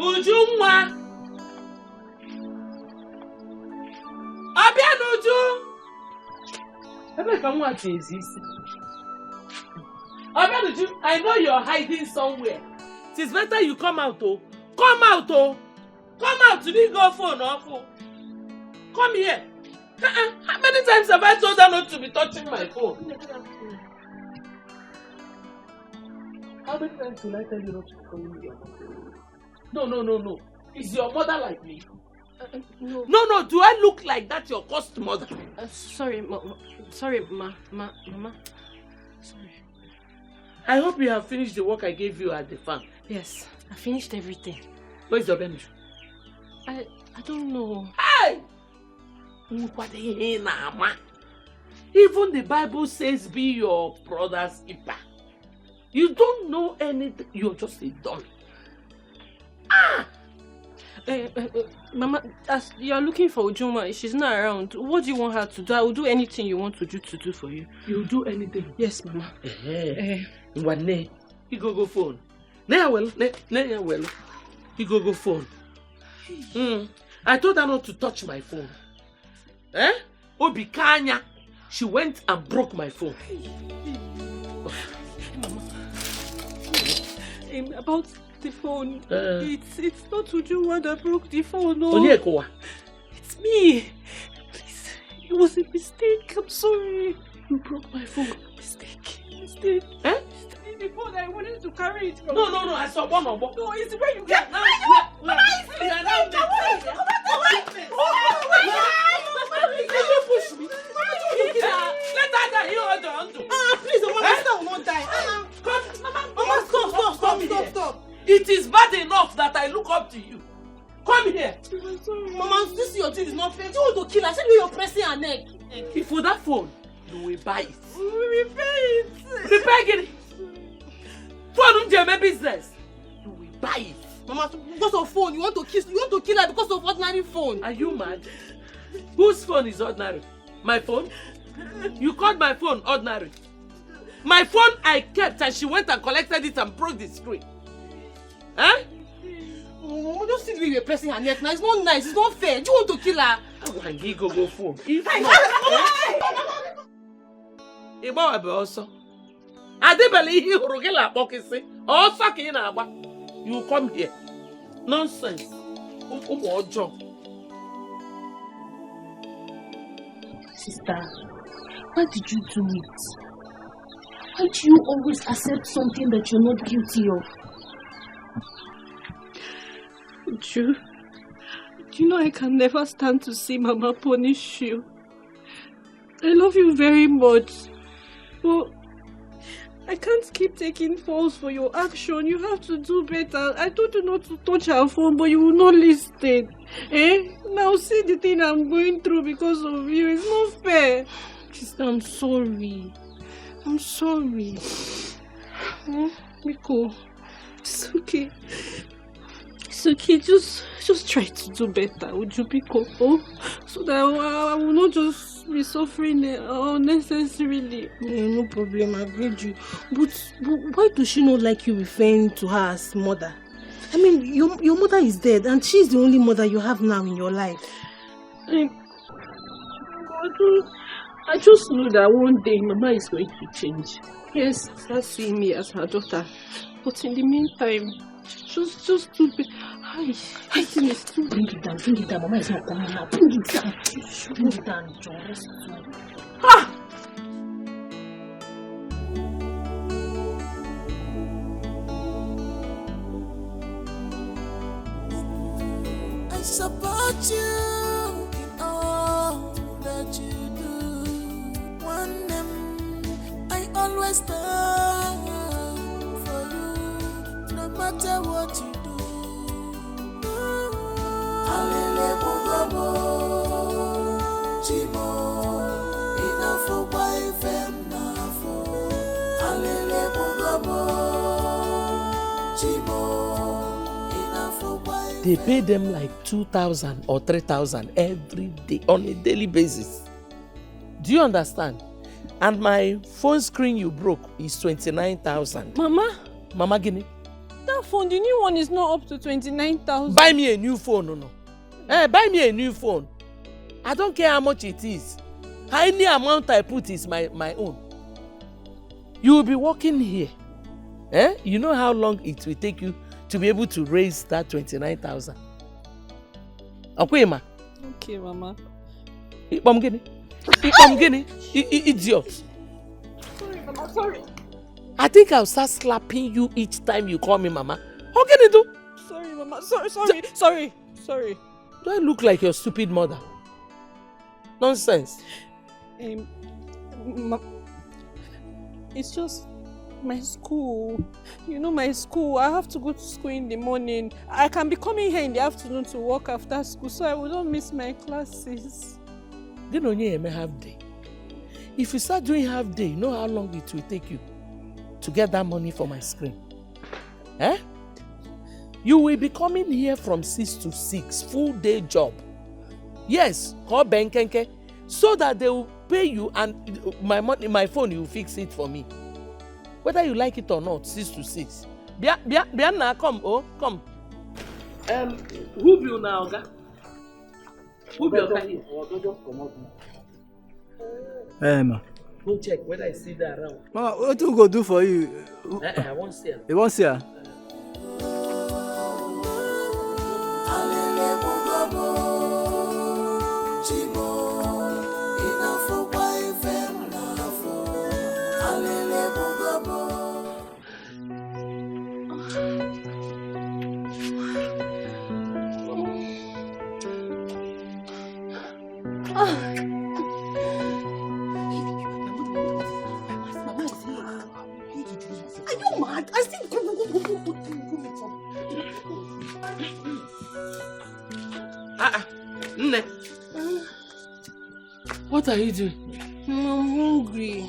Ujunwa. Abianuju. Abianuju, I know you're hiding somewhere. It is better you come out, oh. Come out, oh. Come out to the go phone off. Come here. How many times have I told her not to be touching my phone? How many times will I tell you not to call me? No. Is your mother like me? No. No. Do I look like that your cursed mother? Sorry, Mama. Sorry. I hope you have finished the work I gave you at the farm. Yes, I finished everything. Where's your bench? I don't know. Hey! Even the Bible says be your brother's keeper. You don't know anything. You're just a dummy. Mama, as you're looking for Ujunwa, she's not around. What do you want her to do? I will do anything you want to do for you. You'll do anything? Yes, Mama. One you go phone. Well. You go phone. I told her not to touch my phone. Obikanya. She went and broke my phone. Mama. About the phone. It's not Ujunwa that broke the phone. No. It's me. Please. It was a mistake. I'm sorry. You broke my phone. Mistake. The phone, I wanted to carry it from. No. I saw one of them. No, it's where you get. Mama, push me. Let her die. You hold on to. Please, Mama, sister will not die. Mama, stop. It is bad enough that I look up to you. Come here. Mama, this your thing is not fair. You want to kill her? Say you're pressing her neck. If for that phone, you will buy it. Repair it. Repair it. Phone my business. You will buy it. Mama, because of phone, you want to kill her because of ordinary phone. Are you mad? Whose phone is ordinary? My phone? You called my phone ordinary. My phone I kept and she went and collected it and broke the screen. Huh? Mama, just see the way you're pressing her neck now. It's not nice. It's not fair. Do you want to kill her? I can go phone. If not, also. I didn't believe you also you come here. Nonsense. Sister, why did you do it? Why do you always accept something that you're not guilty of? Do you know I can never stand to see Mama punish you? I love you very much. But I can't keep taking faults for your action. You have to do better. I told you not to touch her phone, but you will not listen. Now see the thing I'm going through because of you. It's not fair. Sister, I'm sorry. I'm sorry. Miko, it's okay. It's okay. Just try to do better. Would you, Miko? So that I will not just be suffering unnecessarily. No problem, I agreed you. But why does she not like you referring to her as mother? I mean, your mother is dead and she's the only mother you have now in your life. I just know that one day Mama is going to change. Yes, start seeing me as her daughter. But in the meantime, just do it. Bring it down. Mama is not coming now. Bring it down. Bring it down, just I support you in all that you do. One name, I always stand for you, no matter what you do. Alele Mugabo, Chimo, Inafo Baifem Nafo. Alele Mugabo, Chimo, Inafo Baifem. They pay them like 2,000 or 3,000 every day on a daily basis. Do you understand? And my phone screen you broke is 29,000. Mama? Mama Guinea. that phone, the new one is not up to 29,000. Buy me a new phone, no. Buy me a new phone. I don't care how much it is. Any amount I put is my own. You will be working here. You know how long it will take you to be able to raise that 29,000. Okay, ma. Okay, Mama. Idiot. Sorry, Mama, sorry. I think I'll start slapping you each time you call me Mama. How can you do? Sorry, Mama. Sorry. Do I look like your stupid mother? Nonsense. It's just my school. You know my school. I have to go to school in the morning. I can be coming here in the afternoon to work after school, so I will not miss my classes. Then only a half day. If you start doing half day, you know how long it will take you to get that money for my screen. You will be coming here from 6 to 6, full day job. Yes, call Benkenke, so that they will pay you and my money, my phone, you fix it for me. Whether you like it or not, 6 to 6. Bianna, come. Who will now, Oga? Who will here? Ma. Go check whether I see that around. Mama, what do we go do for you? I won't see her. You won't see her? Nne. What are you doing? I'm hungry.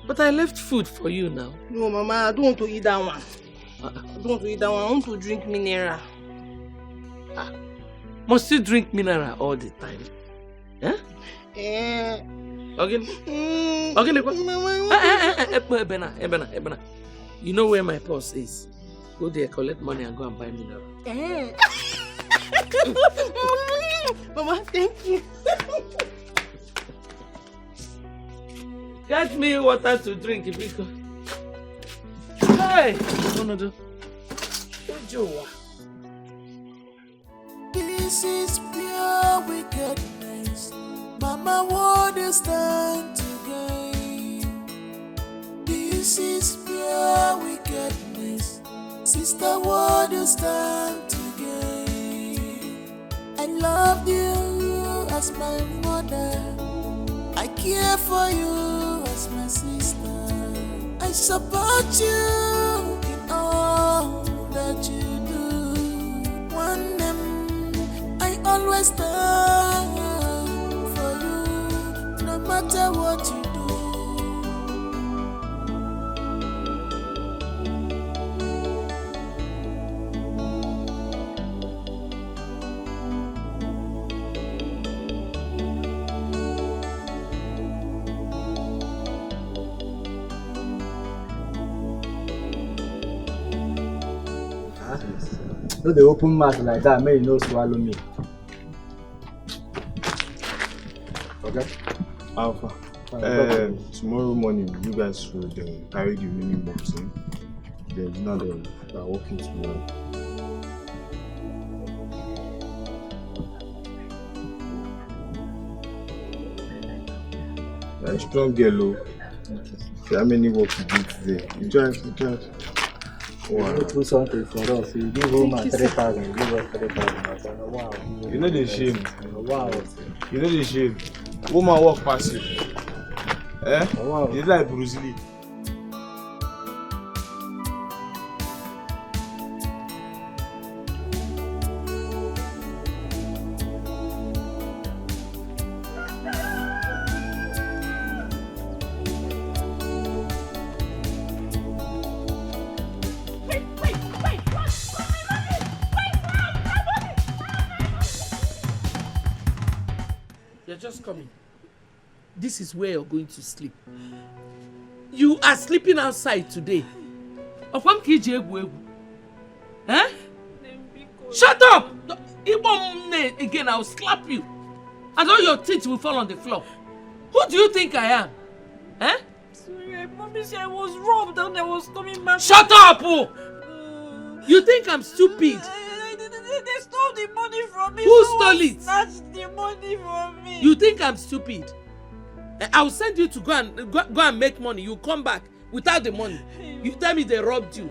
But I left food for you now. No, Mama, I don't want to eat that one. I don't want to eat that one. I want to drink mineral. Must you drink mineral all the time? Okay. Ebena. You know where my purse is? Go there, collect money and go and buy mineral. Mama, thank you. Get me water to drink, because. Hey! This is pure wickedness. Mama, what is stand to gain? This is pure wickedness. Sister, what is stand to gain? I love you as my mother. I care for you as my sister. I support you in all that you do. One name, I always stand for you, no matter what you do. No, they open mouth like that, may you no swallow me. Okay. Alpha. Tomorrow morning, you guys should carry the remaining box in. Then you know they are working tomorrow. You're a strong girl, okay. How many work you do today? Enjoy it. Wow. You do something for us. You give home at 3,000. You give us 3,000. Wow. You know the shame. Wow. You know the shame. Woman walk past you. Wow. You like Bruce Lee. Just coming. This is where you're going to sleep. You are sleeping outside today. Okwam ki ji egwu. Eh? Shut up! Again, I'll slap you. And all your teeth will fall on the floor. Who do you think I am? Eh? Sorry, I promise you I was robbed and I was coming back. Shut up! You think I'm stupid? They stole the money from me. Who stole it? Snatched the money from me. You think I'm stupid? I'll send you to go and make money. You come back without the money. You tell me they robbed you.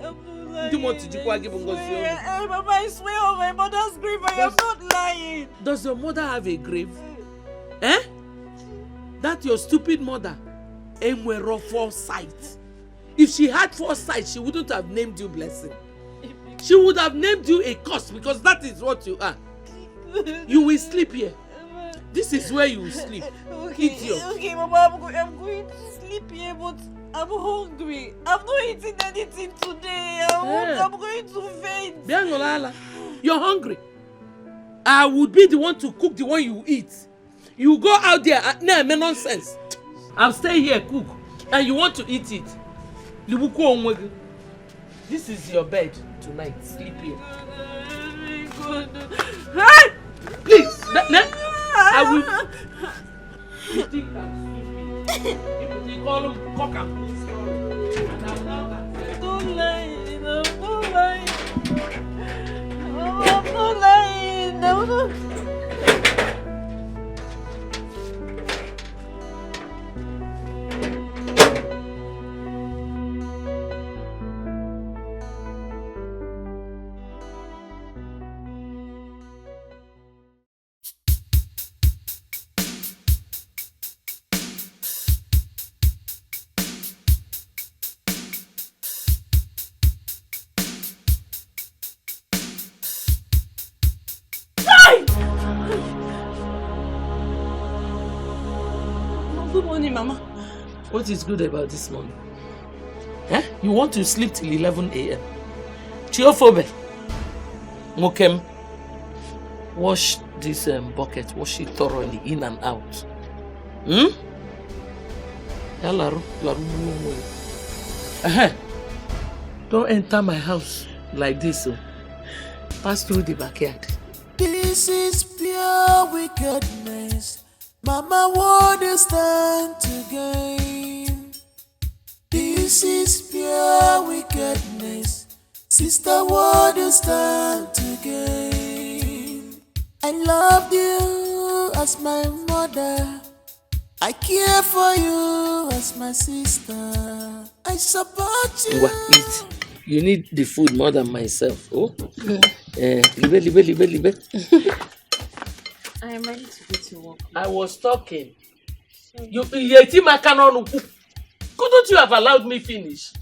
You want to Mama, I swear on my mother's grave, I am not lying. Does your mother have a grave? Eh? That your stupid mother ain't were foresight. If she had foresight, she wouldn't have named you Blessing. She would have named you a curse because that is what you are. You will sleep here. This is where you will sleep. Okay, Mama, I'm going to sleep here, but I'm hungry. I've not eaten anything today. I'm going to faint. You're hungry. I would be the one to cook the one you eat. You go out there and nonsense. I'll stay here, cook, and you want to eat it. This is your bed tonight. Sleep here. Hey! Please, I will. You think I'm stupid? You call him cock and bull story. And I'm not. Don't lie. I'm not lying. I'm not lying. I'm not. Good morning, Mama. What is good about this morning? Eh? You want to sleep till 11 a.m. Chiophobe. Mokem. Wash this bucket. Wash it thoroughly in and out. Don't enter my house like this. Pass through the backyard. This is pure wickedness. Mama, what is stand to gain? This is pure wickedness. Sister, what is stand to gain? I loved you as my mother. I care for you as my sister. I support you. Eat. You need the food more than myself. Oh? Libe. I am ready to go to work. I was talking. Couldn't you have allowed me finish?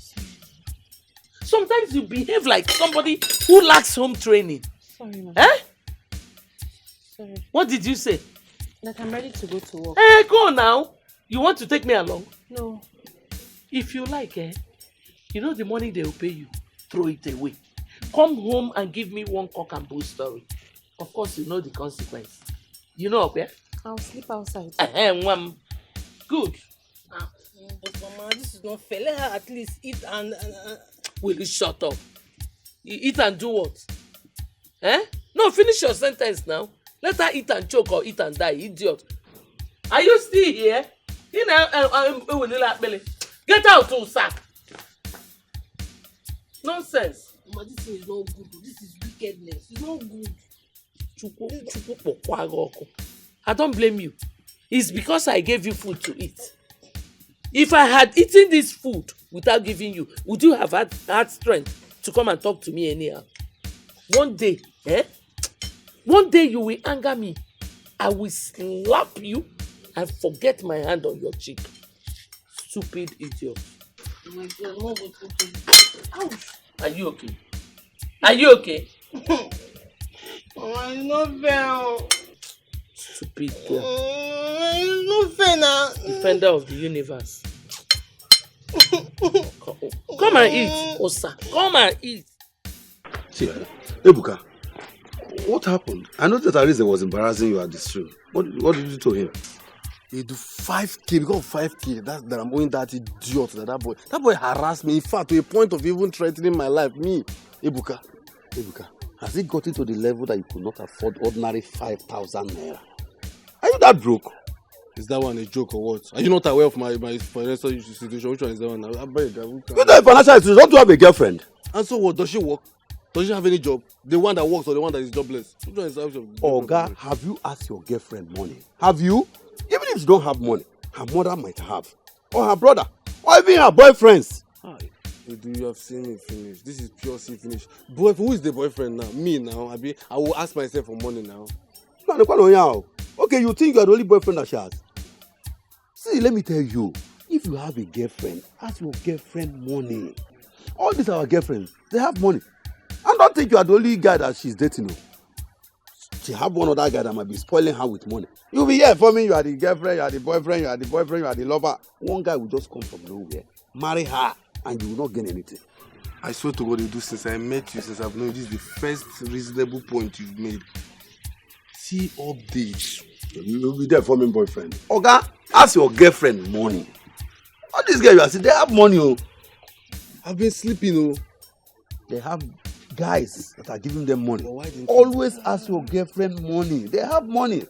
Sometimes you behave like somebody who lacks home training. Sorry, Mama. Eh? Sorry. What did you say? That I'm ready to go to work. Hey, go now. You want to take me along? No. If you like, you know the money they will pay you. Throw it away. Come home and give me one cock and bull story. Of course, you know the consequence. You know, okay? I'll sleep outside. Good. But Mama, this is not fair. Let her at least eat and... Will you shut up? You eat and do what? Eh? No, finish your sentence now. Let her eat and choke or eat and die, idiot. Are you still here? Get out, sir. Nonsense. Mama, this is not good. This is wickedness. It's not good. I don't blame you. It's because I gave you food to eat. If I had eaten this food without giving you, would you have had strength to come and talk to me anyhow? One day, one day you will anger me. I will slap you and forget my hand on your cheek. Stupid idiot. Oh my God, Mama, ouch. Are you okay? Are you okay? Mama, it's not fair. Stupid girl. It's not fair now. Defender of the universe. Come and eat, Osa. Come and eat. See, Ebuka, what happened? I noticed that Arize was embarrassing you at the stream. What did you do to him? He do 5K because of 5K. That I'm owing that idiot, that boy. That boy harassed me. In fact, to a point of even threatening my life. Me, Ebuka, has it gotten to the level that you could not afford ordinary 5,000 naira? Are you that broke? Is that one a joke or what? Are you not aware of my financial situation? Which one is that one? I beg you. You're not a financial institution. Don't you have a girlfriend? And so what? Does she work? Does she have any job? The one that works or the one that is jobless? Which one is that? Oga, have you asked your girlfriend money? Have you? Even if you don't have money, her mother might have. Or her brother. Or even her boyfriends. You have seen me finish. This is pure see finish. Who is the boyfriend now? Me now. I will ask myself for money now. Okay, you think you are the only boyfriend that she has? See, let me tell you. If you have a girlfriend, ask your girlfriend money. All these are our girlfriends. They have money. And don't think you are the only guy that she's dating. She have one other guy that might be spoiling her with money. You'll be here for me. You are the girlfriend, you are the boyfriend, you are the boyfriend, you are the lover. One guy will just come from nowhere, marry her, and you will not gain anything. I swear to God, you do since I met you, since I've known you. This is the first reasonable point you've made. See all this. You will be there for me, boyfriend. Okay, ask your girlfriend money. All these guys you are seeing, they have money. Oh. I've been sleeping. Oh. They have guys that are giving them money. Always ask your girlfriend money. They have money.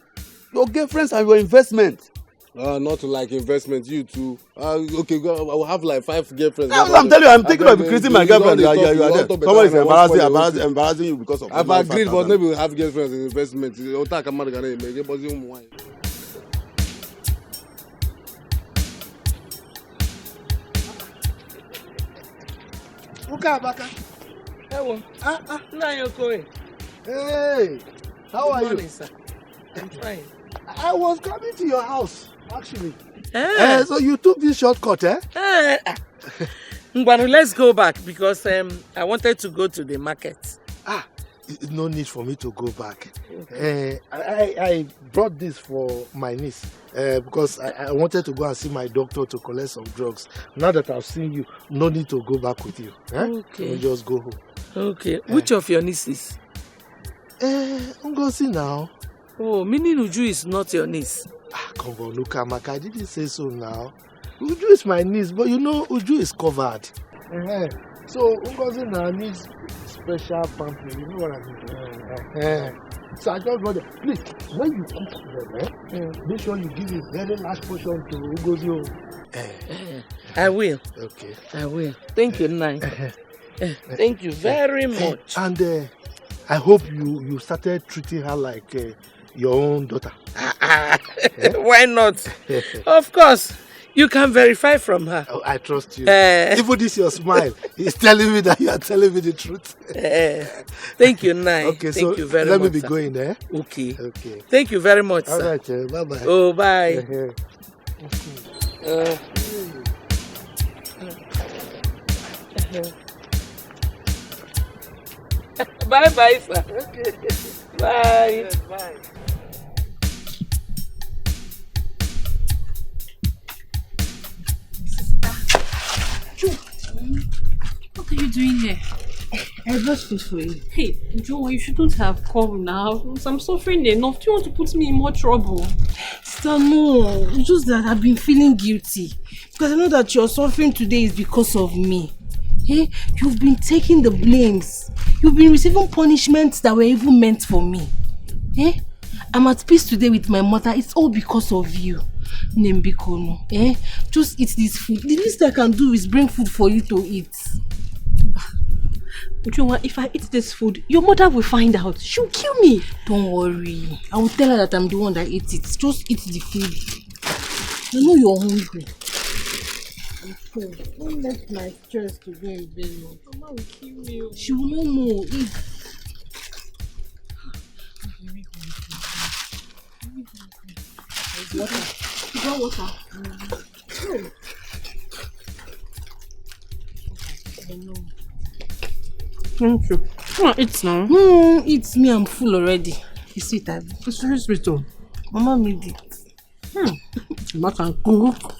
Your girlfriends are your investment. Not like investment, you too. Okay, I will have like 5 girlfriends. No, I'm telling you, I'm thinking of increasing my girlfriend. You are there. Someone is embarrassing you because of. I've agreed, but maybe we'll have girlfriends in investment. Hello. Now you're going. Hey, how are you? Sir. I'm fine. I was coming to your house, actually. So you took this shortcut, eh? But let's go back because I wanted to go to the market. No need for me to go back. Okay. I brought this for my niece because I wanted to go and see my doctor to collect some drugs. Now that I've seen you, no need to go back with you. Okay. We'll just go home. Okay. Which of your nieces? Ngozi now. Oh, meaning Uju is not your niece. Come on, look, Amaka, I didn't say so now. Uju is my niece, but you know Uju is covered. So Ngozi now needs special pampering, you know what I mean? So I just brought it. Please, when you cook them, make sure you give a very large portion to Ngozi. I will. Okay. I will. Thank you, Nai. Thank you very much. And I hope you started treating her like your own daughter. Why not? Of course. You can verify from her. Oh, I trust you. Even this your smile is telling me that you are telling me the truth. Thank you, Nai. Okay, thank so you very let much, me be going there. Okay. Okay. Thank you very much, All sir. right, bye-bye. Oh, bye. Bye-bye, sir. Okay. Bye. Yes, bye. What are you doing here? I brought food for you. Hey, Joe, you shouldn't have come now. I'm suffering enough. Do you want to put me in more trouble? Sister, no. It's just that I've been feeling guilty. Because I know that your suffering today is because of me. Hey, you've been taking the blames. You've been receiving punishments that were even meant for me. Hey, I'm at peace today with my mother. It's all because of you. Nembikono. Eh? Just eat this food. The least I can do is bring food for you to eat. Joa, if I eat this food, your mother will find out. She'll kill me. Don't worry. I will tell her that I'm the one that ate it. Just eat the food. I know you're hungry. Don't let my stress to go in vain. Mama will kill me. She will not know. Eat. Water. You got water? I know. Thank you. Come on, eat now. It's me. I'm full already. It's sweet, Abby. It's very sweet, though. Mama made it. Mama can cook.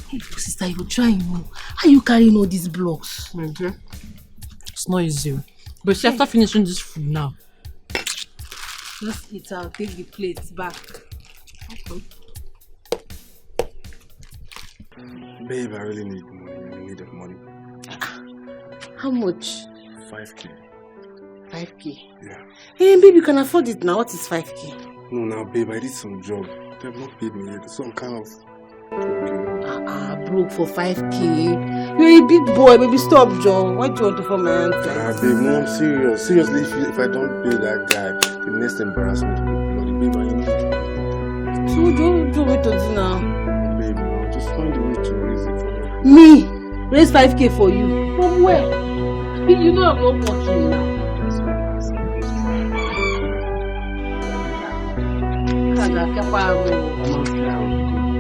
Hey, sister, you try, you know. How are you carrying all these blocks? Okay. It's not easy. But see, after finishing this food now. Just eat. I'll take the plates back. Okay. Babe, I really need money. I really need money. How much? 5K. 5K. Yeah. Hey, babe, you can afford it now. What is 5K? No, now, babe, I did some job. They have not paid me yet. So I'm kind of... broke for 5K. You're a big boy, baby. Stop, John. Why do you want to form my hand? Babe, no, I'm serious. Seriously, if I don't pay that guy, the next embarrassment will be bloody. Babe, I know. So don't do it to do now. Babe, no, just find a way to raise it for me. Raise 5K for you. From where? You know I'm not working now.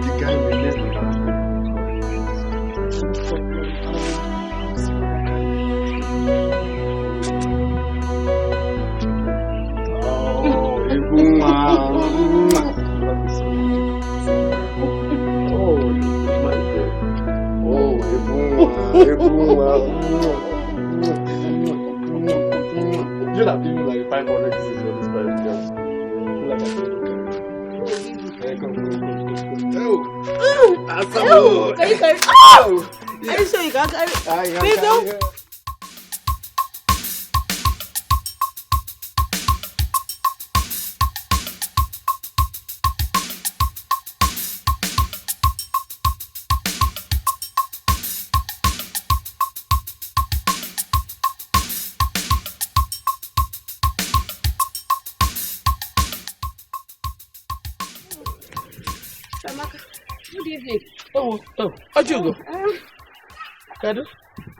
The guy will next embarrassment. You have given like 500 pieces for this private girl. Are you sure you can carry? Good evening. Oh, how'd you go? Kadu?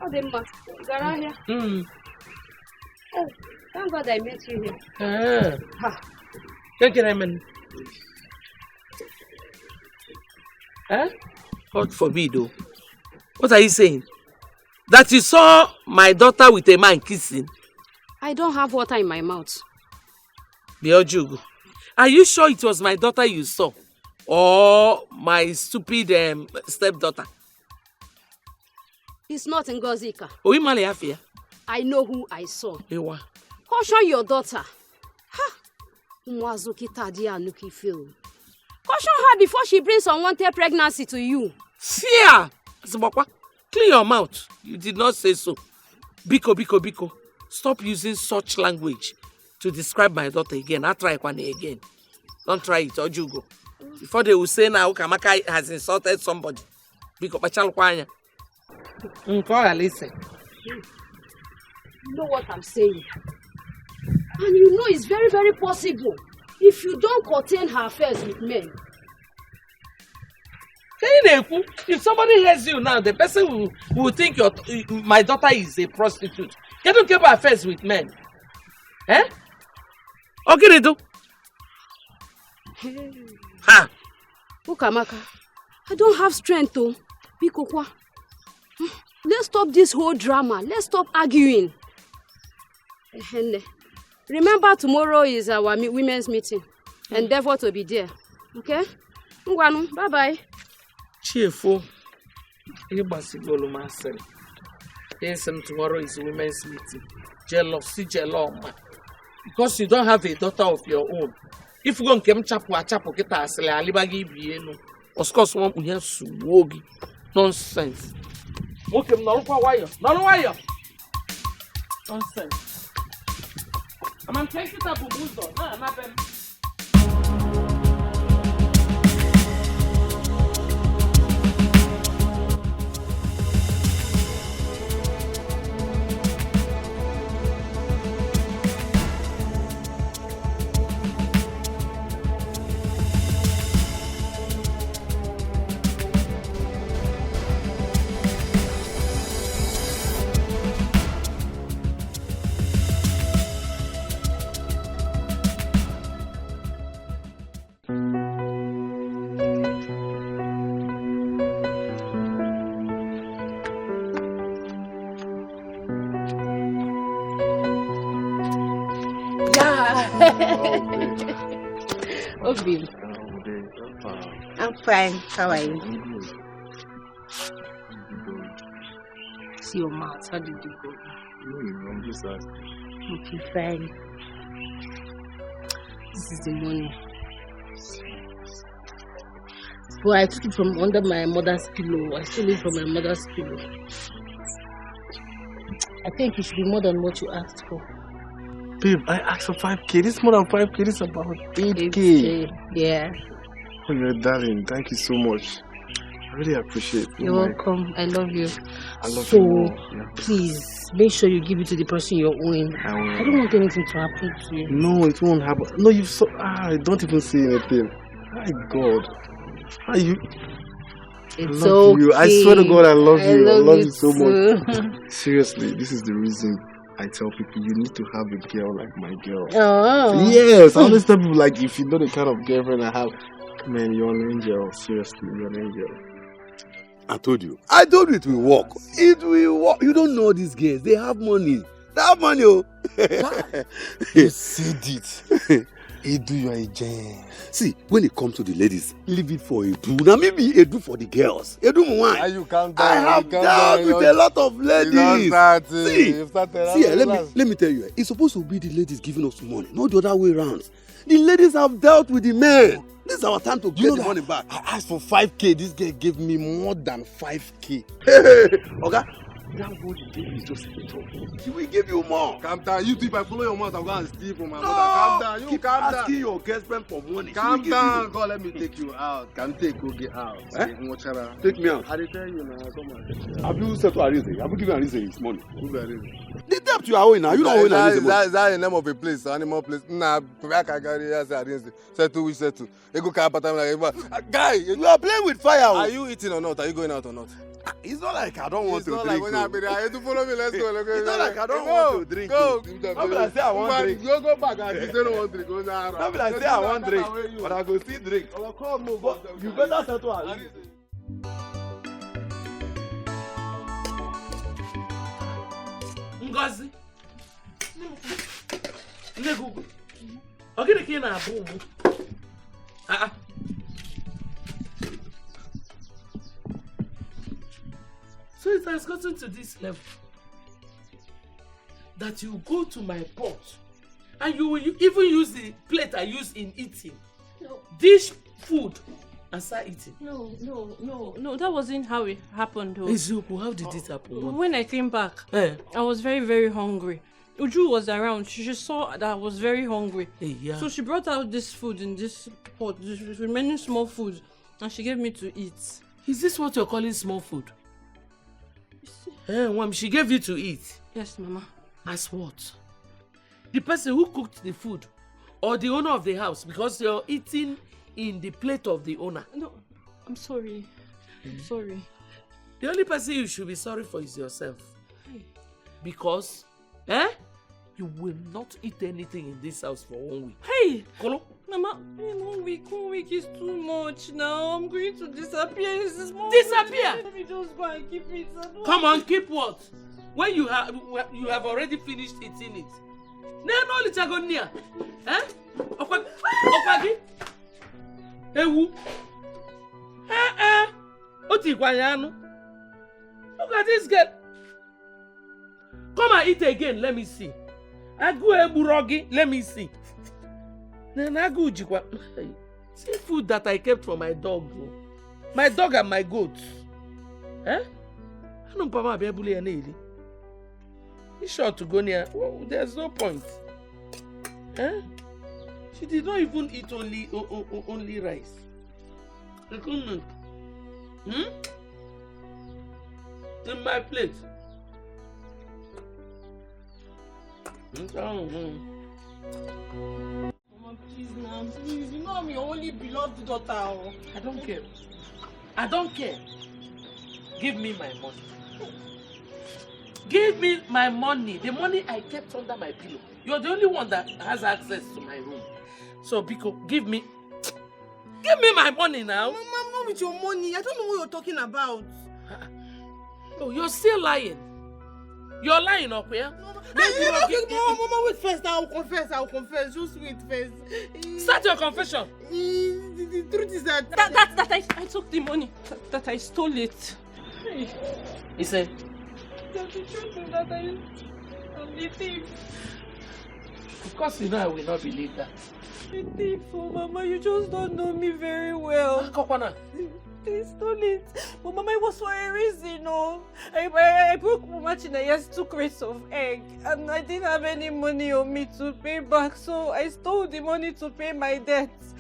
Oh, the mask. Garaya. Oh, thank God I met you here. Can't get him in. God forbid, though. What are you saying? That you saw my daughter with a man kissing? I don't have water in my mouth. Biojugo, are you sure it was my daughter you saw? Or my stupid stepdaughter? It's not Ngozika. I know who I saw. Ewa. Caution your daughter. Caution her before she brings unwanted pregnancy to you. Fear! Clean your mouth. You did not say so. Biko. Stop using such language to describe my daughter again. I'll try one again. Don't try it, or you go. Before they will say now Kamaka has insulted somebody. Biko Pachal Kwanya. Listen. You know what I'm saying? And you know it's very, very possible if you don't contain her affairs with men. If somebody hears you now, the person will think my daughter is a prostitute. You don't keep her affairs with men. Okay, do. Ukamaka, I don't have strength to. Bikokwa. Let's stop this whole drama. Let's stop arguing. Remember, tomorrow is our women's meeting. Endeavor to be there. Okay? Bye-bye. Cheerful. Yes, tomorrow is women's meeting. Jealousy. Because you don't have a daughter of your own. If you go and chapo get us alibagi bieno. Of course, one will have suwogi. Nonsense. Okay, no wire. Nonsense. I'm taking it up with Obi. I'm fine. How are you? See your mouth. How did you go? I'm just asking. Okay, fine. This is the money. Well, I took it from under my mother's pillow. I stole it from my mother's pillow. I think it should be more than what you asked for. Babe, I asked for 5K. This is more than 5K. This is about 8K. 8K. Yeah. Oh, you're a darling. Thank you so much. I really appreciate it. You're welcome. I love you. I love so, you more. Yeah. please, make sure you give it to the person you're owing. I will. I don't want anything to happen to you. No, it won't happen. No, you so. Don't even say anything. My God. Are you? It's I love okay. you. I swear to God, I love you. I love you so too. much. Seriously, this is the reason I tell people you need to have a girl like my girl. Oh. Yes, I always tell people like if you know the kind of girlfriend I have, man, you're an angel. Seriously, you're an angel. I told you it will work. It will work. You don't know these girls. They have money. They have money, oh. You said it. Edu, you are a gem. See, when it comes to the ladies, leave it for Edu. Now maybe Edu for the girls. Edu, why? You calm down. I have dealt with a lot of ladies. Let me tell you, it's supposed to be the ladies giving us money, not the other way around. The ladies have dealt with the men. This is our time to get the money back. I asked for 5K. This girl gave me more than 5K. Okay? That what you gave is just a little. She will give you more. Calm down. You think if I follow your mouth, I'm going to steal from my mother. Calm down. You keep calm down. asking your girlfriend for money. Calm down. God, let me take you out. Can take you get out. Take me out. I didn't tell you now. Come on. Have you said to Arize? Have you given Arize his money? Who be Arize? The debt you are owing now. You don't owe Arize money. Is that the name of a place? Animal place? Nah, I can carry Arize. Settle, which settle. You go carry like guy. You are playing with fire. Are you eating or not? Are you going out or not? It's not like I don't want to drink. It's not like when I be there. You to follow me. Let's go. It's not like I don't want to drink. Go. How will I say I want drink? Go back. I just don't want to drink. How will I say I want drink? But I go still drink. You better settle Arize. Ngozi. Negugu. Ogini ki na abu mu. So it has gotten to this level that you go to my pot and you will even use the plate I use in eating. No. Dish food and start eating. No, that wasn't how it happened though. Ezuku, how did it happen? When I came back, I was very, very hungry. Uju was around. She just saw that I was very hungry. Yeah. So she brought out this food in this pot, this remaining small food, and she gave me to eat. Is this what you're calling small food? She gave you to eat? Yes, Mama. As what? The person who cooked the food or the owner of the house, because you're eating in the plate of the owner? No, I'm sorry. I'm sorry. The only person you should be sorry for is yourself. Because, you will not eat anything in this house for 1 week. Hey! Kolo? Mama, 1 week is too much now. I'm going to disappear. Disappear? Let me just go and keep it. Come on, keep what? When you have already finished eating it. No, Lichagonia. Okwagi? Ewu? Oti kwanyano? Look at this girl. Come and eat again, let me see. Agu eburogi, let me see. See food that I kept for my dog. My dog and my goats. He's sure to go near. Oh, there's no point. She did not even eat only rice. In my plate. Mama, please now, please. You know I'm your only beloved daughter. I don't care. I don't care. Give me my money. Give me my money. The money I kept under my pillow. You're the only one that has access to my room. So, Biko, give me my money now. Mama, not with your money. I don't know what you're talking about. Oh, you're still lying. You're lying up here. Mama, wait first. I'll confess. Just wait first. Start your confession. The truth is that I took the money. That I stole it. He said, The truth is that I'm the thief. Of course, you know I will not believe that. Oh, Mama, you just don't know me very well. Kokwana. They stole it. But Mama, it was for a reason, no? I broke Mama Chinaya's 2 crates of egg, and I didn't have any money on me to pay back, so I stole the money to pay my debts.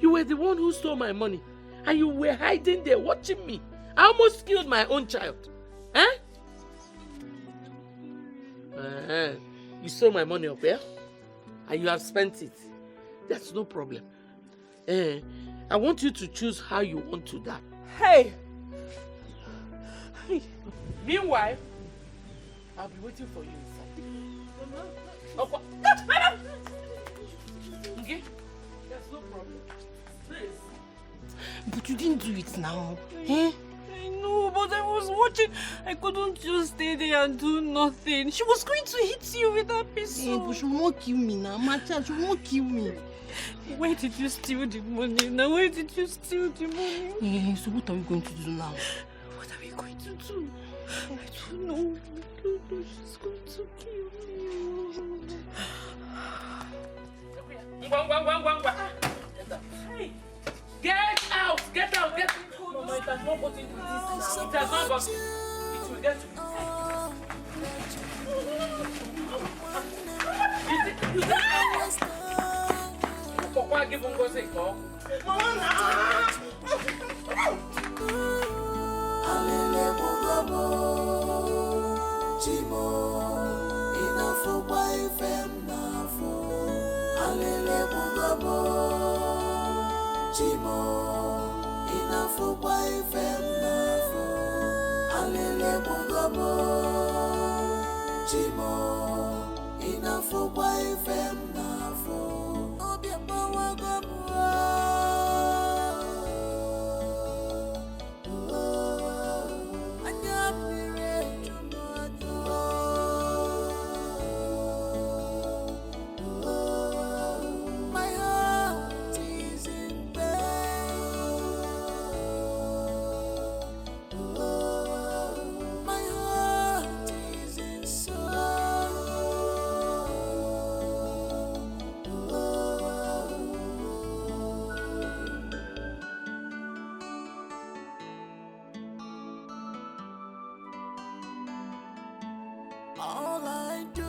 You were the one who stole my money, and you were hiding there watching me. I almost killed my own child. Eh? You stole my money up here, and you have spent it. That's no problem. I want you to choose how you want to die. Hey! Meanwhile, I'll be waiting for you inside. Okay? There's no problem. Please. But you didn't do it now. Eh? I know, but I was watching. I couldn't just stay there and do nothing. She was going to hit you with that pistol. But she won't kill me now. My child, she won't kill me. Where did you steal the money? Now, where did you steal the money? So what are we going to do now? What are we going to do? I don't know. I don't know. She's going to kill me. Hey! Get out! Get out! Get out! Mama, it has not gotten to this now. It has not gotten. It will get to me. You think Papa give him go say call? All I do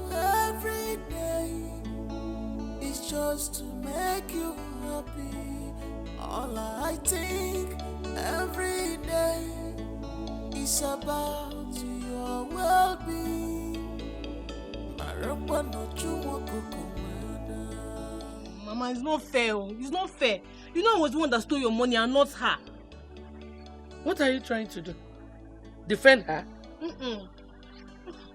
every day is just to make you happy. All I think every day is about your well-being. Mama, it's not fair. It's not fair. You know I was the one that stole your money and not her. What are you trying to do? Defend her?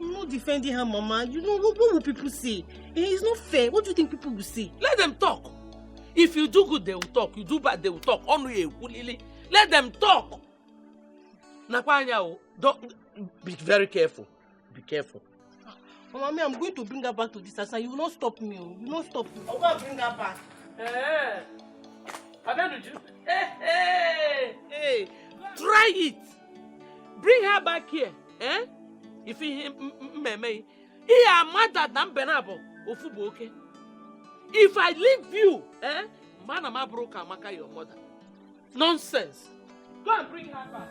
I'm not defending her, Mama. You know, what will people say? It's not fair. What do you think people will say? Let them talk. If you do good, they will talk. You do bad, they will talk. Let them talk. Nakwanya, don't be very careful. Be careful. Mama, I'm going to bring her back to this house and you will not stop me. You will not stop me. I'm going to bring her back. Hey. Try it. Bring her back here. If he me, he are mad than Benabo. Okay. If I leave you, Manama broke Amaka, your mother. Nonsense. Go and bring her back.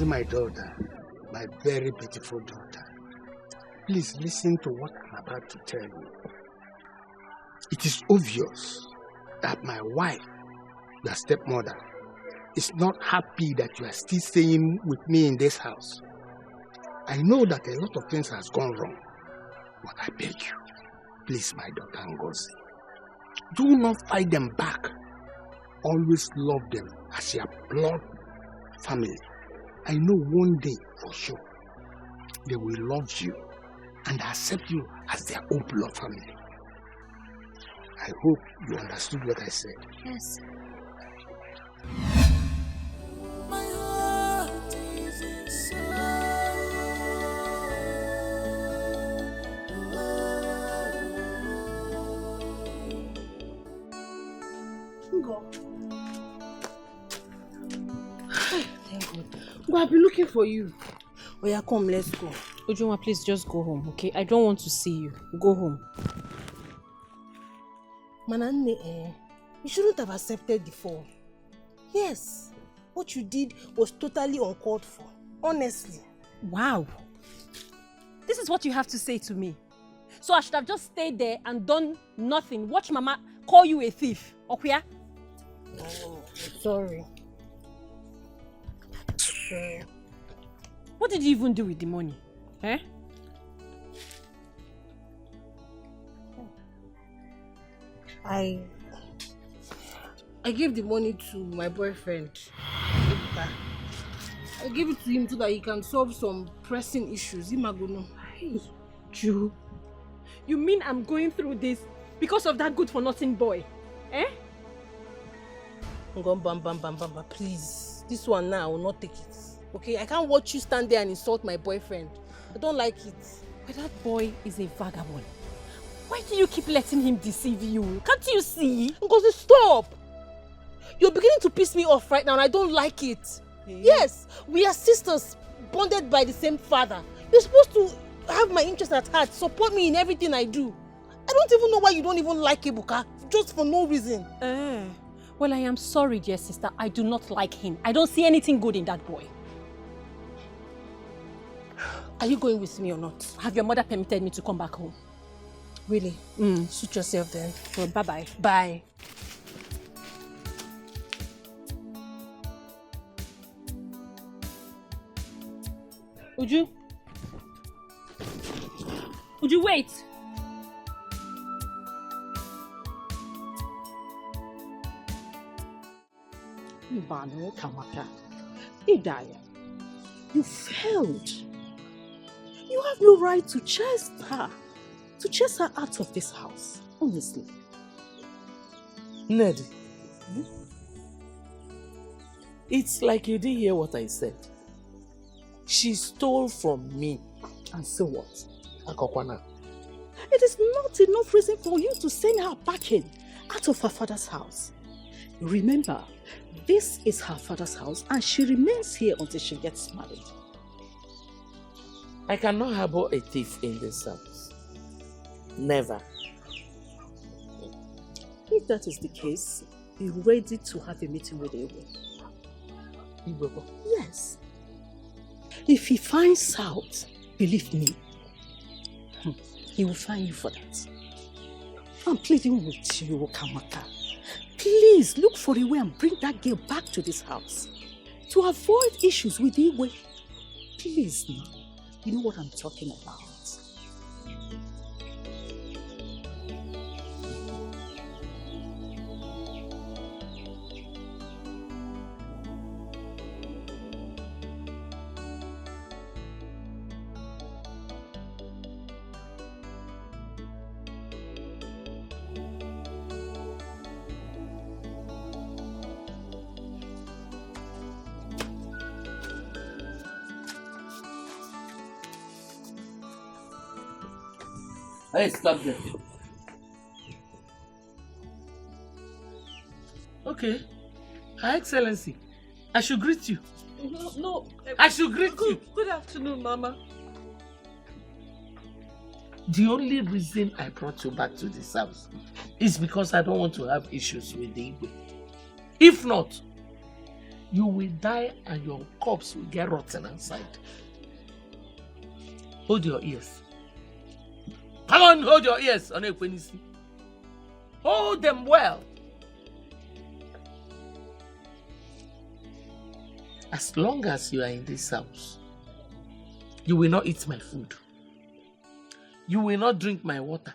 My daughter, my very beautiful daughter, please listen to what I'm about to tell you. It is obvious that my wife, your stepmother, is not happy that you are still staying with me in this house. I know that a lot of things has gone wrong, but I beg you, please, my daughter Ngozi, do not fight them back. Always love them as your blood family. I know one day for sure they will love you and accept you as their own blood family. I hope you understood what I said. Yes. My heart is in Go. Thank God. Well, I've been looking for you. Oh yeah, come, let's go. Ujunwa, please just go home, okay? I don't want to see you. Go home. Manane, you shouldn't have accepted the fall. Yes, what you did was totally uncalled for. Honestly. Wow. This is what you have to say to me. So I should have just stayed there and done nothing. Watch Mama call you a thief. Okay? Oh, sorry. Sorry. What did you even do with the money? Eh? I gave the money to my boyfriend. I gave it to him so that he can solve some pressing issues. Hey, Ju, you mean I'm going through this because of that good-for-nothing boy? Eh? Bam, please. This one now, I will not take it. Okay? I can't watch you stand there and insult my boyfriend. I don't like it. But that boy is a vagabond. Why do you keep letting him deceive you? Can't you see? Ngozi, stop! You're beginning to piss me off right now and I don't like it. Hey. Yes, we are sisters, bonded by the same father. You're supposed to have my interest at heart, support me in everything I do. I don't even know why you don't even like Ebuka, just for no reason. Well, I am sorry, dear sister. I do not like him. I don't see anything good in that boy. Are you going with me or not? Have your mother permitted me to come back home? Really? Suit yourself then. Well, bye-bye. Bye. Uju? Uju, wait! Mbano Kamaka, Idaya, you failed. You have no right to chase her out of this house, honestly. Ned, it's like you didn't hear what I said. She stole from me. And so what? Akokwana. It is not enough reason for you to send her packing out of her father's house. Remember, this is her father's house and she remains here until she gets married. I cannot harbor a thief in this house. Never. If that is the case, be ready to have a meeting with Ewo. Ibobo? Yes. If he finds out, believe me, he will find you for that. I'm pleading with you, Kamaka. Please look for a way and bring that girl back to this house. To avoid issues with Iwe. Please now. You know what I'm talking about. Hey, stop there. Okay. Her Excellency, I should greet you. No. I should greet you. Good afternoon, Mama. The only reason I brought you back to this house is because I don't want to have issues with the Igwe. If not, you will die and your corpse will get rotten inside. Hold your ears. Come on, hold your ears, Onekwenisi. Hold them well. As long as you are in this house, you will not eat my food. You will not drink my water.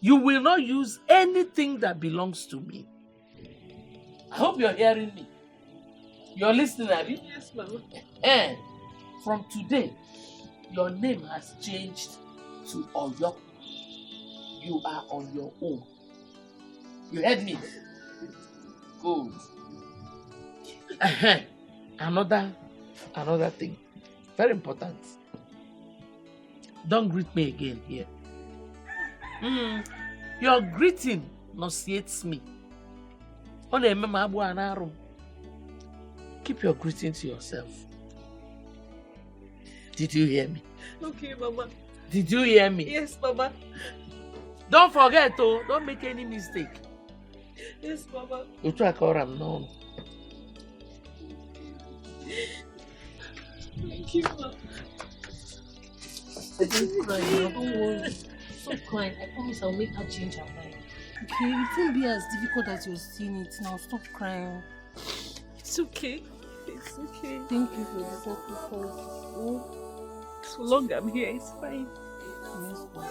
You will not use anything that belongs to me. I hope you're hearing me. You're listening, Abby? Yes, Mama. And from today, your name has changed to Oyo. you are on your own. You heard me? Good. Another thing. Very important. Don't greet me again here. Your greeting nauseates me. Keep your greeting to yourself. Did you hear me? Okay, Mama. Did you hear me? Yes, Mama. Don't forget, oh, don't make any mistake. Yes, Mama. You try to call him now. Thank you, Mama. Don't cry now, don't worry. Stop crying. I promise I'll make her change her mind. Okay, it won't be as difficult as you're seeing it now. Stop crying. It's okay. It's okay. Thank you for the sacrifice. Oh, so long I'm here, it's fine. yes, boss.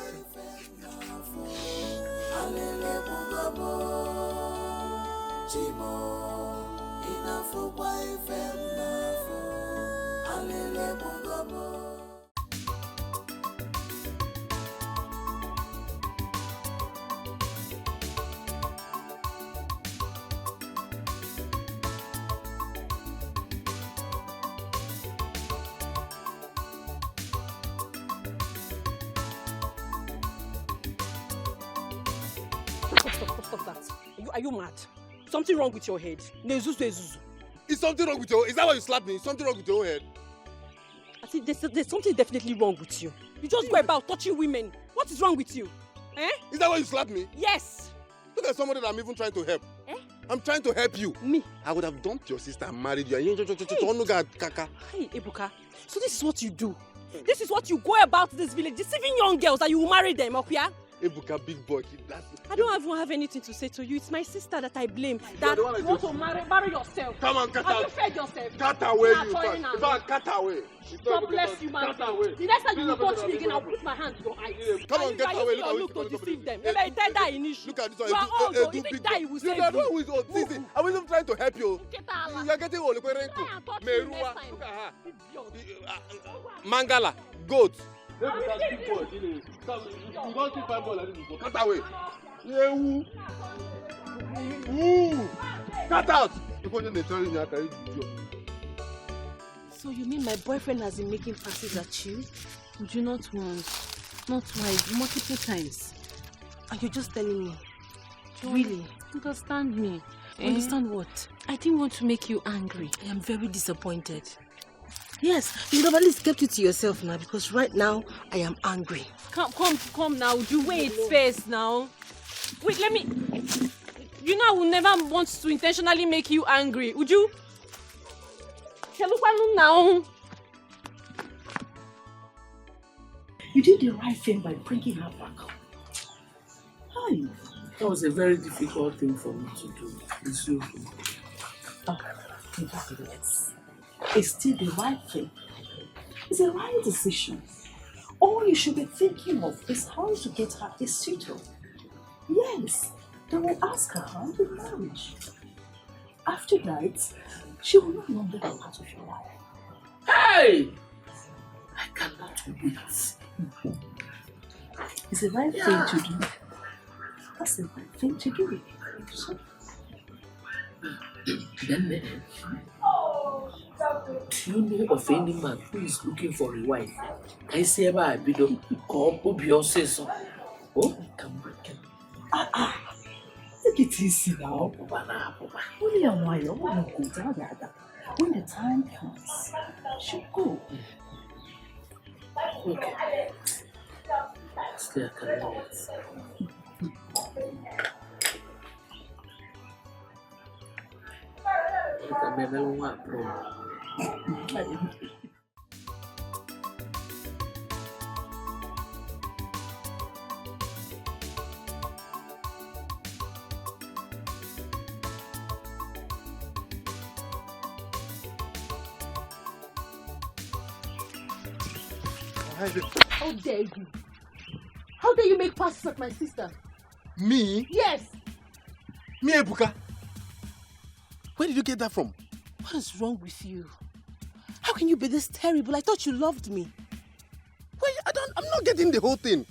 Stop that. Are you mad? Something wrong with your head? Is something wrong with your head? Is that why you slapped me? Is something wrong with your head? I think there's something definitely wrong with you. You just go about touching women. What is wrong with you? Eh? Is that why you slapped me? Yes. Look at somebody that I'm even trying to help. Eh? I'm trying to help you. Me? I would have dumped your sister and married you. Hey, Ebuka. So this is what you do. This is what you go about this village, deceiving young girls that you will marry them, okay? Ebuka, big boy. I don't even have anything to say to you. It's my sister that I blame. That you want to marry yourself. Come on, cut Have out. you fed yourself? Cut away, Nah, you sorry, man. Cut away. God bless you, man. Cut away. The next time you touch me again, I'll put my hand to your eyes. Come on, get away. Look to deceive them. Maybe I tell that in issue. Look at this one. You are old, though. If they die, you will save You are you. the one who is old. See, I was even trying to help you. You are getting old. Try and touch me next time. Look at her. Idiot. Mangala, goat. Cut away. Cut out. So you mean my boyfriend has been making passes at you? Would you not once, not twice, multiple times? And you're just telling me? Really? Understand me. Understand what? I didn't want to make you angry. I am very disappointed. Yes, you should have at least kept it to yourself now, because right now I am angry. Come now. You wait first now. Wait, let me. You know I will never want to intentionally make you angry. Would you? Now. You did the right thing by bringing her back. Hi. That was a very difficult thing for me to do. It's you. Yes. It's still the right thing. It's the right decision. All you should be thinking of is how to get her a suitor. Yes, they will ask her how the marriage. After that, she will no longer be part of your life. Hey! I cannot wait. It's the right thing to do. That's the right thing to do. So, then, do you know of any man who is looking for a wife? I say about a bit of so. Oh, come on. Take it easy now. Only a while. When the time comes, she'll go. Okay. Stay a couple minutes. How dare you? How dare you make passes at my sister? Me? Yes. Me, Ebuka? Where did you get that from? What is wrong with you? How can you be this terrible? I thought you loved me. Wait, I'm not getting the whole thing.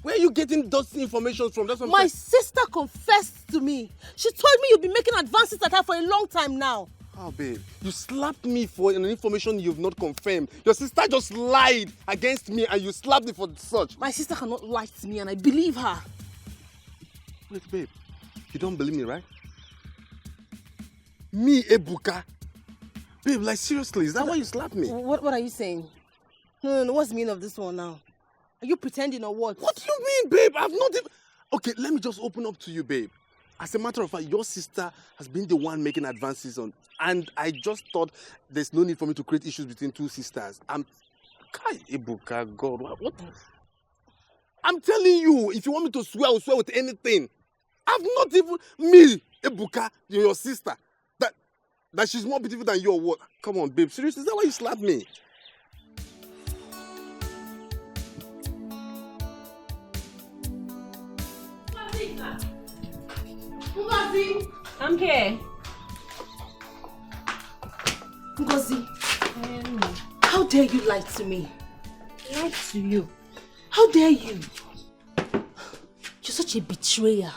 Where are you getting those information from? That's what My sister confessed to me. She told me you've been making advances at her for a long time now. Oh, babe, you slapped me for an information you've not confirmed. Your sister just lied against me and you slapped me for such. My sister cannot lie to me and I believe her. Wait, babe, you don't believe me, right? Me, Ebuka? Babe, like seriously, is that why you slapped me? What are you saying? No, what's the meaning of this one now? Are you pretending or what? What do you mean, babe? I've not even... Okay, let me just open up to you, babe. As a matter of fact, your sister has been the one making advances on... And I just thought there's no need for me to create issues between two sisters. Kai, Ebuka, God, what? I'm telling you, if you want me to swear, I'll swear with anything. I've not even... Me, Ebuka, your sister. That she's more beautiful than you or what? Come on, babe. Seriously, is that why you slapped me? Ngozi! I'm here. Ngozi, how dare you lie to me? Lie to you? How dare you? You're such a betrayer.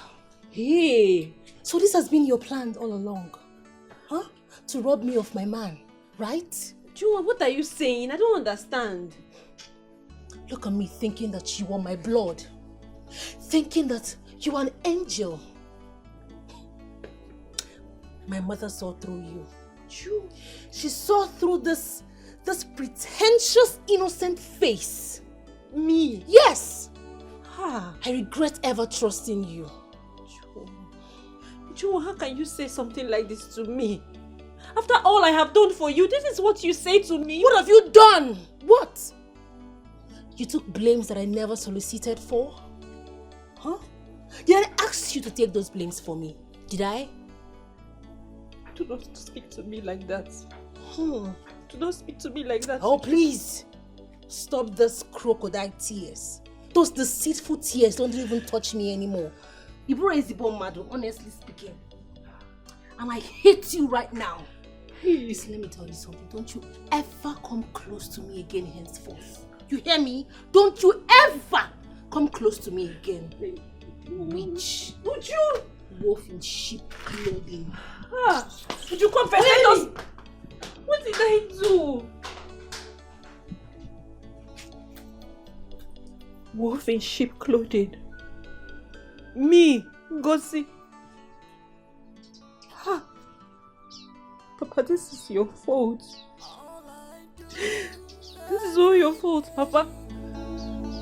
Hey! So this has been your plan all along? Huh? To rob me of my man, right? Juma, what are you saying? I don't understand. Look at me thinking that you are my blood. Thinking that you are an angel. My mother saw through you. She saw through this pretentious, innocent face. Me? Yes! Ah. I regret ever trusting you. Juma, how can you say something like this to me? After all I have done for you, this is what you say to me? What have you done? What? You took blames that I never solicited for? Huh? Did I ask you to take those blames for me? Did I? Do not speak to me like that. Do not speak to me like that. Oh, please. Stop those crocodile tears. Those deceitful tears don't even touch me anymore. Ibura is the bomb, madam, honestly speaking. And I hate you right now. Please, let me tell you something. Don't you ever come close to me again henceforth. You hear me? Don't you ever come close to me again. Witch. Would you? Wolf in sheep clothing. Would you compensate us? What did I do? Wolf in sheep clothing. Me, Ngozi. Papa, this is your fault. This is all your fault, Papa.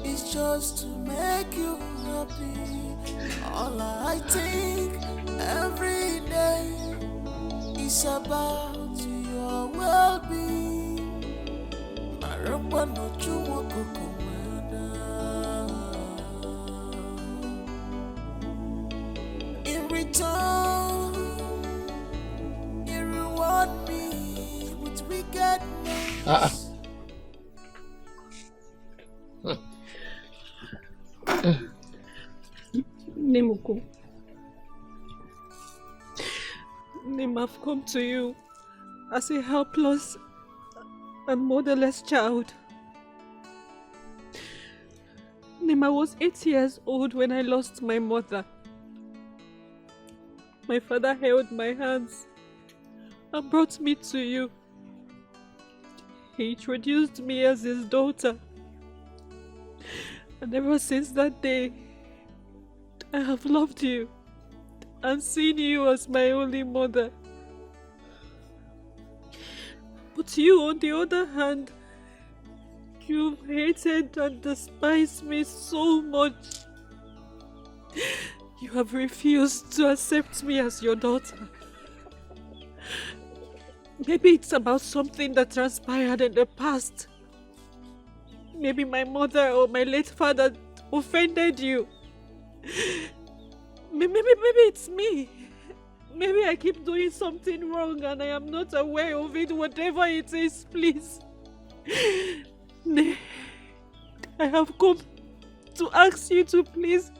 It's just to make you happy. All I think every day is about your well-being. Marapa no chuwa kokomana. In return, you reward me with wickedness. Nemuko. Nim, I've come to you as a helpless and motherless child. Nim, I was 8 years old when I lost my mother. My father held my hands and brought me to you. He introduced me as his daughter. And ever since that day, I have loved you and seen you as my only mother. But you, on the other hand, you've hated and despised me so much. You have refused to accept me as your daughter. Maybe it's about something that transpired in the past. Maybe my mother or my late father offended you. Maybe it's me. Maybe I keep doing something wrong and I am not aware of it. Whatever it is, please. I have come to ask you to please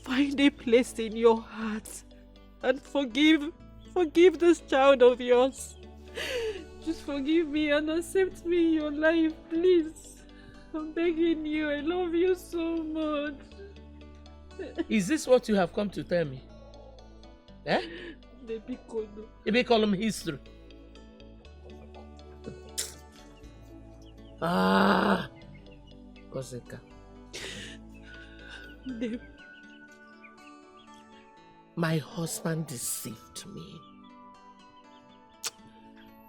find a place in your heart and forgive this child of yours. Just forgive me and accept me in your life, please. I'm begging you. I love you so much. Is this what you have come to tell me? Eh? Baby Kono. You call him history. Ah, Koseka. Babe. My husband deceived me.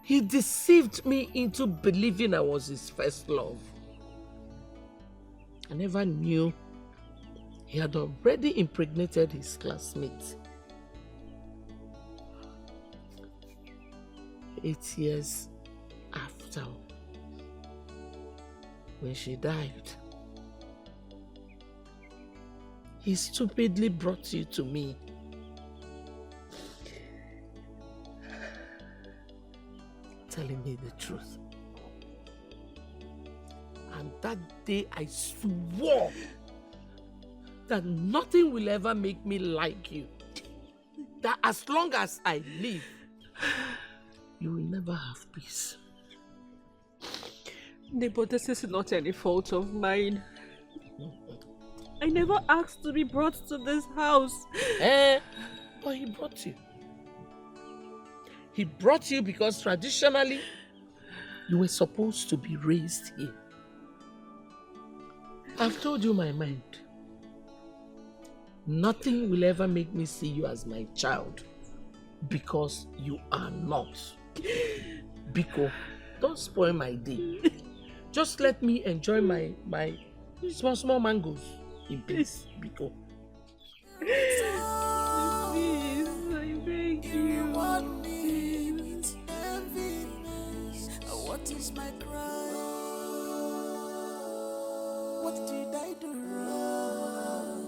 He deceived me into believing I was his first love. I never knew he had already impregnated his classmate. 8 years after, when she died, he stupidly brought you to me. Telling me the truth. And that day I swore that nothing will ever make me like you. That as long as I live, you will never have peace. But this is not any fault of mine. I never asked to be brought to this house. But he brought you. He brought you because traditionally, you were supposed to be raised here. I've told you my mind. Nothing will ever make me see you as my child because you are not. Biko, don't spoil my day. Just let me enjoy my small mangoes in peace, Biko. Please, I beg you. What is my crime? What did I do wrong?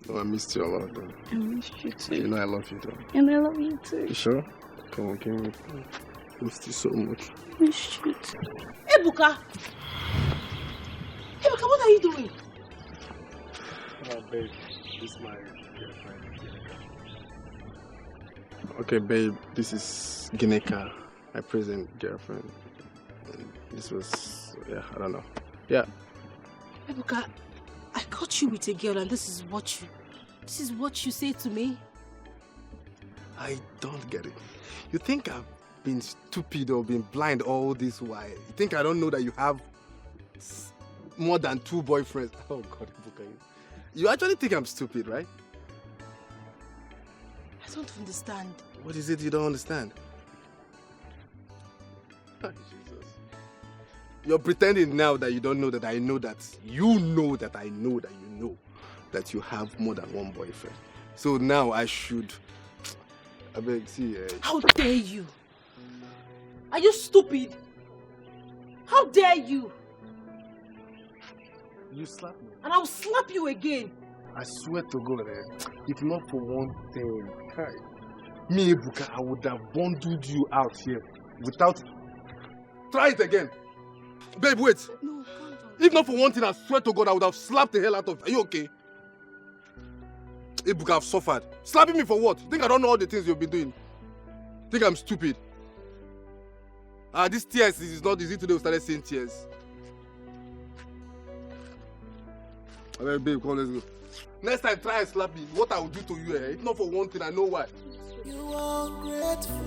No, I missed you a lot, though. I missed you too. You know I love you, though. And I love you too. You sure? Come on, give me. I missed you so much. I missed you too. Ebuka! Ebuka, what are you doing? Oh, babe, this is my girlfriend. Okay, babe, this is Gineka, my present girlfriend. And this was, yeah, I don't know. Yeah. Ebuka, I caught you with a girl and this is what you say to me? I don't get it. You think I've been stupid or been blind all this while? You think I don't know that you have more than 2 boyfriends? Oh God, Ebuka, you actually think I'm stupid, right? I don't understand. What is it you don't understand? Oh, Jesus. You're pretending now that you don't know that I know that you know that I know that you know that you have more than 1 boyfriend. So now I should... I beg, see... How dare you? Are you stupid? How dare you? You slapped me. And I'll slap you again. I swear to God, if not for one thing, me, Ebuka, I would have bundled you out here without... Try it again. Babe, wait. No, calm down. If not for one thing, I swear to God, I would have slapped the hell out of you. Are you okay? Ebuka, I've suffered. Slapping me for what? Think I don't know all the things you've been doing? Think I'm stupid? This tears is not easy today. We started saying tears. Alright, babe, come, let's go. Next time, try and slap me. What I will do to you, If not for one thing, I know why. You are grateful.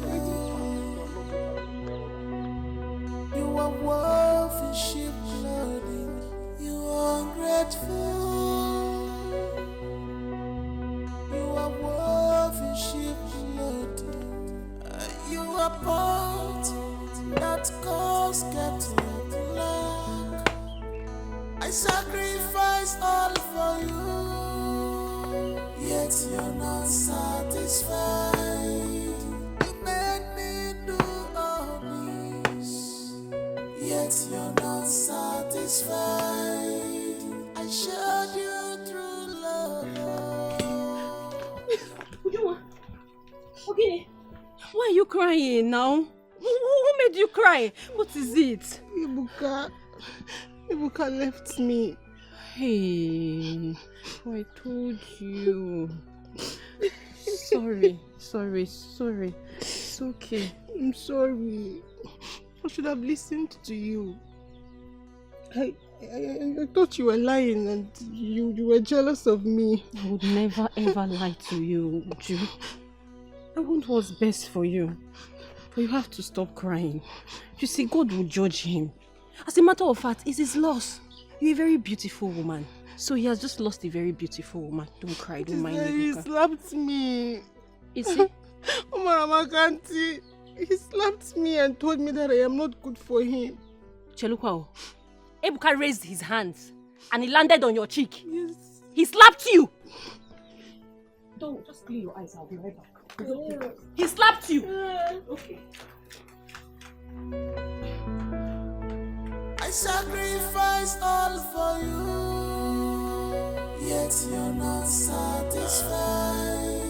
You are worth in sheep clothing. You are ungrateful. You are worth in sheep clothing. You are part that cause getting black. I sacrifice all for you, yet you're not satisfied. You made me do all this, yet you're not satisfied. I showed you through love. Okay, why are you crying now? Who made you cry? What is it? Ebuka left me. Hey, I told you. Sorry. It's okay. I'm sorry. I should have listened to you. I thought you were lying and you were jealous of me. I would never ever lie to you, Uju. I want what's best for you. But you have to stop crying. You see, God will judge him. As a matter of fact, it's his loss. You're a very beautiful woman. So he has just lost a very beautiful woman. Don't cry, don't mind me. He slapped me. Is he? Omarakanti, he slapped me and told me that I am not good for him. Chelukwao, Ebuka raised his hands and he landed on your cheek. Yes. He slapped you. Don't, just clear your eyes. I'll be right back. Okay. He slapped you. Okay. I sacrificed all for you, yet you're not satisfied.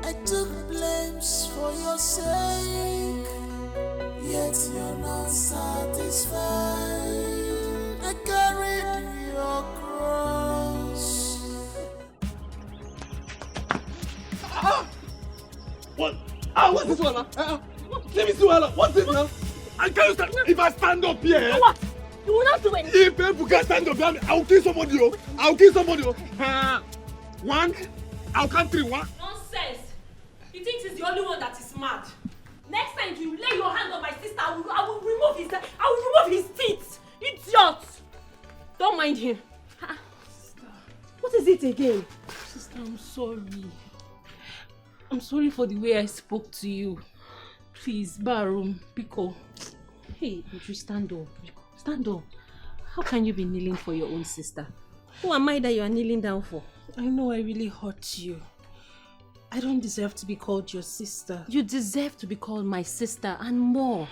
I took blames for your sake, yet you're not satisfied. I carried your cross. What? What's this one? Let me see what's this now? I can't stand. If I stand up here, What? You will not do anything. if people can stand up here, I'll kill somebody. I'll kill somebody. One, I'll count 3. 1. Nonsense. He thinks he's the only one that is mad. Next time you lay your hand on my sister, I will remove his teeth. Idiot. Don't mind him. Sister. What is it again? Sister, I'm sorry. I'm sorry for the way I spoke to you. Please, Barum, Biko. Hey, would you stand up? Stand up. How can you be kneeling for your own sister? Who am I that you are kneeling down for? I know I really hurt you. I don't deserve to be called your sister. You deserve to be called my sister and more.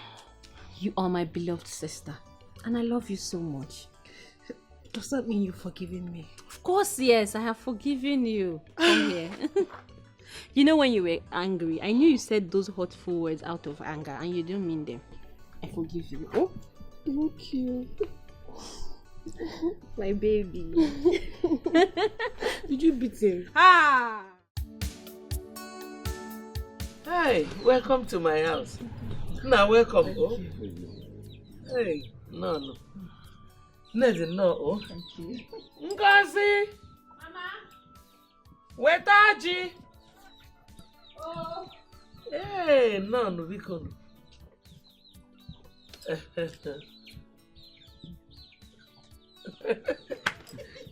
You are my beloved sister. And I love you so much. Does that mean you've forgiven me? Of course, yes. I have forgiven you. Come here. You know when you were angry, I knew you said those hurtful words out of anger and you didn't mean them. I forgive you. Oh, thank you. My baby. Did you beat him? Ah! Hi, welcome to my house. Now, welcome. Oh. Hey, no. Ned, no. Oh. Thank you. Ngozi. Mama. Wetaji. Oh. Hey, no, biko.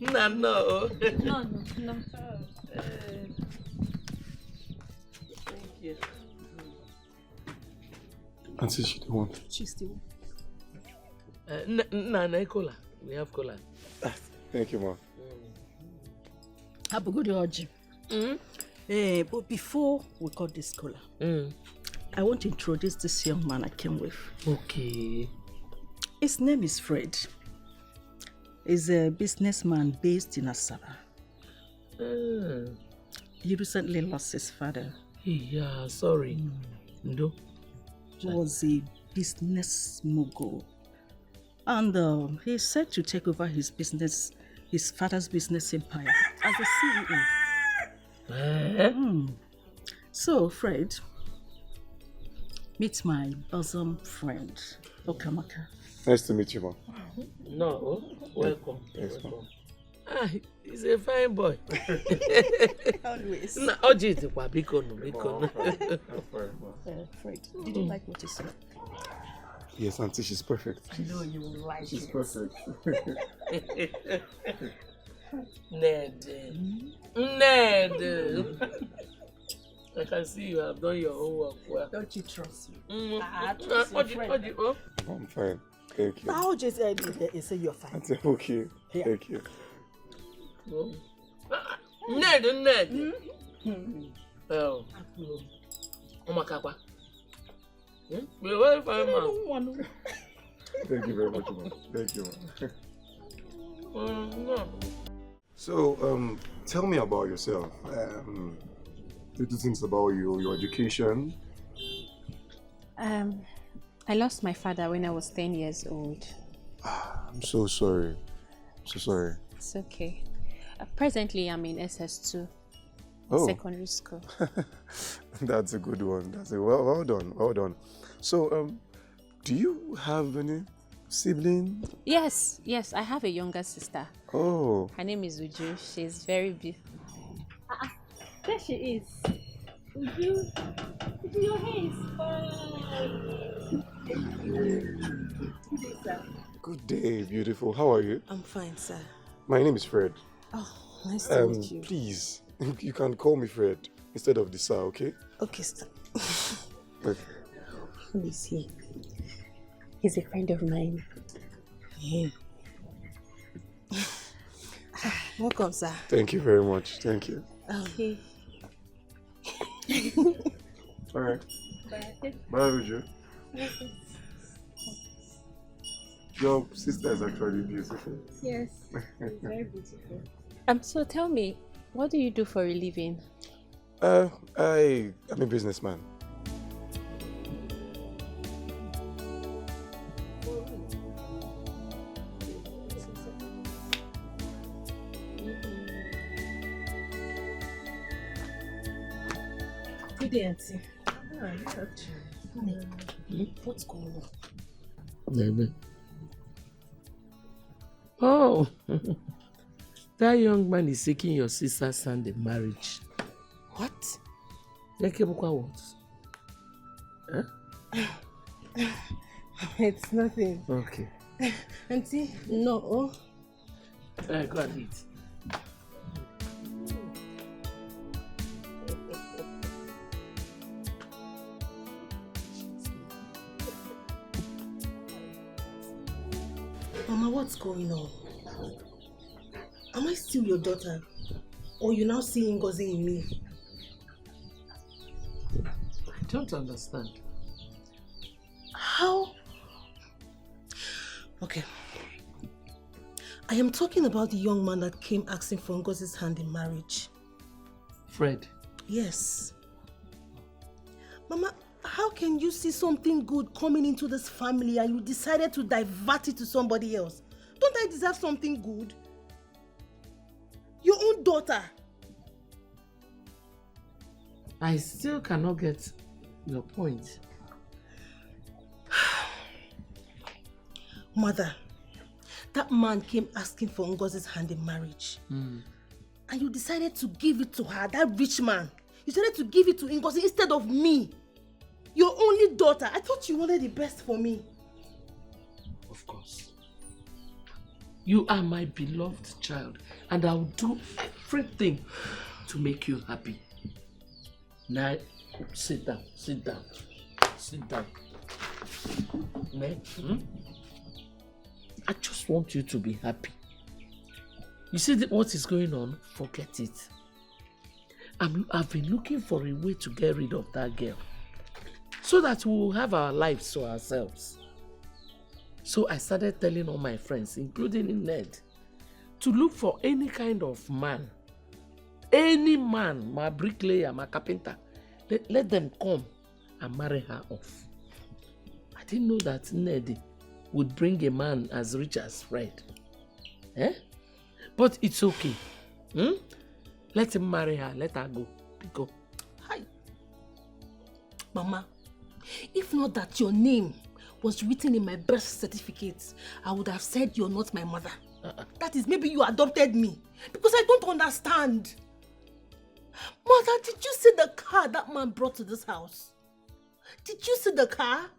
No. No. Thank you. Auntie, she don't want. She's still. No, cola. We have cola. Thank you, ma. Have a good orgy. But before we cut this cola, I want to introduce this young man I came with. Okay. His name is Fred. He's a businessman based in Asaba. He recently lost his father. Yeah, sorry. No. He was a business mogul. And he's set to take over his father's business empire as a CEO. So, Fred, meet my bosom friend, Okamaka. Nice to meet you, ma. No, welcome. Yes, welcome. He's a fine boy. Always. No, Oji is biko. Fred, did you like what you said? Yes, Auntie, she's perfect. I know you will like She's it. perfect. Ned. I can see you have done your homework well. Don't you trust me? Trust your friend. I'm fine. Thank you. How just say you're fine? Auntie, okay. Yeah. Thank you. Ned. Oh. Omakakwa. We're very fine, man. Thank you very much, ma. Thank you, ma. No. So, tell me about yourself. Little things about you, your education. I lost my father when I was 10 years old. I'm so sorry. So sorry. It's okay. Presently, I'm in SS2, secondary school. That's a good one. Well done. So, do you have any sibling? Yes, I have a younger sister. Oh. Her name is Uju. She's very beautiful. There she is. Uju, your hair is fine. Good day, beautiful. How are you? I'm fine, sir. My name is Fred. Oh, nice to meet you. Please, you can call me Fred instead of the sir, okay? Okay, sir. Okay. Who is he? He's a friend of mine. Yeah. Welcome, sir. Thank you very much. Thank you. Okay. All right. Bye. Bye, Uju. Your sister is actually beautiful. Yes, she's very beautiful. So tell me, what do you do for a living? I'm a businessman. Good day, Auntie. What's going on? Baby. Oh, that young man is seeking your sister's hand in marriage. What? Lekebukwa what? Huh? It's nothing. Okay. Auntie, no. Go and eat. Mama, what's going on? Am I still your daughter? Or you now see Ngozi in me? I don't understand. How? Okay. I am talking about the young man that came asking for Ngozi's hand in marriage. Fred. Yes. Mama, how can you see something good coming into this family and you decided to divert it to somebody else? Don't I deserve something good? Your own daughter. I still cannot get your point. Mother, that man came asking for Ngozi's hand in marriage. And you decided to give it to her, that rich man. You decided to give it to Ngozi instead of me. Your only daughter. I thought you wanted the best for me. Of course. You are my beloved child, and I'll do everything to make you happy. Now, sit down. I just want you to be happy. You see what is going on? Forget it. I've been looking for a way to get rid of that girl, so that we will have our lives to ourselves. So I started telling all my friends, including Ned, to look for any kind of man. Any man, my bricklayer, my carpenter, let them come and marry her off. I didn't know that Ned would bring a man as rich as Fred. But it's okay. Let him marry her, let her go. Hi. Mama, if not that your name was written in my birth certificate, I would have said you're not my mother. That is, maybe you adopted me. Because I don't understand. Mother, did you see the car that man brought to this house? Did you see the car?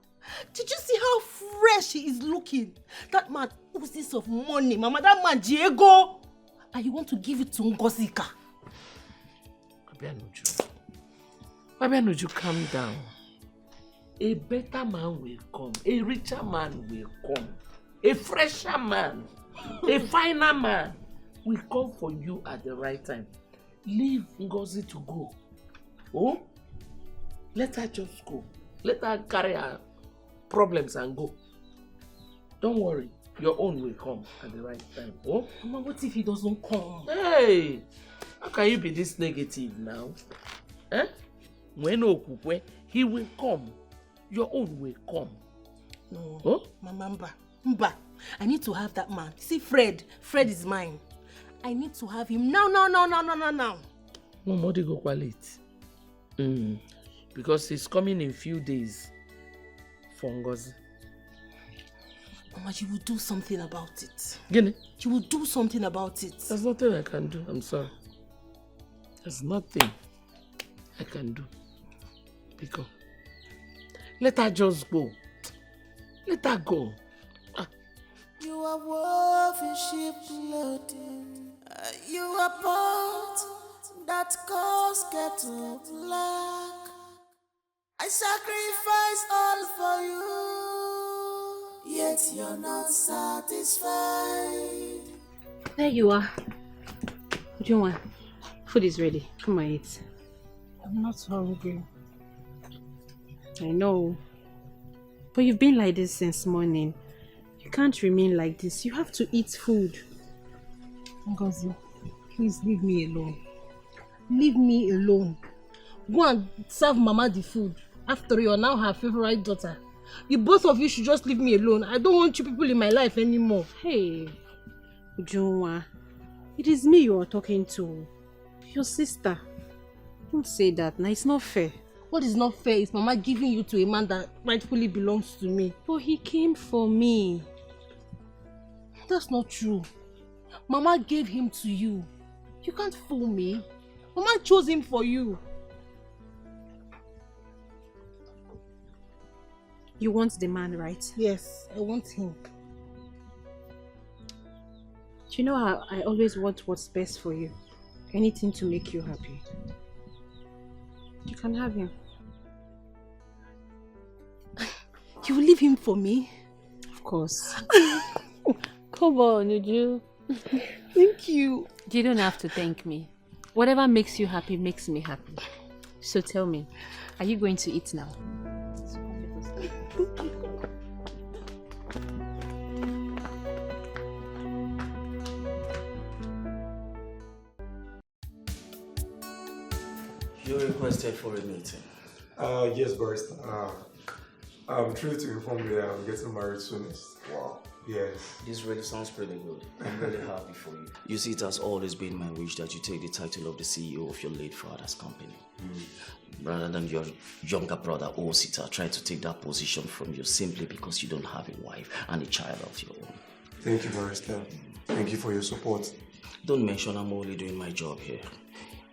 Did you see how fresh he is looking? That man oozes of money, Mama. That man, Diego. And you want to give it to Ngozika? Abianuju, calm down. A better man will come. A richer man will come. A fresher man. A finer man will come for you at the right time. Leave Ngozi to go. Oh? Let her just go. Let her carry her problems and go. Don't worry. Your own will come at the right time. Oh? Mama, what if he doesn't come? Hey! How can you be this negative now? When Okukwe, he will come. Your own will come. No. Oh? Mama, Mba. I need to have that man. See, Fred is mine. I need to have him now. Modi go quality. Because he's coming in few days for Ngozi. Mama, you will do something about it. Gini? You will do something about it. There's nothing I can do. I'm sorry. There's nothing I can do. Because let her just go. Let her go. You are woven ship loading. You are pot that cause kettle black. I sacrifice all for you, yet you're not satisfied. There you are. Ujunwa, food is ready. Come and eat. I'm not hungry. I know. But you've been like this since morning. You can't remain like this. You have to eat food. Ngozi, please leave me alone. Leave me alone. Go and serve Mama the food. After you're now her favorite daughter. You both of you should just leave me alone. I don't want you people in my life anymore. Hey, Ujunwa, it is me you are talking to. Your sister. Don't say that. Now it's not fair. What is not fair is Mama giving you to a man that rightfully belongs to me. But he came for me. That's not true. Mama gave him to you. You can't fool me. Mama chose him for you. You want the man, right? Yes, I want him. You know how I always want what's best for you. Anything to make you happy. You can have him. You will leave him for me? Of course. Come on, Uju. Thank you. You don't have to thank me. Whatever makes you happy makes me happy. So tell me, are you going to eat now? You requested for a meeting. Yes, Barrister. I'm thrilled to inform you that I'm getting married soonest. Wow. Yes. This really sounds pretty good. I'm really happy for you. You see, it has always been my wish that you take the title of the CEO of your late father's company. Rather than your younger brother, Osita, trying to take that position from you simply because you don't have a wife and a child of your own. Thank you, Barrister. Thank you for your support. Don't mention I'm only doing my job here.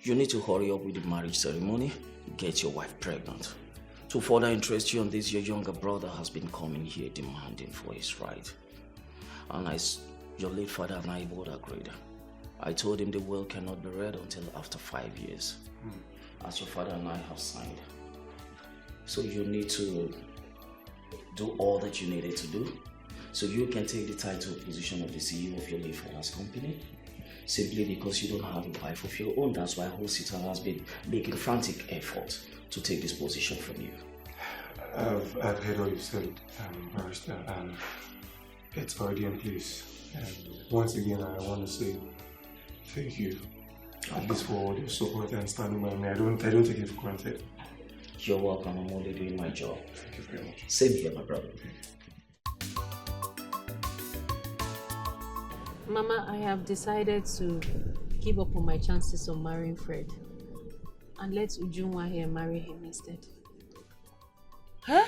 You need to hurry up with the marriage ceremony, get your wife pregnant. To further interest you on this, your younger brother has been coming here demanding for his right. And your late father and I both agreed. I told him the will cannot be read until after 5 years, as your father and I have signed. So you need to do all that you needed to do, so you can take the title position of the CEO of your late father's company, simply because you don't have a wife of your own. That's why Osita has been making frantic effort to take this position from you. I've heard what you said, Barrister, and it's already in place. And once again, I want to say thank you, at least for all your support and standing by me. I don't take it for granted. You're welcome. I'm only doing my job. Thank you very much. Same here, my brother. Mama, I have decided to give up on my chances of marrying Fred and let Ujunwa here marry him instead. Huh?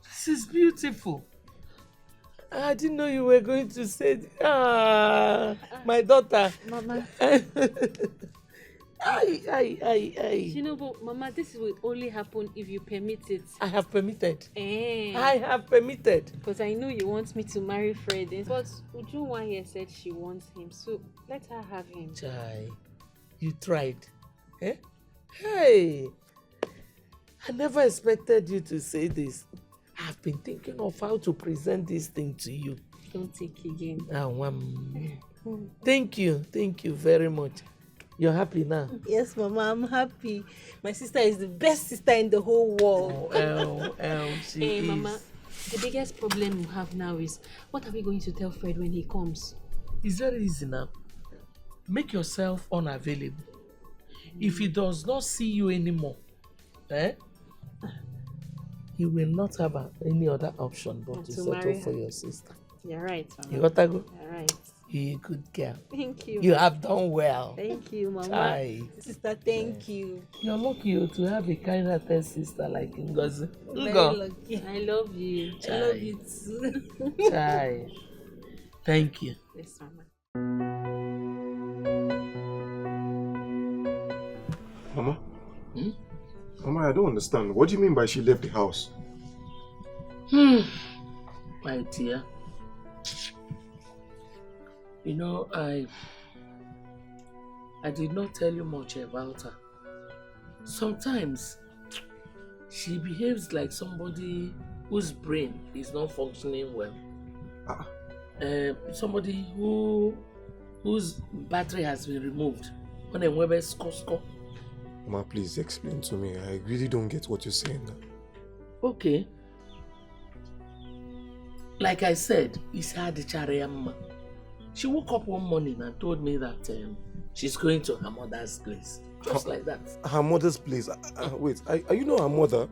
This is beautiful. I didn't know you were going to say, my daughter. Mama. You know, but Mama, this will only happen if you permit it. I have permitted. I have permitted. Because I know you want me to marry Fred. But Ujunwa here said she wants him, so let her have him. Chai, you tried. Eh? Hey, I never expected you to say this. I've been thinking of how to present this thing to you. Don't take again. Thank you very much. You're happy now? Yes, Mama, I'm happy. My sister is the best sister in the whole world. She is. Mama, the biggest problem we have now is, what are we going to tell Fred when he comes? It's very easy now. Make yourself unavailable. If he does not see you anymore, he will not have any other option but to settle for your sister. You're right, Mama. You got to go? You're right. You're a good girl. Thank you. You have done well. Thank you, Mama. Chai. Sister, thank you. You're lucky to have a kind-hearted sister like Ngozi. Very lucky. I love you. Chai. I love you too. Chai. Thank you. Yes, Mama. Mama? Mama, I don't understand. What do you mean by she left the house? My dear. You know, I did not tell you much about her. Sometimes she behaves like somebody whose brain is not functioning well. Somebody whose battery has been removed. When a Weber score. Mama, please explain to me. I really don't get what you're saying now. Okay. Like I said, it's her Charayama. She woke up one morning and told me that she's going to her mother's place. Just like that. Her mother's place? Wait, are you not her mother?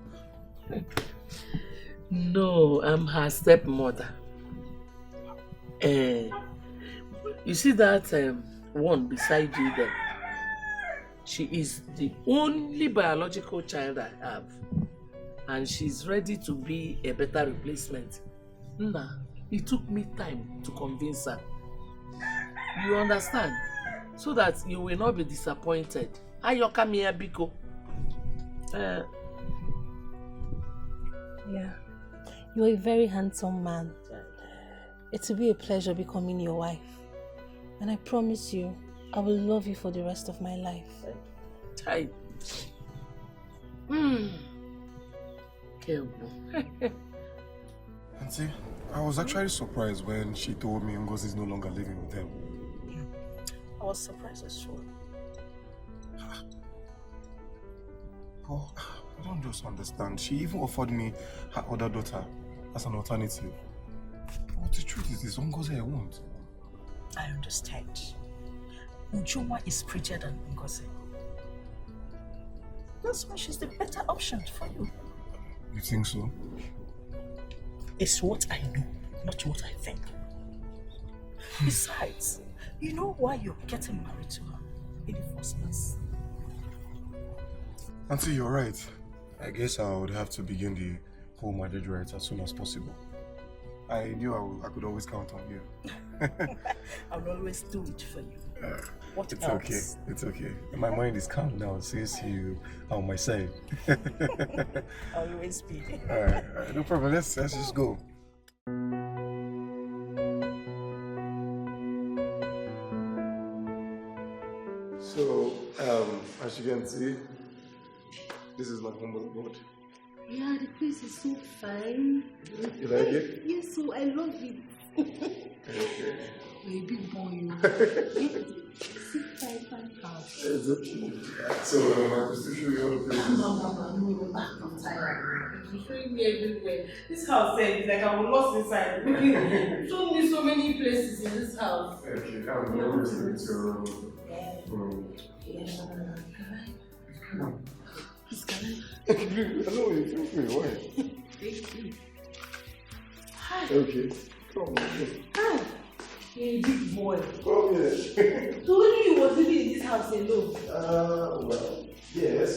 No, I'm her stepmother. You see that one beside you there? She is the only biological child I have. And she's ready to be a better replacement. Nah, it took me time to convince her. You understand? So that you will not be disappointed. Ayoka Mia Biko. Yeah. You're a very handsome man. It will be a pleasure becoming your wife. And I promise you, I will love you for the rest of my life. Type. Auntie, I was actually surprised when she told me Ngozi is no longer living with them. I was surprised as well. Oh, I don't just understand. She even offered me her other daughter as an alternative. But the truth is, Ngozi I won't. I understand. Ujoma is prettier than Ngozi. That's why she's the better option for you. You think so? It's what I know, not what I think. Besides, you know why you're getting married to her in the first place. Auntie, you're right. I guess I would have to begin the whole marriage rites as soon as possible. I knew I could always count on you. I'll always do it for you. What it's else? Okay. It's okay. My mind is calm now since you are on my side. Always be. Alright, no problem. Let's just go. So, as you can see, this is my home board. Yeah, the place is so fine. You like it? Yes, so I love it. Okay. You're a big boy. Fine house. It's okay. So, I have to show you all the places. I'm tired. You're showing me everywhere. This house is like I was lost inside. Show me so many places in this house. Okay, I'm going to take your room. Come on. I know you feel free. Why? Thank you. Hi. Okay. Come on. Hi. You're a big boy. Come here. So when you was living in this house alone? Well, yes.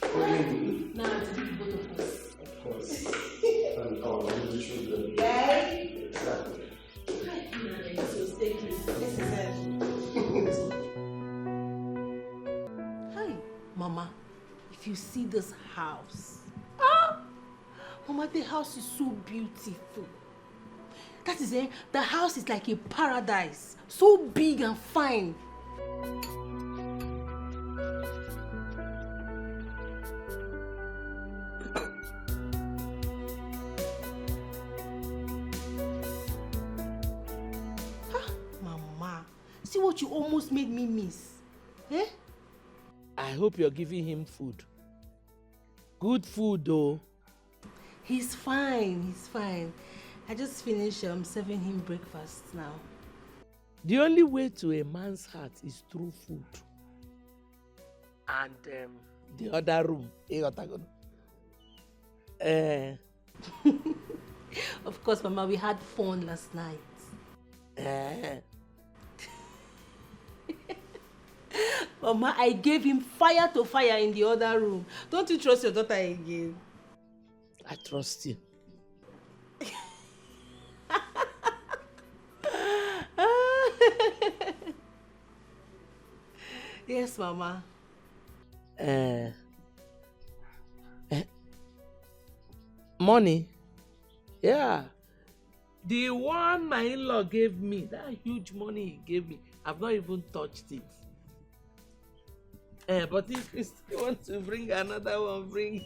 What do you mean? Now it's a big both of us. Of course. And our children. Right? Exactly. So stay close. This is it. Hi, Mama. If you see this house, Mama, the house is so beautiful. That is it. The house is like a paradise, so big and fine. Mama, see what you almost made me miss. Eh? I hope you're giving him food. Good food though. He's fine, he's fine. I just finished serving him breakfast now. The only way to a man's heart is through food. And the other room. Of course, Mama, we had fun last night. Mama, I gave him fire to fire in the other room. Don't you trust your daughter again? I trust you. Yes, Mama. Money? Yeah. The one my in-law gave me, that huge money he gave me, I've not even touched it. But if you still want to bring another one, bring.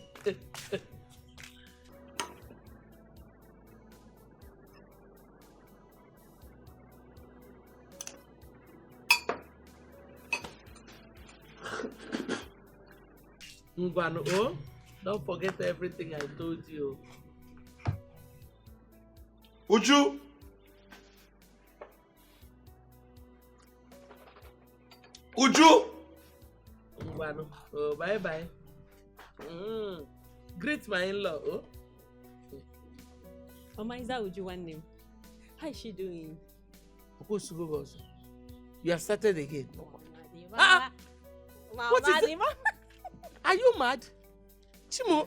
Ngwano, oh, don't forget everything I told you. Uju! Uju! Ngwano, oh, bye-bye. Greet my in-law, oh. Mama, is that Uju one name? How is she doing? You have started again. Mama, What is it? Are you mad? Chimo,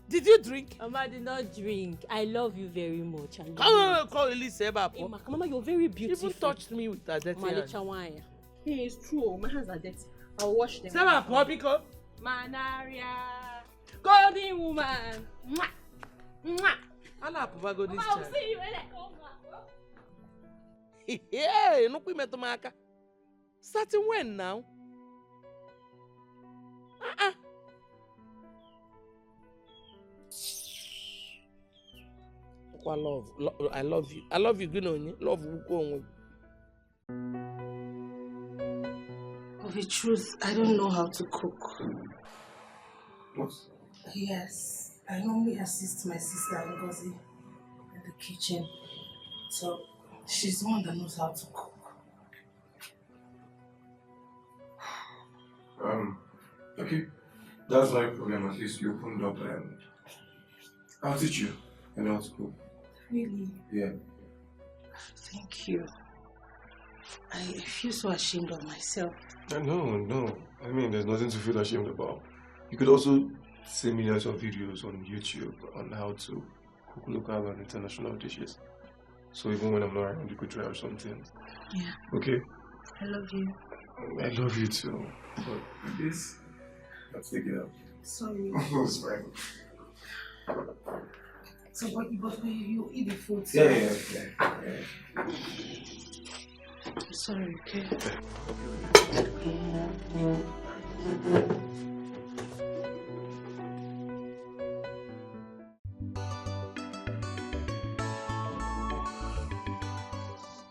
did you drink? Mama, I did not drink. I love you very much. Call Elise Bapo. Mama, you're very beautiful. She even touched me with her dirty hand. Hey, it's true. My hands are dirty. I'll wash them. Seba Popiko. Manaria. Golden woman. Mwah. Mwah. Ala Papa go this Mama, I'll see you when I come back. Yeah, no we met Maka. Starting when now? I love you. I love you, Gunoni. Love you. Of the truth, I don't know how to cook. What? Yes, I normally assist my sister Ngozi in the kitchen. So, she's the one that knows how to cook. Okay. That's not a problem. At least you opened up and I'll teach you. I know how to cook. Really? Yeah. Thank you. I feel so ashamed of myself. No. I mean, there's nothing to feel ashamed about. You could also see millions of videos on YouTube on how to cook local and international dishes. So even when I'm not around, you could try out something. Yeah. Okay? I love you. I love you too. But this, let's take it out. Sorry. It's fine. So, but you eat the food. Yeah. I'm sorry, okay?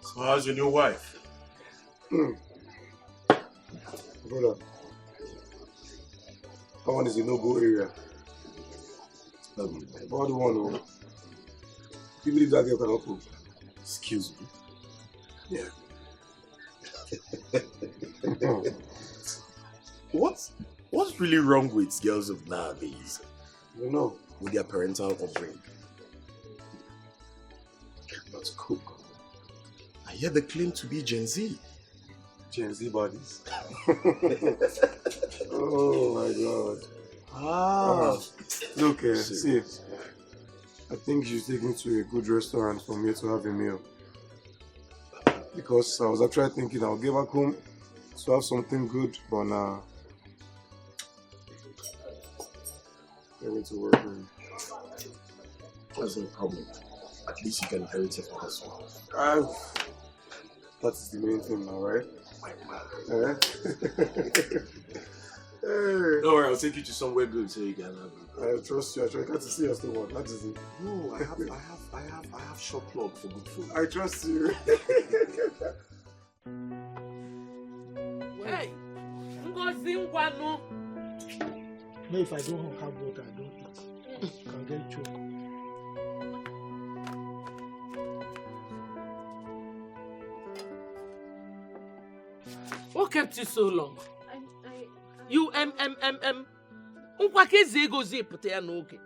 So how's your new wife? Brother, that one is a no-go area. About the one who you believe that girl cannot cook. Excuse me. Yeah. What's really wrong with girls of nowadays? You know. With their parental upbringing. Cannot cook. I hear they claim to be Gen Z. Gen Z bodies. Oh my God. Look, see, I think you should take me to a good restaurant for me to have a meal. Because I was actually thinking I'll get back home to have something good, but now I need to work. That's no problem. At least you can inherit it from us. That is the main thing now, right? Don't worry, I'll take you to somewhere good so you can have it. I trust you. I try to see you still one. That is it. No, I have shop plug for good food. I trust you. Hey, Ngozi Ngwano. No, if I don't have water, I don't eat. I can get choked. What kept you so long? You Nkwakezi Egozi put ya n'oge.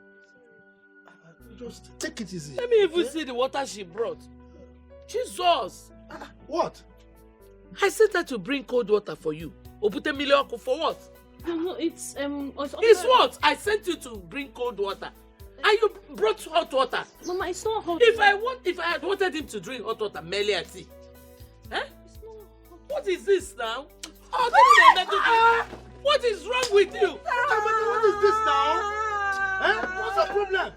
Just take it easy. Let me even see the water she brought. Jesus! What? I sent her to bring cold water for you. Obute milioku for what? No, it's It's what? I sent you to bring cold water. And you brought hot water. Mama, it's not hot. If I had wanted him to drink hot water, merely at tea. Eh? What is this now? What is wrong with you? What is this now? What's the problem?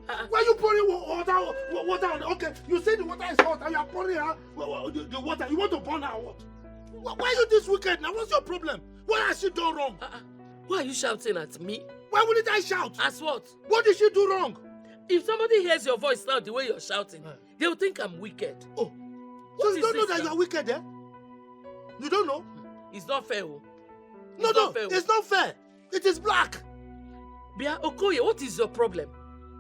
Why are you pouring water on? Okay, you say the water is hot and you are pouring the water. You want to burn her what? Why are you this wicked now? What's your problem? What has she done wrong? Why are you shouting at me? Why wouldn't I shout? As what? What did she do wrong? If somebody hears your voice now the way you're shouting, they will think I'm wicked. Oh, so you don't know that you're wicked, eh? You don't know? It's not fair. No, it's not fair. It is black. Bia Okoye, what is your problem?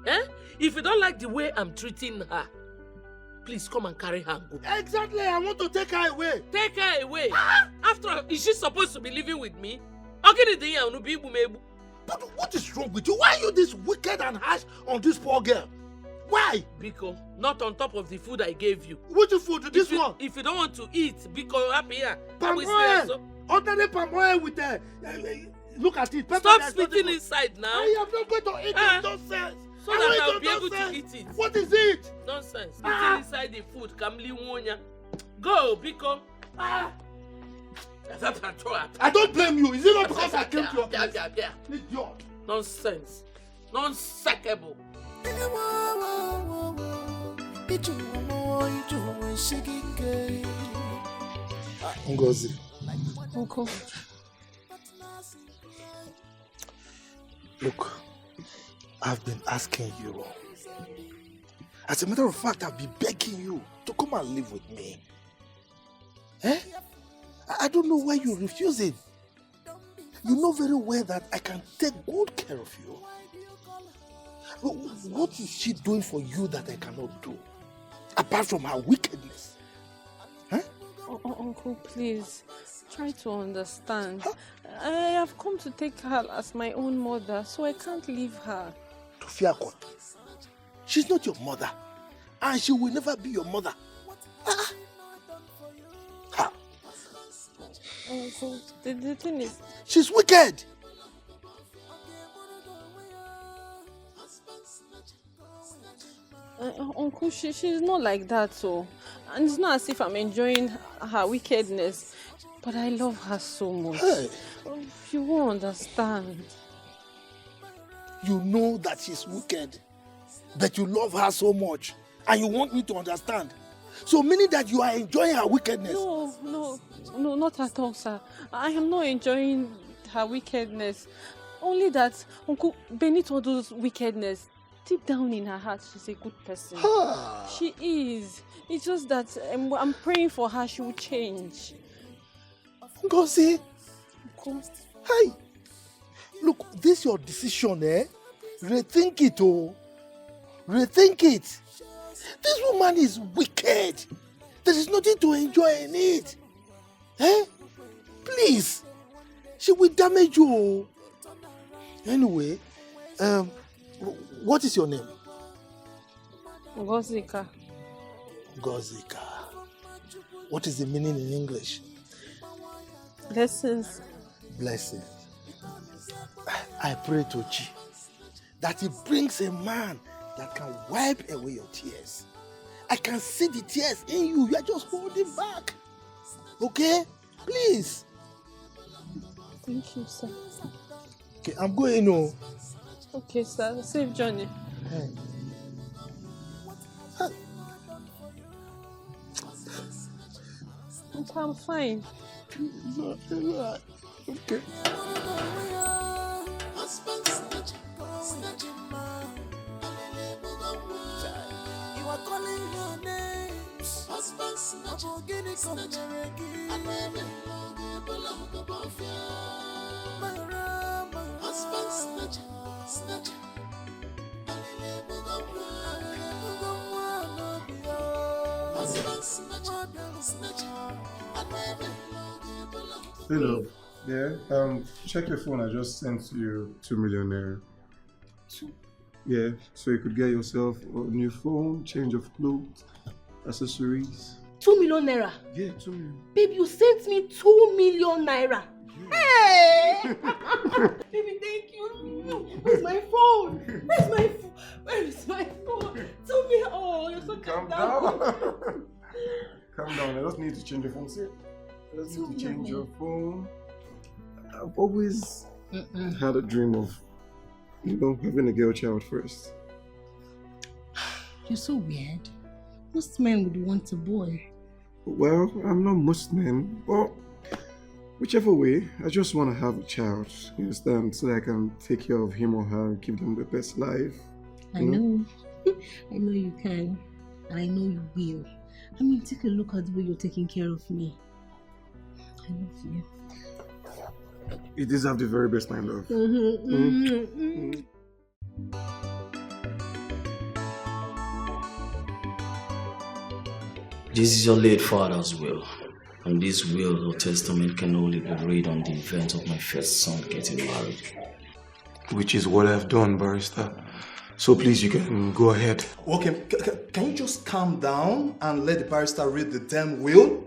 Eh? If you don't like the way I'm treating her, please come and carry her and go. Exactly, I want to take her away. Take her away? After all, is she supposed to be living with me? But what is wrong with you? Why are you this wicked and harsh on this poor girl? Why? Biko, not on top of the food I gave you. Which food? This one? If you don't want to eat, Biko, happy here. Palm oil. Ordinary palm oil with the... look at it. Stop spitting inside now. I am not going to eat it. Nonsense. So that I'll be able to eat it. What is it? Nonsense. Spitting inside the food. Kamli Wonya. Go, Biko. I don't blame you. Is it not because I came to your place? Idiot. Nonsense. Non-sackable. Ngozi. Uncle. Look, I've been asking you. As a matter of fact, I've been begging you to come and live with me. Eh? I don't know why you're refusing. You know very well that I can take good care of you. What is she doing for you that I cannot do? Apart from her wickedness. Huh? Uncle, please. Try to understand. Huh? I have come to take her as my own mother, so I can't leave her. Tofiakon, she's not your mother. And she will never be your mother. Uncle, the thing is... She's wicked! Uncle, she's not like that, so... And it's not as if I'm enjoying her wickedness. But I love her so much. Hey. You won't understand. You know that she's wicked. But you love her so much. And you want me to understand. So meaning that you are enjoying her wickedness. No, not at all, sir. I am not enjoying her wickedness. Only that Uncle, beneath all those wickedness, deep down in her heart, she's a good person. She is. It's just that I'm praying for her, she will change. Go see. Hey, look, this is your decision, eh? Rethink it, oh. Rethink it. This woman is wicked. There is nothing to enjoy in it. Eh? Please. She will damage you. Anyway, what is your name? Gozika. Gozika. What is the meaning in English? Blessings. Blessings. I pray to Chi that he brings a man that can wipe away your tears. I can see the tears in you. You are just holding back. Okay? Please. Thank you, sir. Okay, I'm going home. Okay, sir. Safe journey. Hey. Okay, I'm fine. Okay. You are calling your names. Husband snatcher, snatcher. Husband snatcher, snatcher. Hello. Yeah. Check your phone. I just sent you 2 million naira. Yeah. So you could get yourself a new phone, change of clothes, accessories. 2 million naira? Yeah, 2 million. Babe, you sent me 2 million naira. Hey! Baby, thank you. Where's my phone? Where's my phone? Where is my phone? 2 million. Oh, you're so calm down. Calm down. I just need to change your phone. See? I just need to change your phone. I've always had a dream of, having a girl child first. You're so weird. Most men would want a boy. Well, I'm not most men. Well, whichever way, I just want to have a child, you understand? So that I can take care of him or her and give them the best life. I know. I know you can. And I know you will. I mean, take a look at the way you're taking care of me. I love you. You deserve the very best, my love. This is your late father's will. And this will or testament can only be read on the event of my first son getting married. Which is what I've done, barrister. So please, you can go ahead. Okay, can you just calm down and let the barrister read the damn will?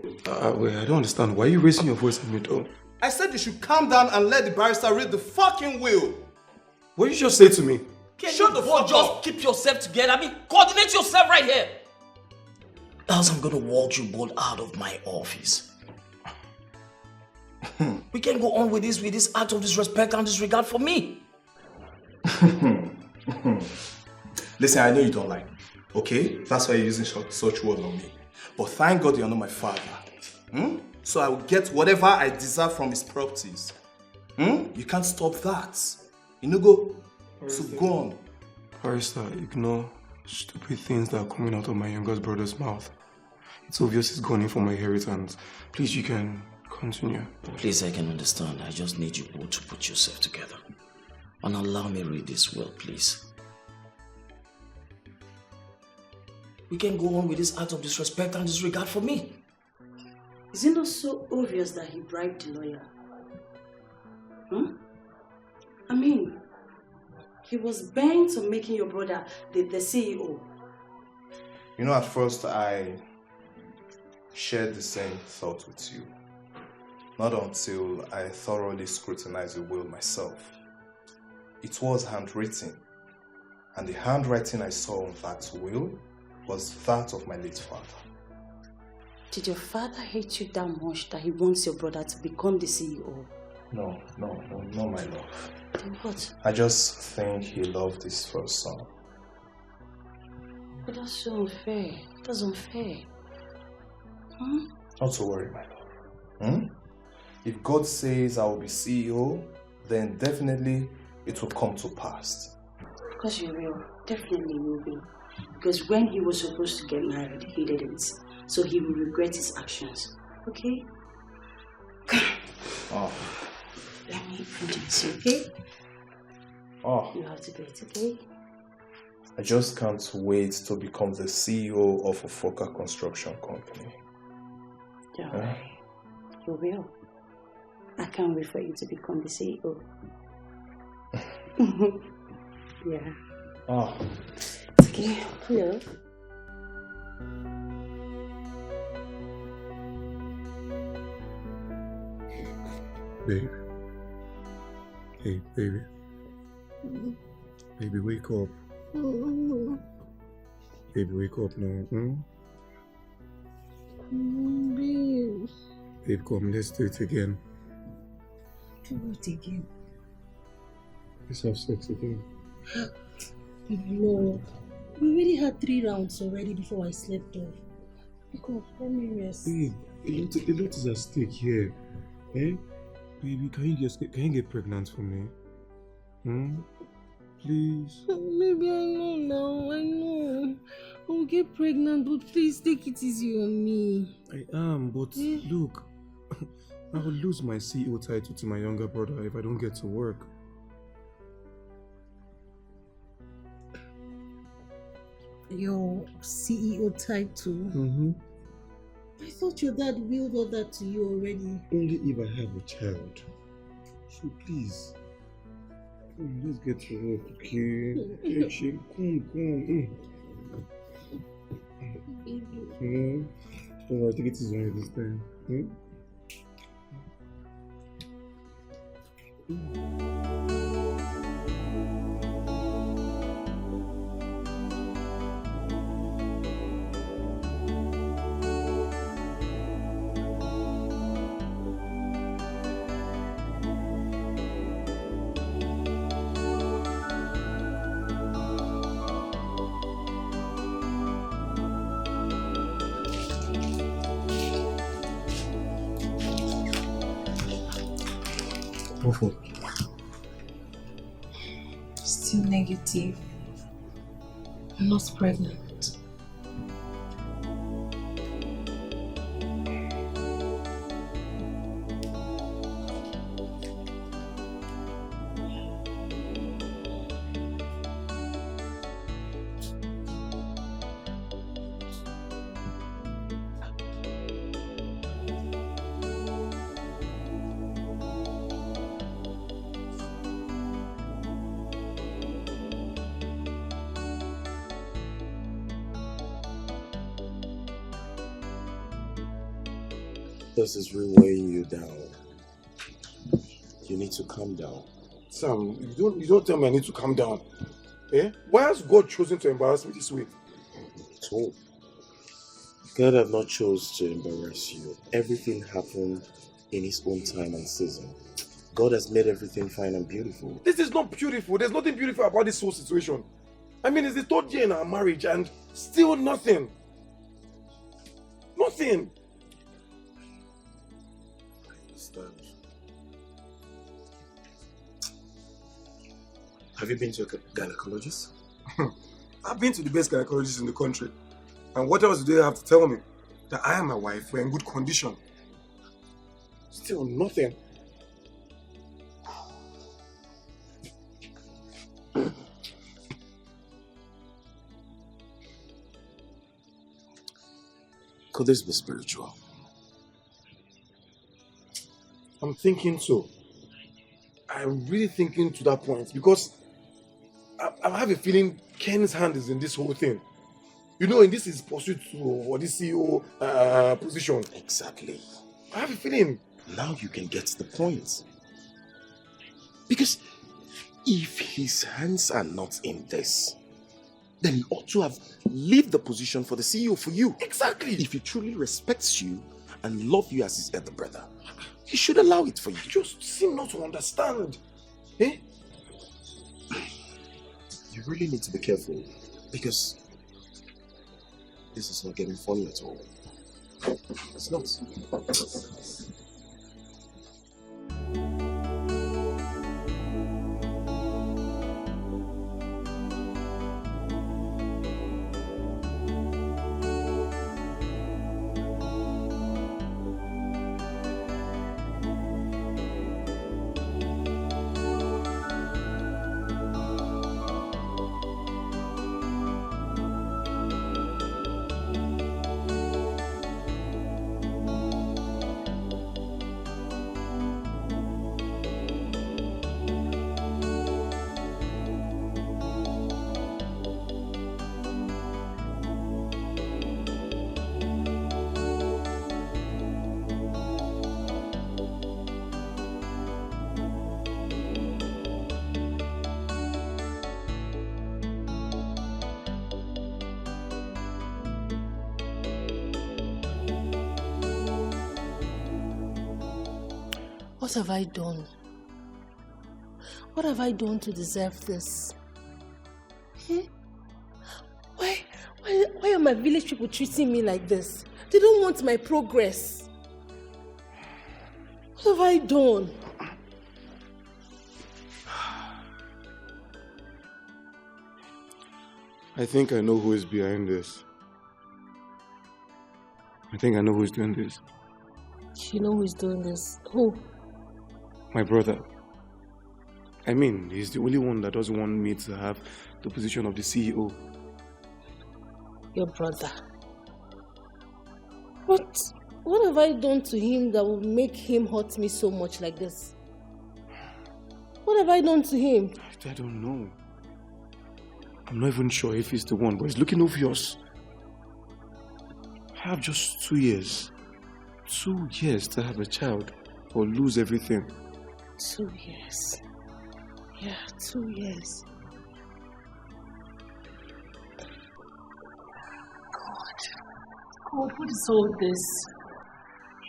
Wait, I don't understand. Why are you raising your voice in the middle? I said you should calm down and let the barrister read the fucking will. What did you just say to me? Shut the fuck up. Just keep yourself together. I mean, coordinate yourself right here. Else I'm gonna walk you both out of my office. We can't go on with this act of disrespect and disregard for me. Listen, I know you don't like me, okay? That's why you're using such words on me. But thank God you're not my father. So I will get whatever I deserve from his properties. You can't stop that. Go. So go on. Barrister, ignore stupid things that are coming out of my youngest brother's mouth. It's obvious he's gone in for my inheritance. Please, you can continue. Please, I can understand. I just need you both to put yourself together. And allow me read this will, please. We can go on with this act of disrespect and disregard for me. Is it not so obvious that he bribed the lawyer? I mean, he was bent on making your brother the CEO. At first I shared the same thought with you. Not until I thoroughly scrutinized the will myself. It was handwritten, and the handwriting I saw on that will was that of my late father. Did your father hate you that much that he wants your brother to become the CEO? No, my love. Then what? I just think he loved his first son. But that's so unfair. That's unfair. Not to worry, my love. If God says I will be CEO, then definitely it will come to pass. Because you will. Definitely will be. Because when he was supposed to get married, he didn't. So he will regret his actions. Okay? Let me introduce you, okay? You have to do it, okay? I just can't wait to become the CEO of a Foka construction company. Don't worry. You will. I can't wait for you to become the CEO. Yeah. Okay. Hello. Babe. Hey, baby. Baby, wake up. Baby, wake up now. Babe. Babe, come, let's do it again. Do it again. Let's have sex again. No. We already had 3 rounds already before I slept off. Because let me rest. Babe, a lot is at stake here. Eh? Baby, can you get pregnant for me? Please? Baby, I know now. I know. I'll get pregnant, but please take it easy on me. I am, but look, I will lose my CEO title to my younger brother if I don't get to work. Your CEO title? I thought your dad willed all that to you already. Only if I have a child. So please, come, let's get to work, okay? Come. Oh, I think it is only this time. Still negative. I'm not pregnant. This is really weighing you down. You need to calm down. Sam, you don't tell me I need to calm down. Eh? Why has God chosen to embarrass me this way? So, God have not chose to embarrass you. Everything happened in His own time and season. God has made everything fine and beautiful. This is not beautiful. There's nothing beautiful about this whole situation. I mean, it's the 3rd year in our marriage and still nothing. Nothing. Have you been to a gynecologist? I've been to the best gynecologist in the country. And what else do they have to tell me? That I and my wife were in good condition. Still nothing. Could this be spiritual? I'm thinking so. I'm really thinking to that point because I have a feeling Ken's hand is in this whole thing. You know, in this is pursuit for this CEO position. Exactly. I have a feeling. Now you can get to the point. Because if his hands are not in this, then he ought to have left the position for the CEO for you. Exactly. If he truly respects you and loves you as his elder brother, he should allow it for you. You just seem not to understand. Eh? You really need to be careful because this is not getting funny at all. It's not. What have I done? What have I done to deserve this? Why are my village people treating me like this? They don't want my progress. What have I done? I think I know who is behind this. I think I know who is doing this. You know who is doing this? Who? My brother. I mean, he's the only one that doesn't want me to have the position of the CEO. Your brother? What have I done to him that will make him hurt me so much like this? What have I done to him? I don't know. I'm not even sure if he's the one, but it's looking obvious. I have just 2 years. 2 years to have a child or lose everything. 2 years. Yeah, 2 years. God, what is all this?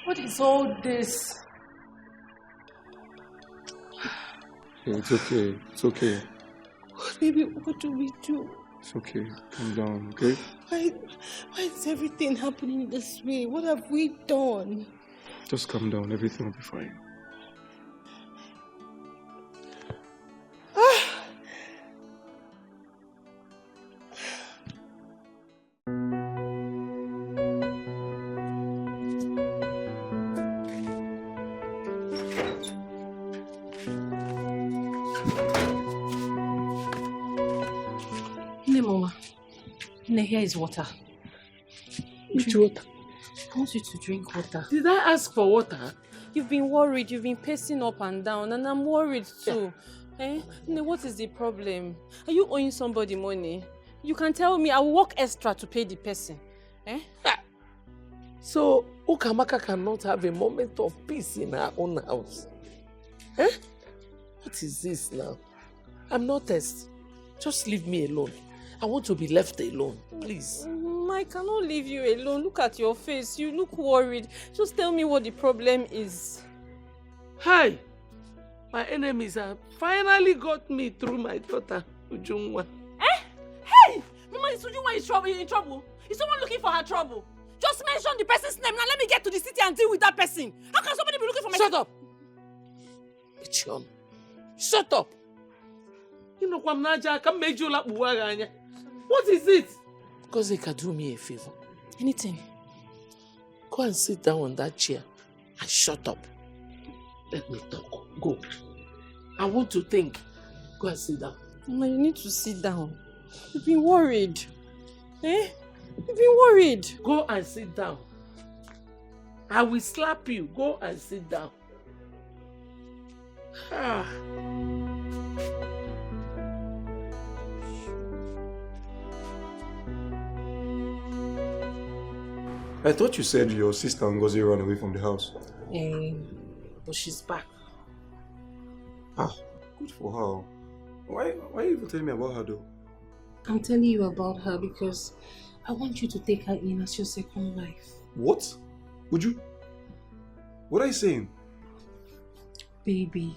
What is all this? It's okay. It's okay. Baby, what do we do? It's okay. Calm down, okay? Why is everything happening this way? What have we done? Just calm down. Everything will be fine. Here is water. Which water? I want you to drink water. Did I ask for water? You've been worried, you've been pacing up and down, and I'm worried too. What is the problem? Are you owing somebody money? You can tell me, I will work extra to pay the person. So, Ukamaka cannot have a moment of peace in her own house. What is this now? I'm not test. Just leave me alone. I want to be left alone, please. I cannot leave you alone. Look at your face. You look worried. Just tell me what the problem is. Hi! My enemies have finally got me through my daughter, Ujungwa. Hey! Mama, is Ujungwa in trouble? Is someone looking for her trouble? Just mention the person's name. Now let me get to the city and deal with that person. How can somebody be looking for my... Shut up! Ichion. Shut up! What is it? Because they can do me a favor. Anything. Go and sit down on that chair and shut up. Let me talk. Go. I want to think. Go and sit down. Mama, you need to sit down. You've been worried. You've been worried. Go and sit down. I will slap you. Go and sit down. I thought you said your sister Ngozi ran away from the house. But she's back. Good for her. Why are you even telling me about her though? I'm telling you about her because I want you to take her in as your second wife. What? Would you? What are you saying? Baby,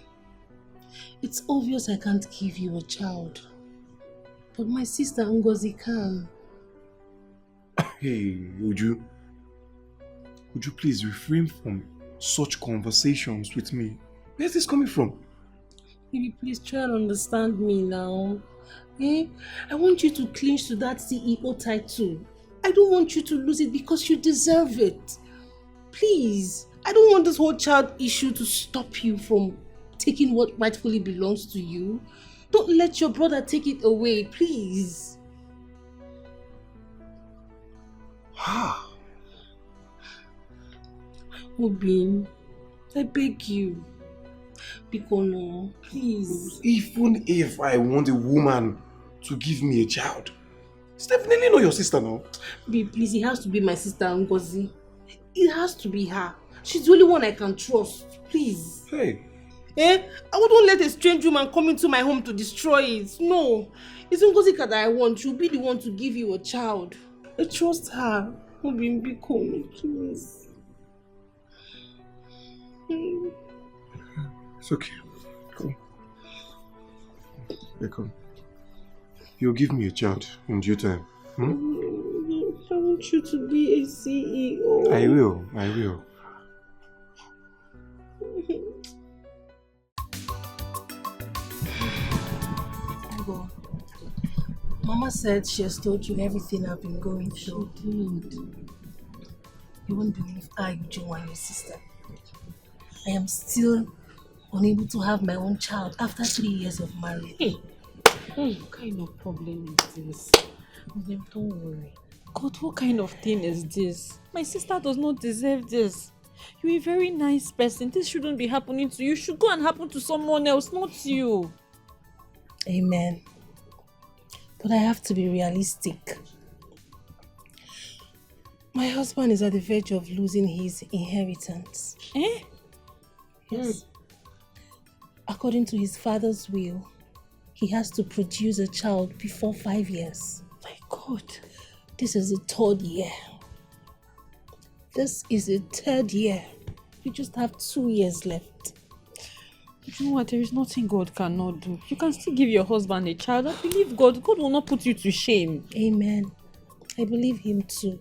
it's obvious I can't give you a child. But my sister Ngozi can. Hey, would you please refrain from such conversations with me? Where's this coming from? Baby, please try and understand me now. I want you to clinch to that CEO title. I don't want you to lose it because you deserve it. Please, I don't want this whole child issue to stop you from taking what rightfully belongs to you. Don't let your brother take it away, please. Obin, I beg you. Bikono, please. Even if I want a woman to give me a child, it's definitely not your sister now. Babe, please, it has to be my sister Ngozi. It has to be her. She's the only one I can trust. Please. Hey. I wouldn't let a strange woman come into my home to destroy it. No. It's Ngozi that I want. She'll be the one to give you a child. I trust her. Obin, Bikono, please. It's okay. Come. Here, come. You'll give me a child in due time. I want you to be a CEO. I will. Mama said she has told you everything I've been going through. She did. You won't believe I, Ujungwa, and your sister. I am still unable to have my own child after 3 years of marriage. What kind of problem is this? Don't worry. God, what kind of thing is this? My sister does not deserve this. You're a very nice person. This shouldn't be happening to you. It should go and happen to someone else, not you. Amen. But I have to be realistic. My husband is at the verge of losing his inheritance. Eh? Yes. According to his father's will, he has to produce a child before 5 years. My God. This is the 3rd year. This is the 3rd year. You just have 2 years left. You know what? There is nothing God cannot do. You can still give your husband a child. I believe God. God will not put you to shame. Amen. I believe him too.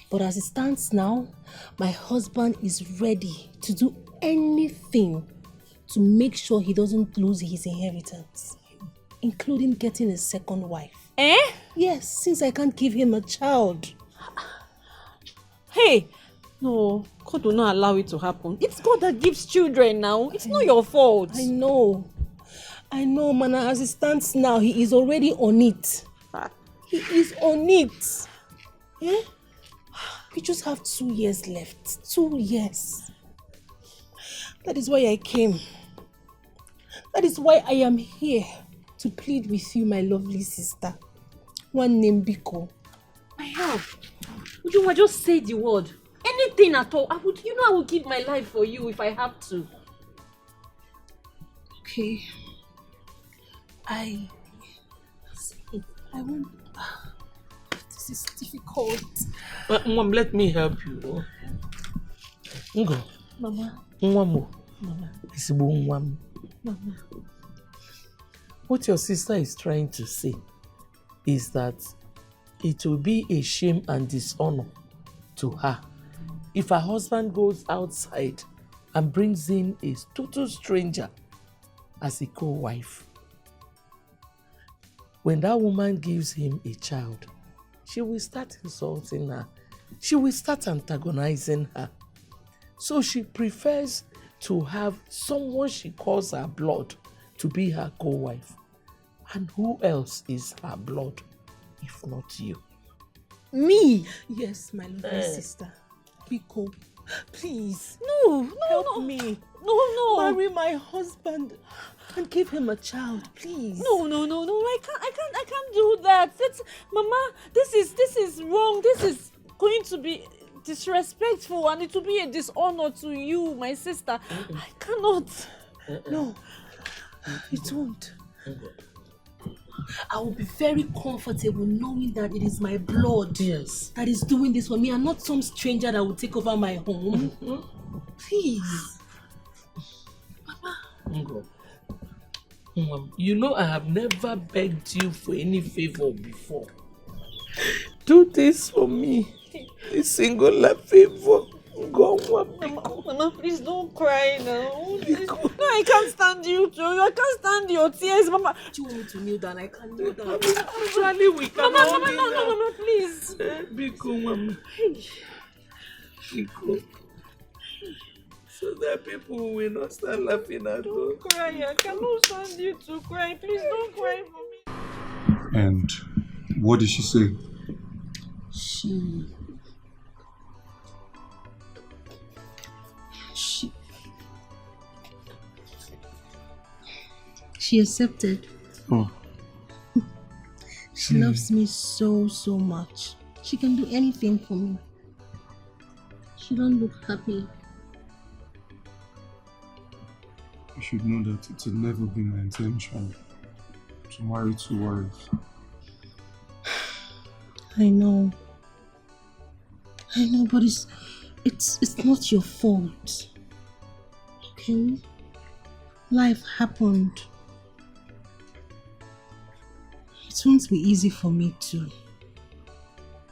But as it stands now, my husband is ready to do anything to make sure he doesn't lose his inheritance, including getting a 2nd wife. Eh? Yes, since I can't give him a child. Hey! No, God will not allow it to happen. It's God that gives children now. It's not your fault. I know, Mana. As it stands now, he is already on it. He is on it. Yeah? We just have 2 years left. 2 years. That is why I came. That is why I am here to plead with you, my lovely sister. One name Biko. My help. Ujunwa, just say the word. Anything at all. I would give my life for you if I have to. Okay. I won't. This is difficult. Mom, let me help you. Ngo. Mama. Nwamo. Mama. Mama. What your sister is trying to say is that it will be a shame and dishonor to her if her husband goes outside and brings in a total stranger as a co-wife. When that woman gives him a child, she will start insulting her. She will start antagonizing her. So she prefers to have someone she calls her blood to be her co-wife. And who else is her blood if not you? Me? Yes, my lovely sister. Biko, please. No, help me. No. Marry my husband and give him a child, please. No. I can't do that. Mama, this is wrong. This is going to be disrespectful and it will be a dishonor to you, my sister. I cannot. No, it won't. I will be very comfortable knowing that it is my blood that is doing this for me and not some stranger that will take over my home. Please. Mama. You know I have never begged you for any favor before. Do this for me. A singular favor. Mama, please don't cry now. No, I can't stand you too. I can't stand your tears, Mama. Do you want me to kneel down? I can't kneel down. Actually, we can. Mama, no, please. Biko, Mama. Biko. So that people will not start laughing at us. Don't cry. I cannot stand you to cry. Please don't cry for me. And what did she say? She accepted. Oh. She loves me so much. She can do anything for me. She don't look happy. You should know that it will never be my intention to marry 2 wives. I know, but it's not your fault. Okay? Life happened. It won't be easy for me too.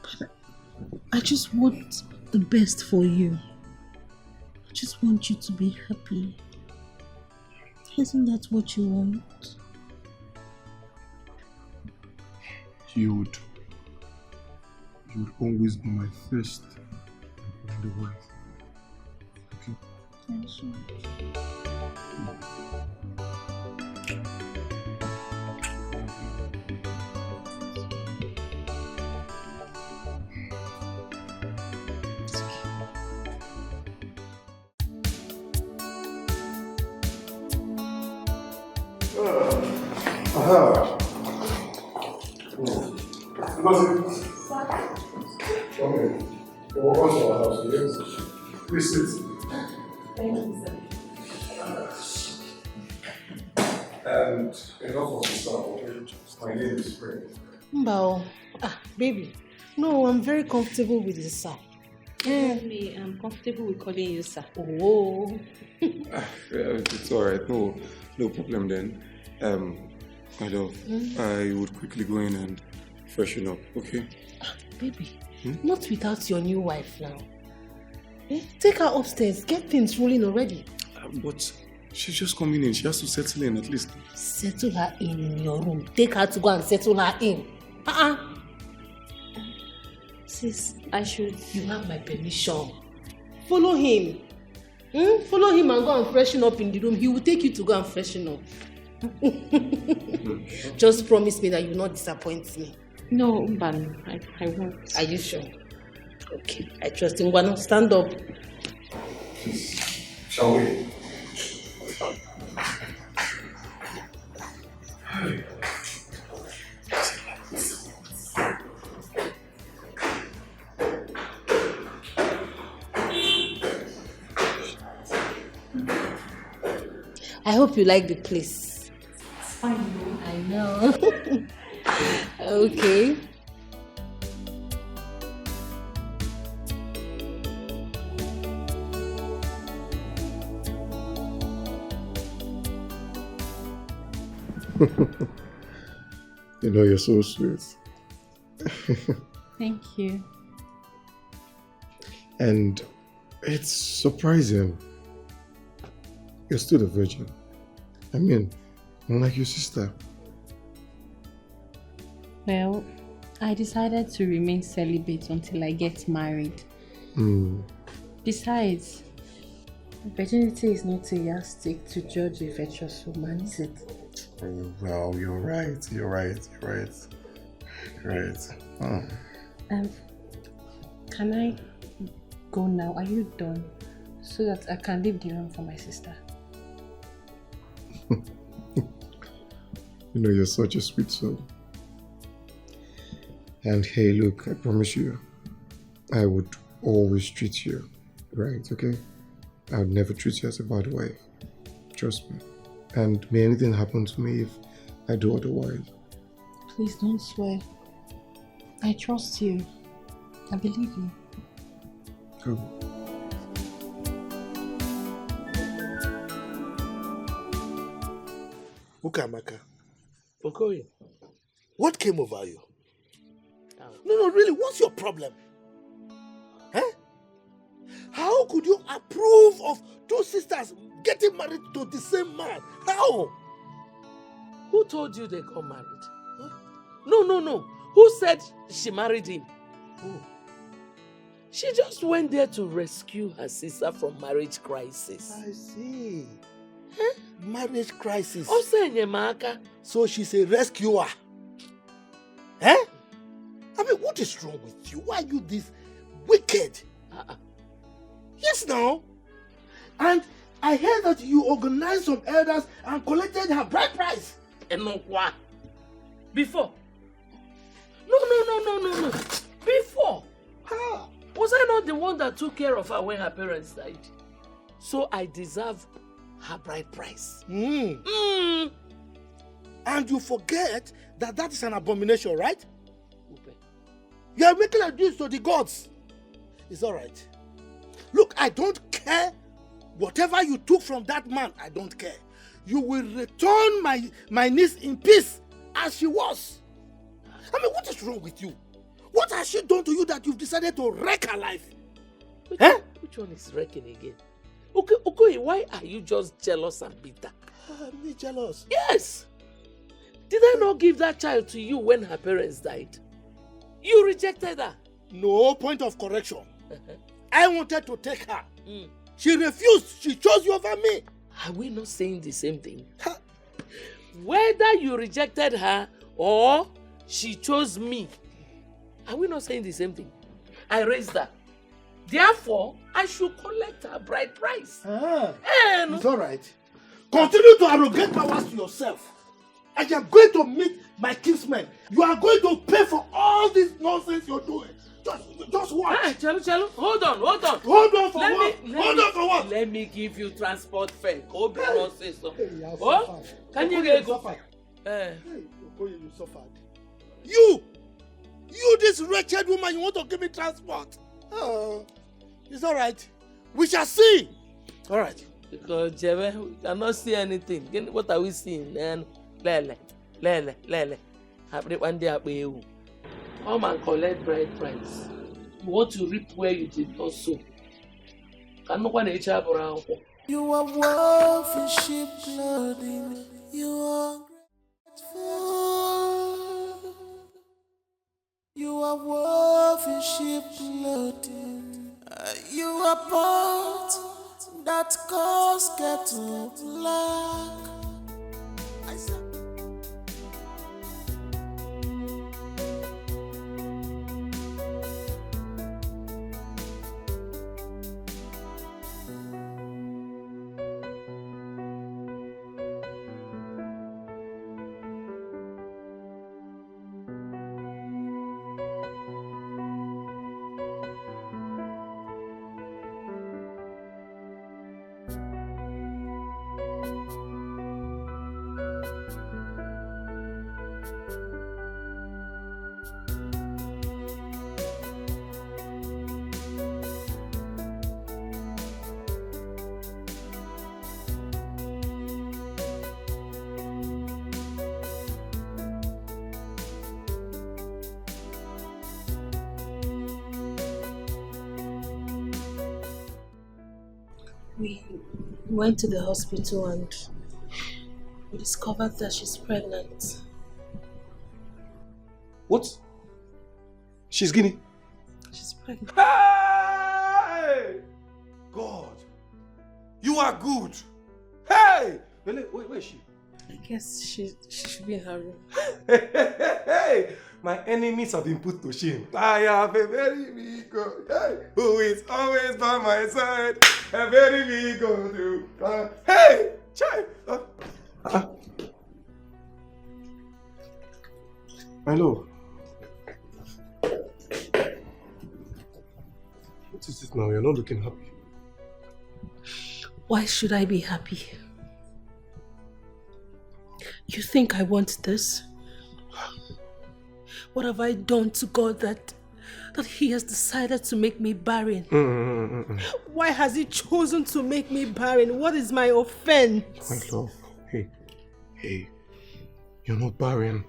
But I just want the best for you. I just want you to be happy. Isn't that what you want? You would always be my first and only wife. Okay? Yeah, sure. Okay. Yes. Please sit. Thank you, sir. And enough of the stuff, okay? My name is Fred. Mbao. Baby. No, I'm very comfortable with this, sir. Me, I'm comfortable with calling you sir. Oh. It's alright. No problem then. My love, I would quickly go in and freshen up, okay? Baby, not without your new wife now. Take her upstairs. Get things rolling already. But she's just coming in. She has to settle in at least. Settle her in your room. Take her to go and settle her in. Sis, you have my permission. Follow him. Follow him and go and freshen up in the room. He will take you to go and freshen up. Just promise me that you will not disappoint me. No, Mbano, I won't. Are you sure? Okay, I trust him. Mbano, stand up. Shall we? I hope you like the place. I know. Okay. You know, you're so sweet. Thank you. And it's surprising. You're still a virgin. I mean, unlike your sister. Well, I decided to remain celibate until I get married. Besides, virginity is not a yardstick to judge a virtuous woman, is it? Oh, well, you're right. Can I go now? Are you done? So that I can leave the room for my sister. You know, you're such a sweet soul. And hey, look, I promise you, I would always treat you right, okay? I would never treat you as a bad wife. Trust me. And may anything happen to me if I do otherwise. Please don't swear. I trust you. I believe you. Good. Ukamaka, Okoye. what came over you? No, really, what's your problem? How could you approve of two sisters getting married to the same man? How? Who told you they got married? Huh? No. Who said she married him? Who? She just went there to rescue her sister from marriage crisis. I see. Marriage crisis. So she's a rescuer. I mean, what is wrong with you? Why are you this wicked? Yes, now. And I heard that you organized some elders and collected her bride price. And no what? Before? No. Before? How? Was I not the one that took care of her when her parents died? So I deserve her bride price. And you forget that is an abomination, right? You are making a deal to the gods. It's all right. Look, I don't care. Whatever you took from that man, I don't care. You will return my niece in peace as she was. I mean, what is wrong with you? What has she done to you that you've decided to wreck her life? Which one is wrecking again? Okay, why are you just jealous and bitter? Me jealous? Yes. Did I not give that child to you when her parents died? You rejected her. No point of correction. I wanted to take her. She refused. She chose you over me. Are we not saying the same thing? Whether you rejected her or she chose me, are we not saying the same thing? I raised her. Therefore, I should collect her bride price. It's all right. Continue to arrogate powers to yourself. I am going to meet my kinsmen. You are going to pay for all this nonsense you're doing. Just what? Chelu, hold on. Hold on for what? Hold on for what? Let me give you transport fare. Oh, be nonsense. You Oh, can you get go? You suffered. You, this wretched woman, you want to give me transport? Oh, it's all right. We shall see. All right. Because Jebe, we cannot see anything. What are we seeing? Lele. One day, come and collect bride price. You want to reap where you did not sow. Can no one each other around? You are worth in sheep clothing. You are grateful. You are worth in sheep clothing. You are part that cause get to black. We went to the hospital and we discovered that she's pregnant. What? She's Guinea? She's pregnant. Hey! God! You are good! Hey! Where is she? I guess she should be in her room. Hey! My enemies have been put to shame. I have a very big God, hey, who is always by my side. A very big God. Hey! Child! Hello. What is it now? You're not looking happy. Why should I be happy? You think I want this? What have I done to God that He has decided to make me barren? Why has He chosen to make me barren? What is my offense? My love, hey, you're not barren.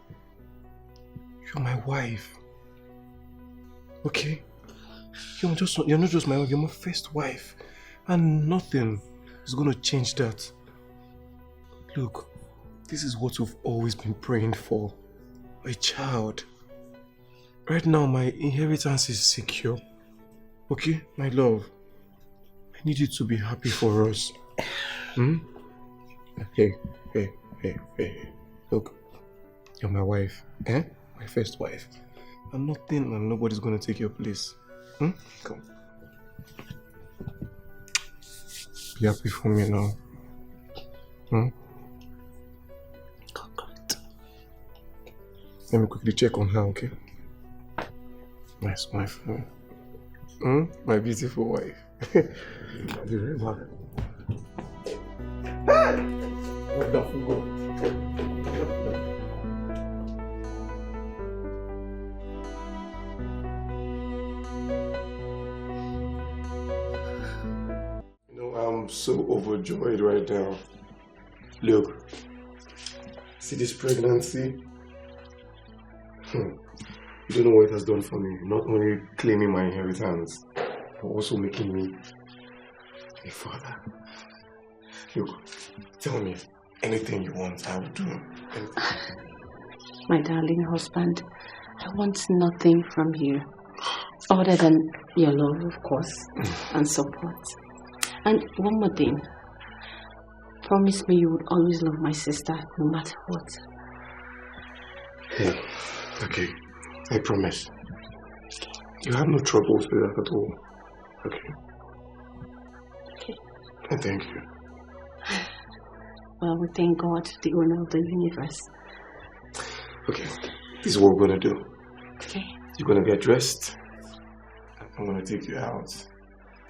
You're my wife. Okay? You're not just my wife, you're my first wife. And nothing is going to change that. Look, this is what we've always been praying for. A child. Right now, my inheritance is secure. Okay, my love? I need you to be happy for us. Hey. Look, you're my wife, eh? My first wife. And nothing and nobody's gonna take your place. Come. Be happy for me now. Let me quickly check on her, okay? Nice wife. My beautiful wife. I'll be right back. Wonderful God. I'm so overjoyed right now. Look, see this pregnancy? You don't know what it has done for me. Not only claiming my inheritance, but also making me a father. Look, tell me anything you want, I will do. Anything. My darling husband, I want nothing from you other than your love, of course, and support. And one more thing, promise me you would always love my sister, no matter what. Yeah, okay, I promise. You have no troubles with that at all, okay? And thank you. Well, we thank God, the owner of the universe. Okay, this is what we're gonna do. Okay. You're gonna get dressed, I'm gonna take you out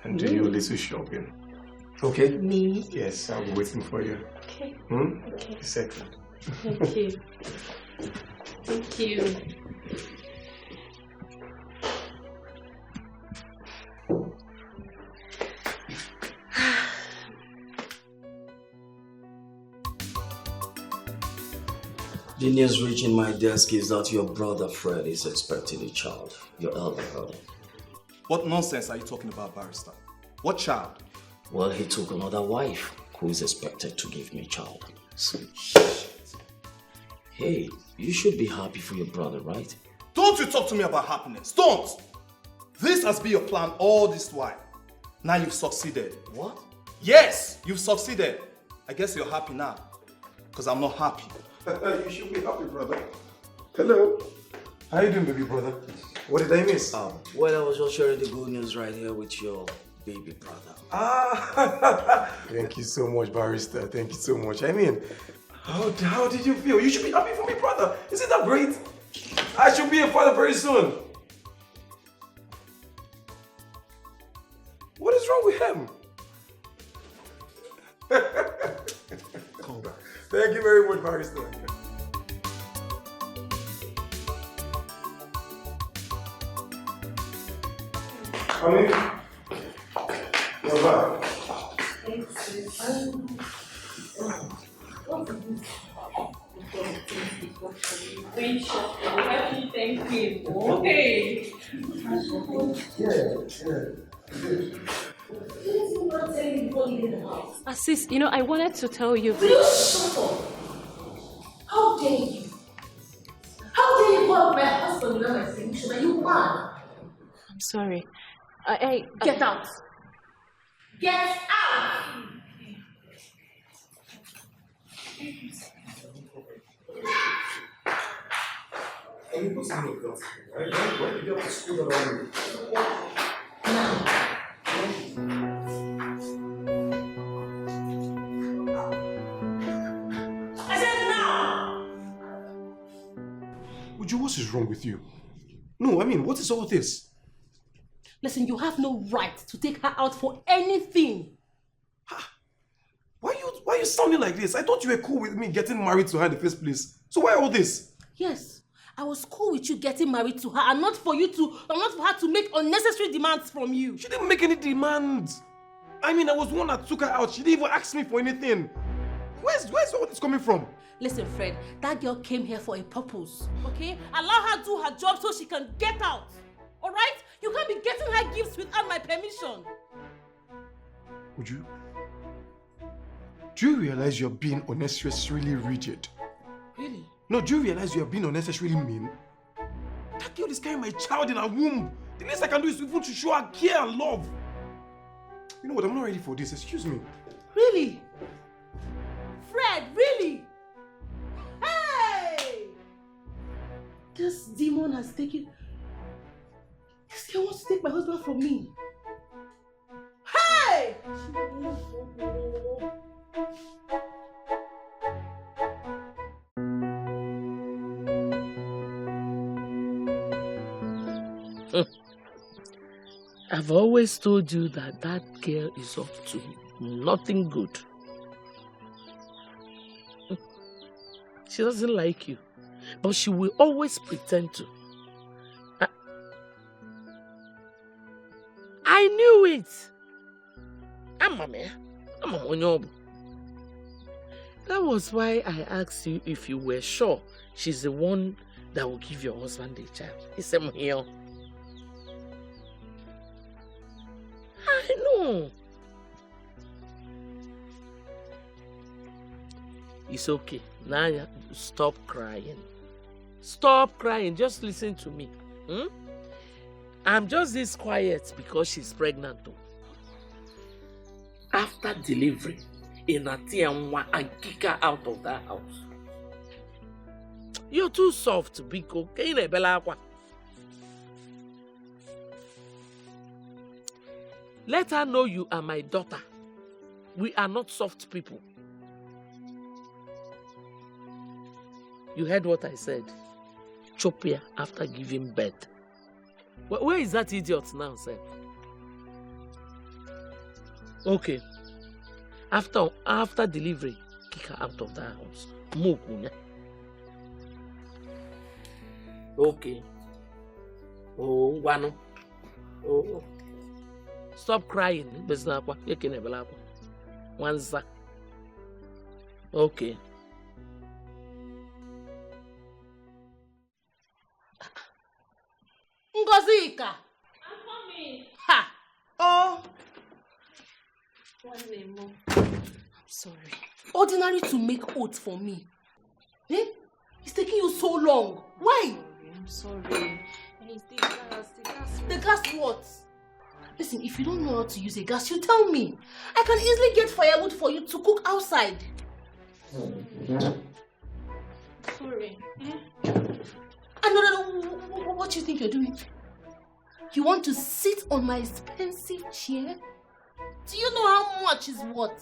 and do your little shopping. Okay? Me? Yes, I'll be waiting for you. Okay. Okay. Second. Thank you. Thank you. The news reaching my desk is that your brother Fred is expecting a child, your elder brother. What nonsense are you talking about, Barrister? What child? Well, he took another wife who is expected to give me a child. So, hey, you should be happy for your brother, right? Don't you talk to me about happiness. Don't! This has been your plan all this while. Now you've succeeded. What? Yes, you've succeeded. I guess you're happy now. Because I'm not happy. You should be happy, brother. Hello. How you doing, baby brother? What did I miss? Well, I was just sharing the good news right here with your baby brother. Thank you so much, Barrister. Thank you so much. I mean, how did you feel? You should be happy for me, brother. Isn't that great? I should be a father very soon. What is wrong with him? Congrats. Thank you very much, Barrister. Come in. You're back. Thank you. Okay. Sis, you know, I wanted to tell you. Will you shut up? How dare you? How dare you call my husband without my permission? Are you mad? I'm sorry. Get out! Get out! Are you supposed to know girls? Why did you have to school around I said now! Uju, what is wrong with you? No, I mean, what is all this? Listen, you have no right to take her out for anything. Why are you sounding like this? I thought you were cool with me getting married to her in the first place. So why all this? Yes, I was cool with you getting married to her and not for her to make unnecessary demands from you. She didn't make any demands. I mean, I was the one that took her out. She didn't even ask me for anything. Where's all this coming from? Listen, Fred, that girl came here for a purpose, okay? Allow her to do her job so she can get out, all right? You can't be getting her gifts without my permission. Uju, do you realize you're being unnecessarily rigid? Really? No, do you realize you're being unnecessarily mean? That girl is carrying my child in her womb. The least I can do is even to show her care and love. You know what? I'm not ready for this. Excuse me. Really? Fred, really? Hey! This demon has taken... This girl wants to take my husband from me. Hey! I've always told you that that girl is up to nothing good. She doesn't like you, but she will always pretend to. I knew it. That was why I asked you if you were sure she's the one that will give your husband a child. He said, here. I know. It's okay. Now stop crying. Stop crying. Just listen to me. I'm just this quiet because she's pregnant too. After delivery, Inatianwa and kick her out of that house. You're too soft, Biko. Let her know you are my daughter. We are not soft people. You heard what I said. Chop her after giving birth. Where is that idiot now, sir? Okay. After delivery, kick her out of that house. Move, Munya. Okay. Oh, Wano. Oh. Stop crying. Wanza. Okay. Ngozika. I'm coming. Ha! Oh. I'm sorry. Ordinary to make oath for me. Eh? It's taking you so long. Why? I'm sorry. It's the gas. The gas what? Listen, if you don't know how to use a gas, you tell me. I can easily get firewood for you to cook outside. Sorry. No. What do you think you're doing? You want to sit on my expensive chair? Do you know how much is what?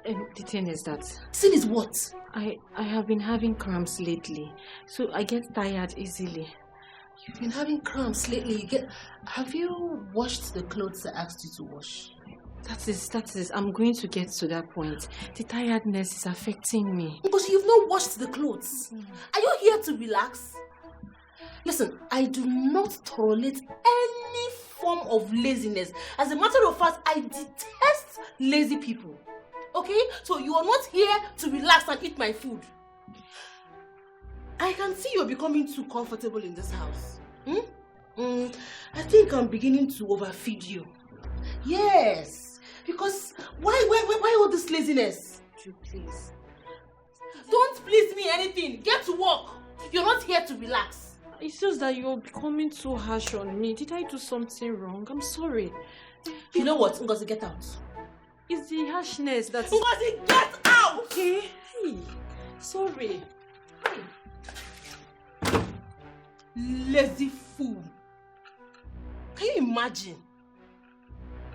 The thing is that... Sin is what? I have been having cramps lately, so I get tired easily. You've been having cramps lately. Have you washed the clothes I asked you to wash? That is. I'm going to get to that point. The tiredness is affecting me. Because you've not washed the clothes. Are you here to relax? Listen, I do not tolerate any form of laziness. As a matter of fact, I detest lazy people. Okay? So you are not here to relax and eat my food. I can see you're becoming too comfortable in this house. I think I'm beginning to overfeed you. Yes. Because why all this laziness? You please. Don't please me anything. Get to work. You're not here to relax. It's just that you're becoming too harsh on me. Did I do something wrong? I'm sorry. You know what? Ngozi, get out. It's the harshness that's... Ngozi, get out! Okay. Hey. Sorry. Hey. Lazy fool. Can you imagine?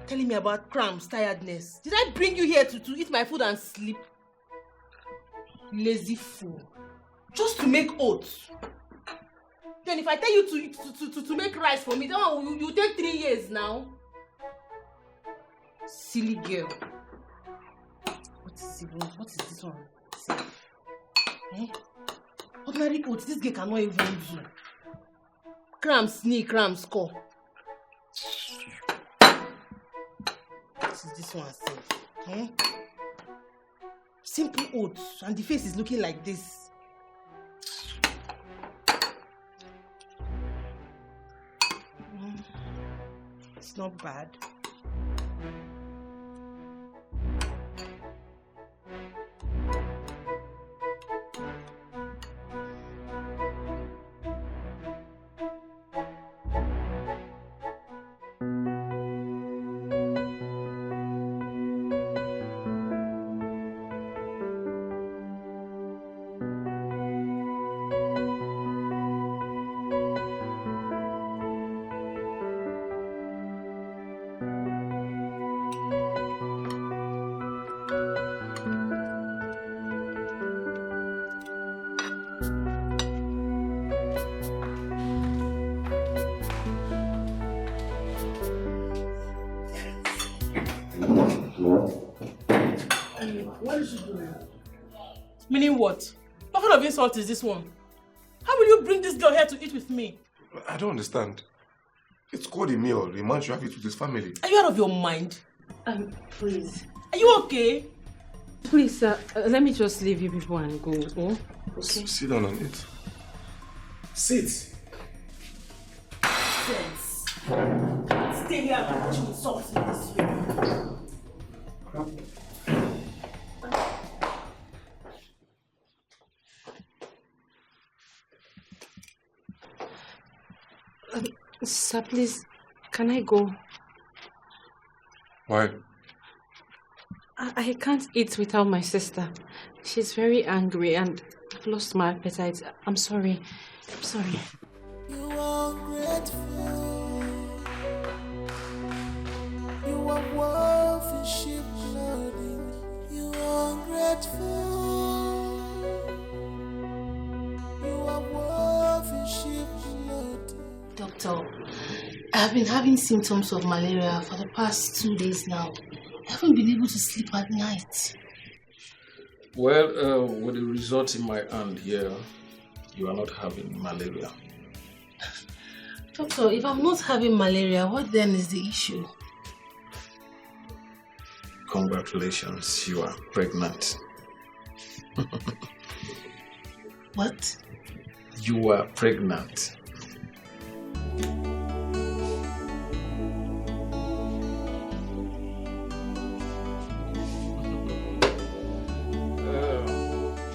Telling me about cramps, tiredness. Did I bring you here to eat my food and sleep? Lazy fool. Just to make oats. Then if I tell you to make rice for me, then you take 3 years now. Silly girl. What is this one? Eh? Ordinary oats, this girl cannot even do. Cramps, knee, cramps, score. What is this one safe? Eh? Simple oats, and the face is looking like this. It's not bad. What is she doing? Meaning what? What kind of insult is this one? How will you bring this girl here to eat with me? I don't understand. It's called a meal. A man should have it with his family. Are you out of your mind? Please. Are you okay? Please, let me just leave you before and go. Oh? Okay. Sit down on it. Sit. Sense. Stay here and watch me insult me this way. Sir, please, can I go? Why? I can't eat without my sister. She's very angry and I've lost my appetite. I'm sorry. I'm sorry. You are grateful. You are worth sheep loading. You are grateful. You are worth sheep loading. Double I've been having symptoms of malaria for the past 2 days now. I haven't been able to sleep at night. Well, with the results in my hand here, you are not having malaria. Doctor, if I'm not having malaria, what then is the issue? Congratulations, you are pregnant. What? You are pregnant.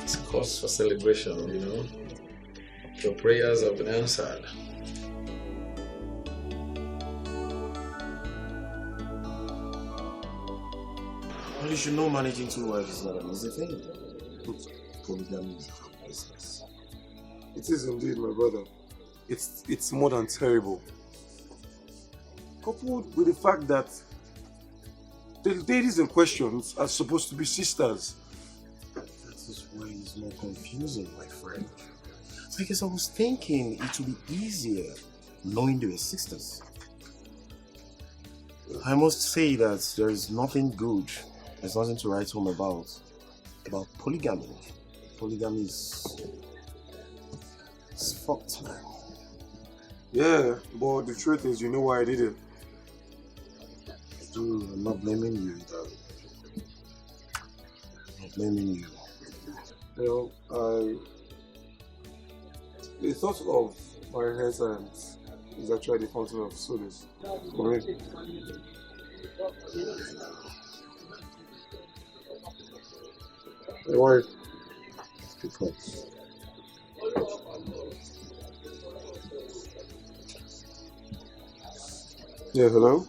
It's cause for celebration, you know. Your prayers have been answered. Well, you should know managing 2 wives is not an easy thing. Polygamy is a business. It is indeed, my brother. It's more than terrible. Coupled with the fact that the ladies in question are supposed to be sisters. That is why it's more confusing, my friend. Because I was thinking it would be easier knowing they were sisters. I must say that there is nothing good, there's nothing to write home about polygamy. Polygamy is fucked, man. Yeah, but the truth is, you know why I did it. Dude, I'm not blaming you, darling. I'm not blaming you. You know, the thought of my hair science is actually the fountain of solace for me. My wife. Because. Yeah, hello?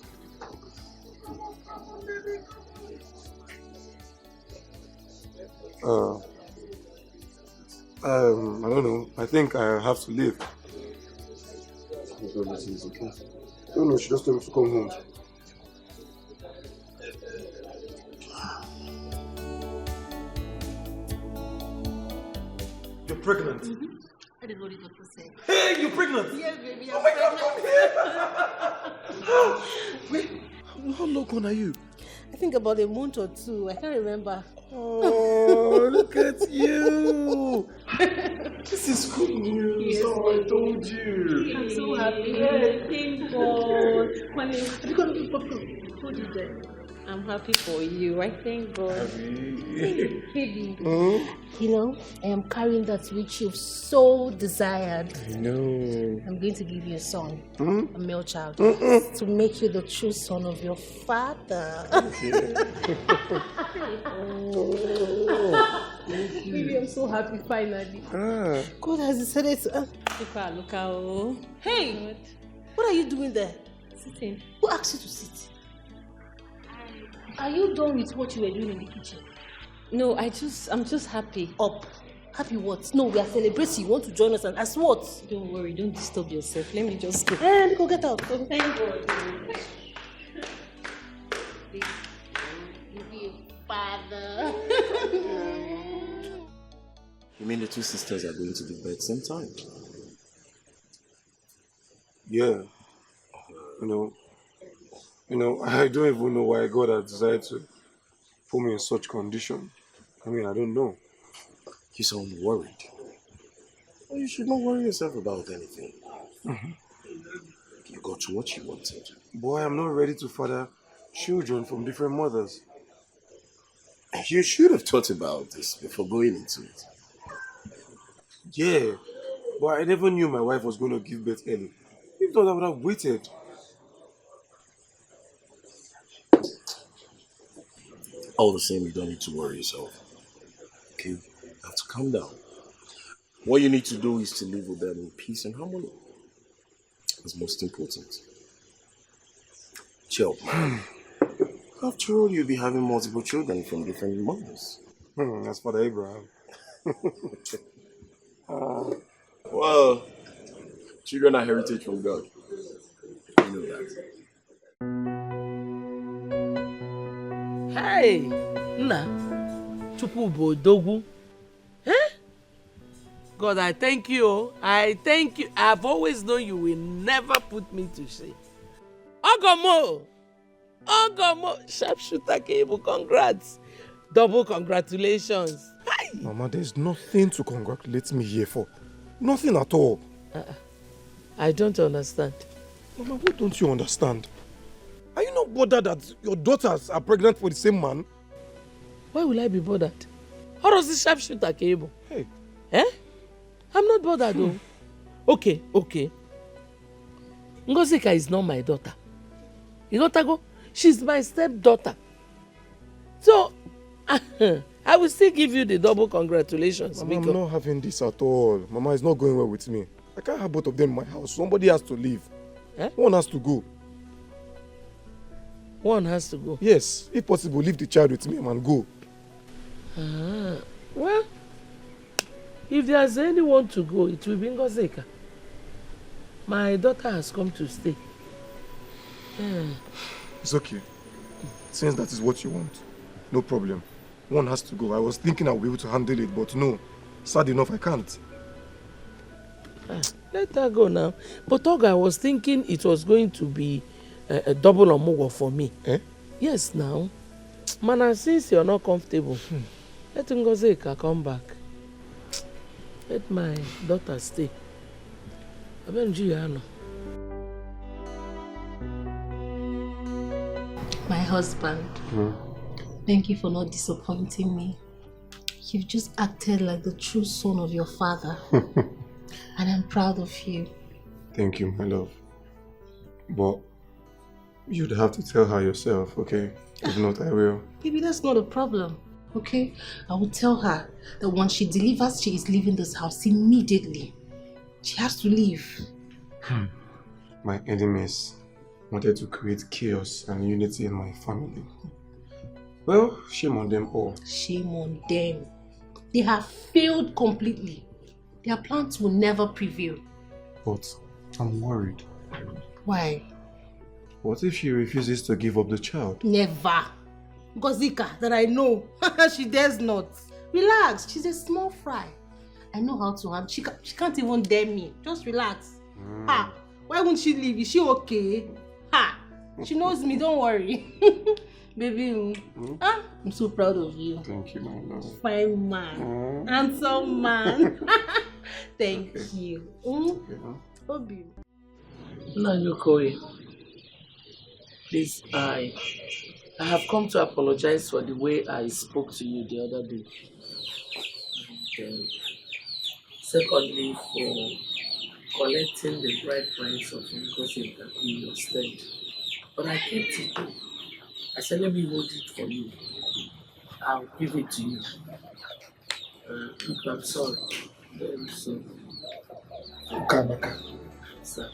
I don't know. I think I have to leave. Everything is okay. No, she just told me to come home. You're pregnant. Mm-hmm. That is what the doctor said. Hey, you're pregnant. Yes, baby. Oh my God, come here. Wait, how long are you? I think about a month or 2. I can't remember. Oh, look at you. This is good news. Yes, oh, I told you. I'm so happy. Yes, thank God. Hold it there. I'm happy for you. I thank God. Baby, you know, I am carrying that which you've so desired. I know. I'm going to give you a son, a male child, Mm-mm. to make you the true son of your father. Baby, I'm so happy finally. God has decided to. Look out. Hey, what are you doing there? Sitting. Who asked you to sit? Are you done with what you were doing in the kitchen? No, I'm just happy. Up. Happy what? No, we are celebrating. You want to join us and as what? Don't worry, don't disturb yourself. Let me just go. Go get out. Go. Thank God. Father. You mean the 2 sisters are going to give birth same time? Yeah. You know, I don't even know why God has decided to put me in such condition. I mean, I don't know. You sound worried. Well, you should not worry yourself about anything. You got what you wanted. Boy, I'm not ready to father children from different mothers. You should have thought about this before going into it. Yeah, but I never knew my wife was going to give birth early. If not, I would have waited. All the same, you don't need to worry yourself. Okay? You have to calm down. What you need to do is to live with them in peace and harmony. That's most important. Chill. After all, you'll be having multiple children from different mothers. That's Father Abraham. Well, children are heritage from God. You know that. Hey, Nna, Chukwu bụ odogwu. God, I thank you. I thank you. I've always known you will never put me to shame. Ogomo! Ogomo! Sharpshooter Cable, congrats! Double congratulations. Hi. Mama, there's nothing to congratulate me here for. Nothing at all. I don't understand. Mama, what don't you understand? Are you not bothered that your daughters are pregnant for the same man? Why will I be bothered? How does this sharpshooter Cable? Hey. Eh? I'm not bothered though. Okay. Ngozika is not my daughter. You got to go? She's my stepdaughter. So, I will still give you the double congratulations. Mama, I'm not having this at all. Mama, it's not going well with me. I can't have both of them in my house. Somebody has to leave. Eh? One has to go. One has to go? Yes. If possible, leave the child with me and go. Well, if there's anyone to go, it will be Ngozika. My daughter has come to stay. It's okay. Since that is what you want, no problem. One has to go. I was thinking I'll be able to handle it, but no. Sad enough, I can't. Let her go now. But Oga, I was thinking it was going to be a double omogo for me. Eh? Yes, now. Mana, since you're not comfortable, let Ngozika come back. Let my daughter stay. My husband, thank you for not disappointing me. You've just acted like the true son of your father. And I'm proud of you. Thank you, my love. But you'd have to tell her yourself, okay? If not, I will. Baby, that's not a problem, okay? I will tell her that once she delivers, she is leaving this house immediately. She has to leave. My enemies wanted to create chaos and unity in my family. Well, shame on them all. Shame on them. They have failed completely. Their plans will never prevail. But I'm worried. Why? What if she refuses to give up the child? Never. Ngozika, that I know. She dares not. Relax, she's a small fry. I know how to handle. She can't even dare me. Just relax. Why won't she leave? Is she okay? She knows me, don't worry. Baby, I'm so proud of you. Thank you, my love. Fine man. Handsome man. Thank you. Obi. Nanyokoi, please, I have come to apologize for the way I spoke to you the other day. And, secondly, for collecting the bride price of Ngozika in your stead. But I kept it. I said, let me hold it for you. I'll give it to you. Look, I'm sorry. Very sorry. Ukamaka, Sir.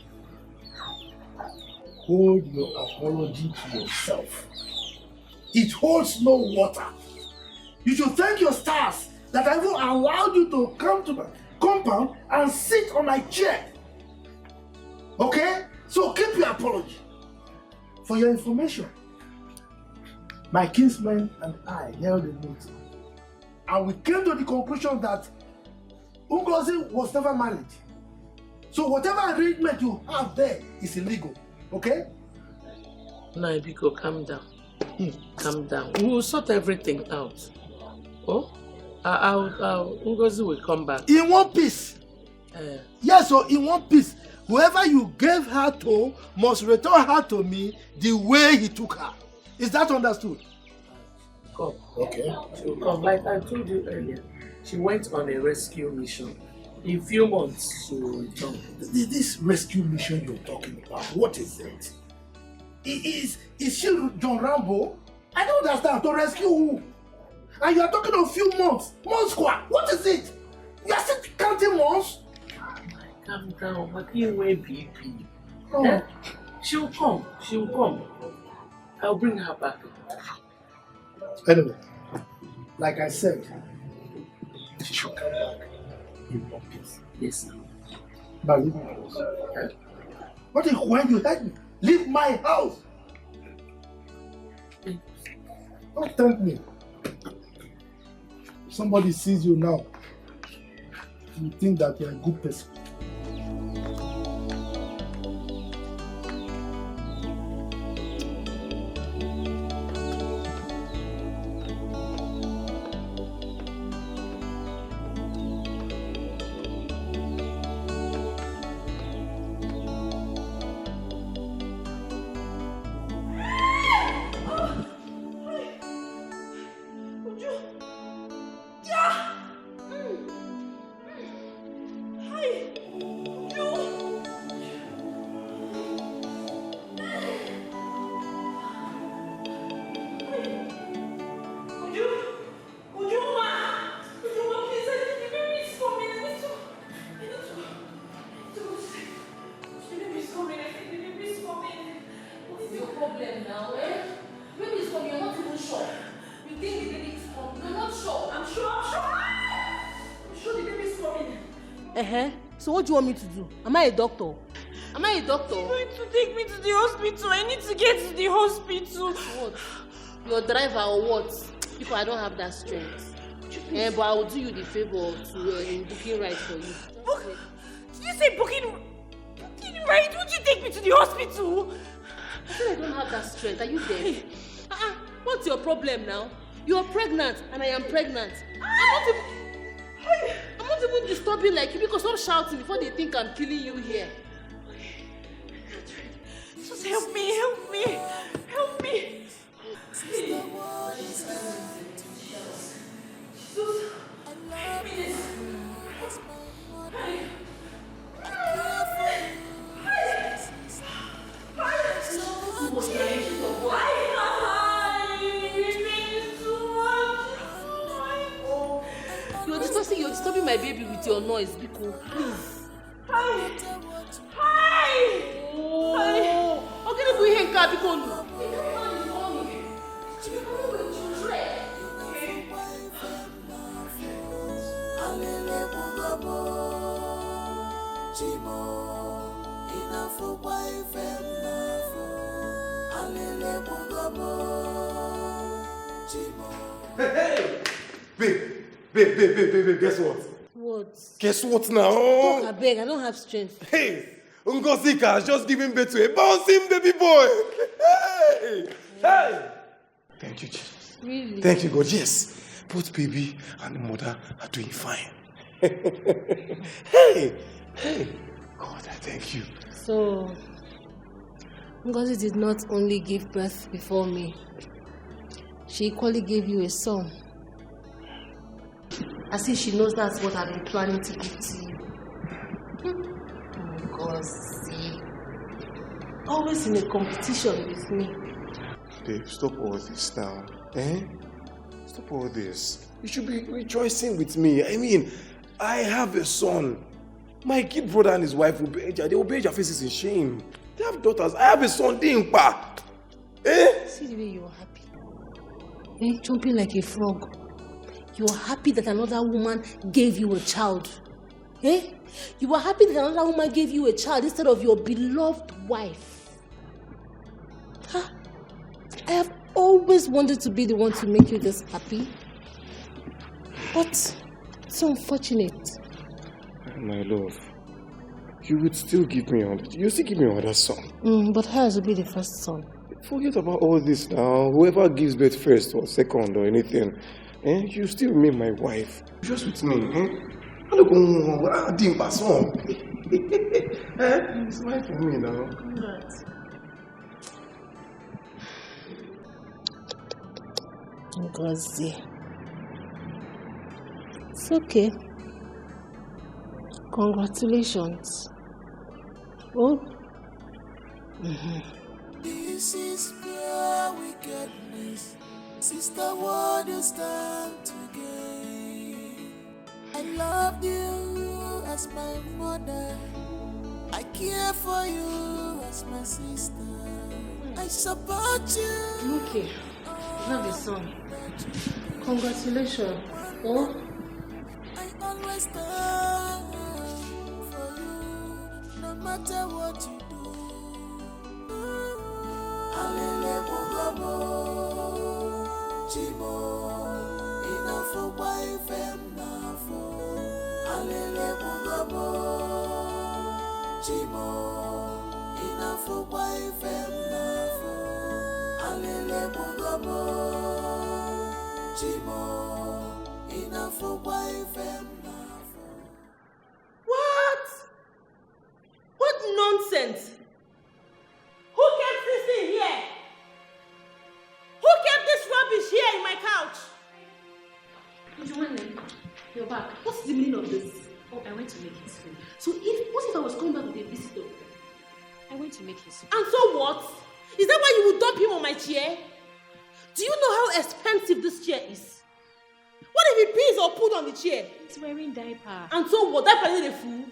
hold your apology to yourself. It holds no water. You should thank your stars that I even allowed you to come to my compound and sit on my chair. Okay? So keep your apology. For your information, my kinsmen and I held a meeting, and we came to the conclusion that Ngozi was never married. So whatever arrangement you have there is illegal. Okay? Naibiko, calm down. Calm down. We will sort everything out. Oh? Ngozi will come back. In one piece. Yes, so in one piece. Whoever you gave her to must return her to me the way he took her. Is that understood? Come. Okay. She will come. Like I told you earlier, she went on a rescue mission. In a few months, she will return. This rescue mission you're talking about, what is it? Is she John Rambo? I don't understand. To rescue who? And you are talking of few months. Months squad. What is it? You are still counting months? Calm down. But you wear BP. Oh. Eh? She will come. She will come. I'll bring her back. Anyway, like I said, she should come back in one piece. Yes, sir. Now leave my house. What if when you heard me? Leave my house! Don't thank me. If somebody sees you now, you think that you're a good person. So what do you want me to do? Am I a doctor? Am I a doctor? You're going to take me to the hospital. I need to get to the hospital. What? Your driver or what? Because I don't have that strength. But I will do you the favor to booking right for you. Did you say booking right? Would you take me to the hospital? I said I don't have that strength. Are you dead? What's your problem now? You're pregnant and I am pregnant. I'm not even disturbing like you because I'm shouting before they think I'm killing you here. Just help me, help me, help me. You're disturbing my baby with your noise, Biko. Please. Hi. Okay, let's go here and car, Biko. Hey! Babe, guess what? What? Guess what now? Talk, I beg, I don't have strength. Hey! Ngozika has just given birth to a bouncing baby boy! Hey! Thank you, Jesus. Really? Thank you, God. Yes. Both baby and the mother are doing fine. Hey! God, I thank you. So, Ngozi did not only give birth before me, she equally gave you a son. As if she knows that's what I've been planning to give to you. Ngozi. Always in a competition with me. Babe, stop all this now. Stop all this. You should be rejoicing with me. I mean, I have a son. My kid brother and his wife will bear they will bear their faces in shame. They have daughters. I have a son, Dimpa. See the way you're happy. Jumping like a frog. You're happy that another woman gave you a child. You are happy that another woman gave you a child instead of your beloved wife. I have always wanted to be the one to make you this happy. But it's unfortunate. My love, you would still give me you still give me another son. But hers will be the first son. Forget about all this now. Whoever gives birth first or second or anything, you still remain my wife. Just with me, I don't go Dimpa son. It's life for me now. Ngozi. It's okay. Congratulations. Oh. This is pure wickedness. Sister, what you stand to gain? I loved you as my mother. I care for you as my sister. I support you. Okay. You have a son. Congratulations. Oh. I always stand for you, no matter what you do. Alele bugabo, Chimo, enough for wife and nafo. Alele bugabo, Chimo, enough for wife and nafo. Alele bugabo, Chimo, enough for wife and nafo. What nonsense? Who kept this thing here? Who kept this rubbish here in my couch? Joanne, you're back. What's the meaning of this? Oh, I went to make his food. So what if I was coming back with a visitor? I went to make his food. And so what? Is that why you would dump him on my chair? Do you know how expensive this chair is? What if he pees or pooed on the chair? He's wearing diaper. And so what? Diaper is a fool?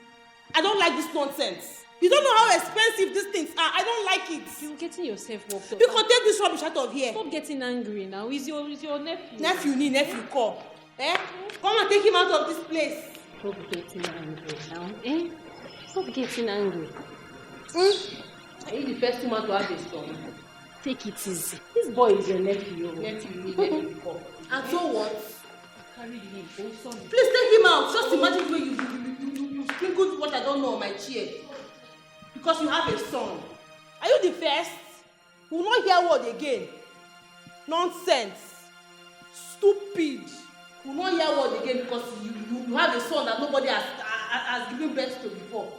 I don't like this nonsense. You don't know how expensive these things are. I don't like it. You're getting yourself worked up. You can take this rubbish out of here. Stop getting angry now. Is your nephew. Nephew, call. Come and take him out of this place. Stop getting angry now, eh? Stop getting angry. Are you the first woman to have a son? Take it easy. This boy is your nephew. And so what? Carry him. Please take him out. Just imagine the way you sprinkled what I don't know on my chair. Because you have a son. Are you the first? We will not hear word again. Nonsense. Stupid. We will not hear word again because you have a son that nobody has given birth to before.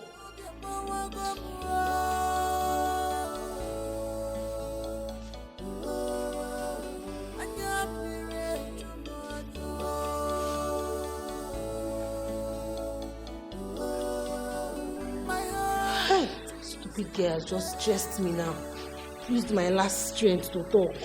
Stupid girl just stressed me now. Used my last strength to talk.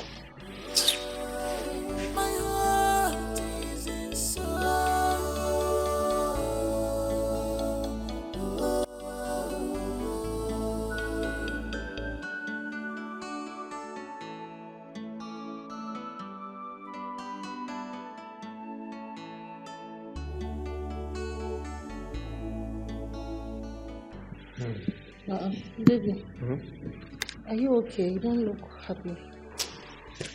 Baby, are you okay? You don't look happy.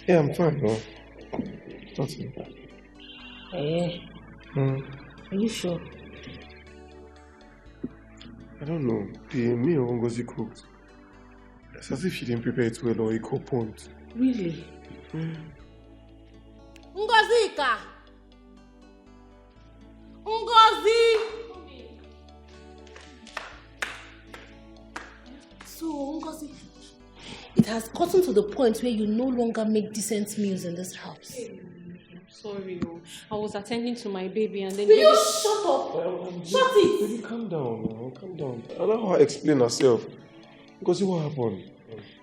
Yeah, I'm fine, no. Nothing. Are you sure? I don't know. The meal Ngozi cooked. It's as if she didn't prepare it well or it got burnt. Really? Ngozika! Ngozi! So, Ngozi, it has gotten to the point where you no longer make decent meals in this house. Sorry, I was attending to my baby and then... Will you shut up? Shut it! Baby, calm down now. Calm down. I don't know how to explain herself. Ngozi, what happened?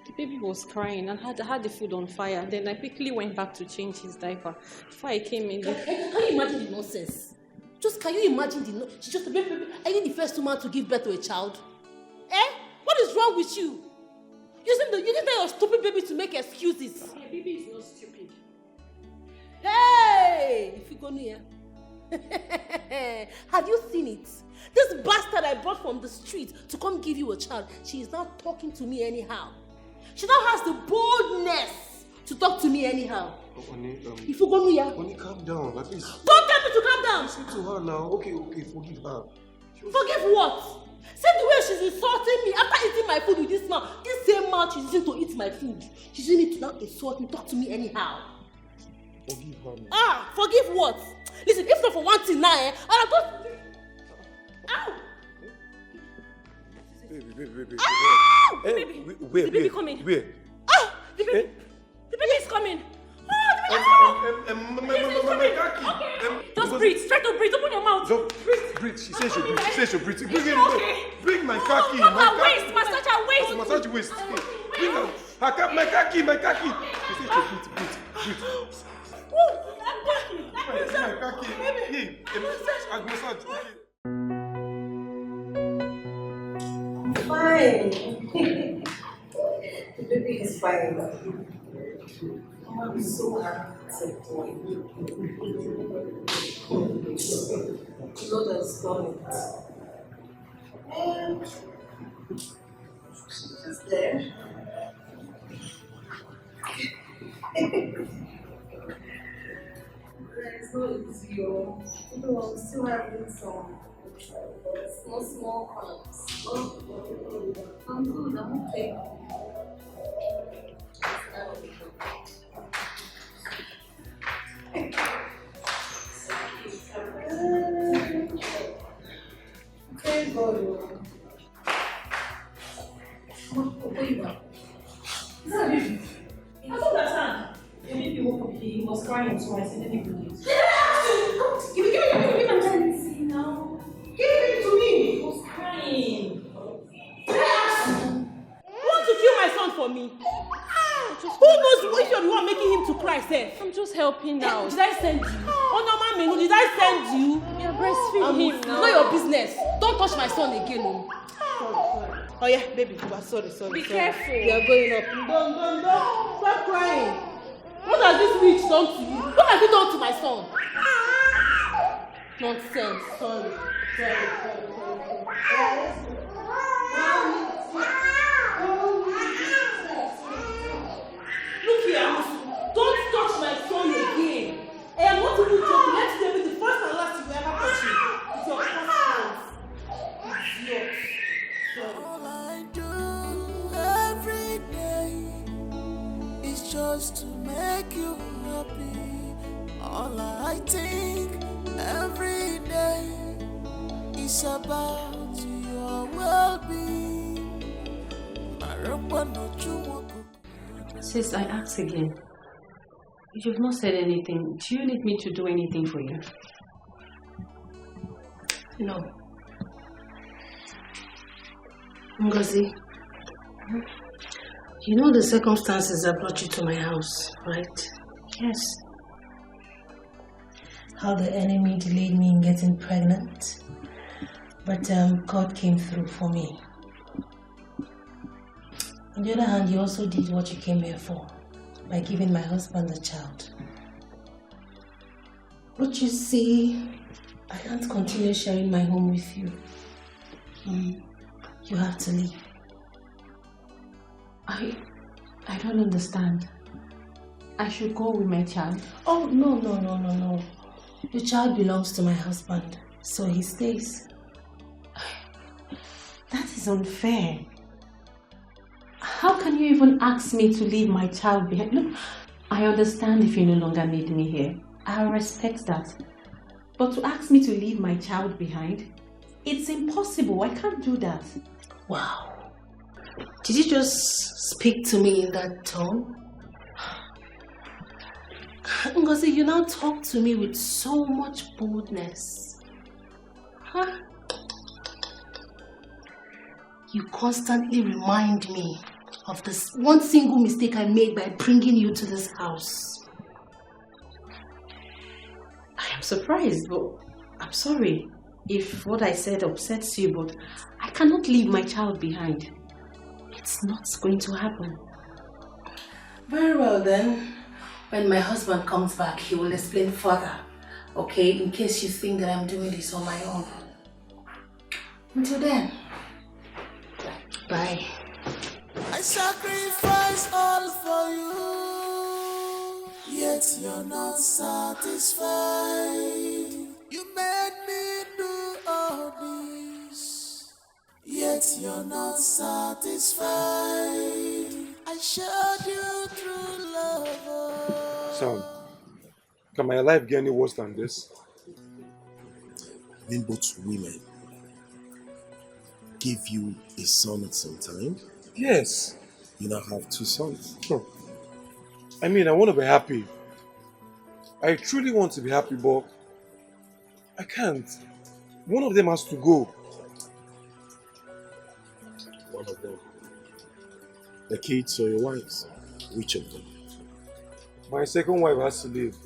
The baby was crying and had the food on fire. Then I quickly went back to change his diaper. Before I came in... Can you imagine the nonsense? Can you imagine the nonsense? She's just a baby. Are you the first woman to give birth to a child? Eh? What is wrong with you? You didn't tell your stupid baby to make excuses. My baby is not stupid. Hey! If you go near. Have you seen it? This bastard I brought from the street to come give you a child, she is now talking to me anyhow. She now has the boldness to talk to me anyhow. If you go near. Oni, calm down, at least. Don't tell me to calm down! Listen to her now. Okay, forgive her. Forgive what? See the way she's insulting me after eating my food with this mouth. This same mouth she's using to eat my food. She's using it to now insult me, talk to me anyhow. Forgive her now. Ah, forgive what? Listen, if not for one thing now, I'll go. Ow! Baby. Ow! Hey, Baby. Where? The baby coming. Where? Oh, the baby. The baby is coming. Just breathe. Try to breathe. Open your mouth. Breathe. She says she'll breathe. Bring my khaki. My waist. Massage her waist. Massage waist. Bring her. My khaki. She says she'll breathe. My khaki. Hey, massage. Fine. The baby is fine. I'm so happy. Lord has done it. And she's just there. It's not easy, yo. I'm still having some small cramps. I'm good, I'm okay. Okay, go. I don't understand. The baby woke up, he was crying twice, and then he released. Give me my tendency now. Give it to me. He was crying. You want to kill my son for me? Who knows if you're the one making him to cry, sir? I'm just helping now. Did I send you? Oh no, Manu, did I send you? You're breastfeeding him now. Know your business. Don't touch my son again. Sorry. Oh yeah, baby, sorry. Be careful. We are going up. Don't. Stop crying. What has this witch done to you? What have you done to my son? Nonsense. Sorry. Look here, don't touch my phone again. I am not even joking. Let it be the first and last you ever touch it. It's your first chance. It's yours. All I do every day is just to make you happy. All I think every day is about your well-being. Sis, I ask again. You've not said anything. Do you need me to do anything for you? No. Ngozi, you know the circumstances that brought you to my house, right? Yes. How the enemy delayed me in getting pregnant, but God came through for me. On the other hand, you also did what you came here for, by giving my husband a child. But you see, I can't continue sharing my home with you. You have to leave. I don't understand. I should go with my child. Oh, no. Your child belongs to my husband, so he stays. That is unfair. How can you even ask me to leave my child behind? Look, I understand if you no longer need me here. I respect that. But to ask me to leave my child behind, it's impossible. I can't do that. Wow. Did you just speak to me in that tone? Ngozi, you now talk to me with so much boldness. Huh? You constantly remind me of this one single mistake I made by bringing you to this house. I am surprised, but I'm sorry if what I said upsets you, but I cannot leave my child behind. It's not going to happen. Very well then. When my husband comes back, he will explain further. Okay? In case you think that I'm doing this on my own. Until then. Bye. I sacrifice all for you, yet you're not satisfied. You made me do all this, yet you're not satisfied. I showed you true love. Sam, can my life get any worse than this? Then both women give you a son at some time? Yes. You now have 2 sons. I mean, I want to be happy. I truly want to be happy, but I can't. One of them has to go. One of them. The kids or your wives? Which of them? My second wife has to leave.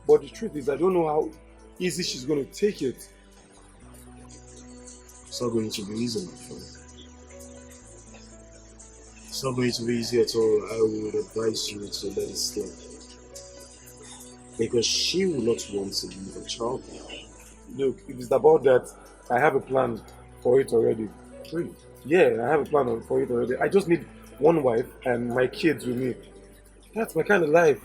But the truth is, I don't know how easy she's going to take it. It's not going to be easy, my friend. It's not going to be easy at all. I would advise you to let it slip. Because she will not want to leave a child. Look, if it's about that, I have a plan for it already. Really? Yeah, I have a plan for it already. I just need one wife and my kids with me. That's my kind of life.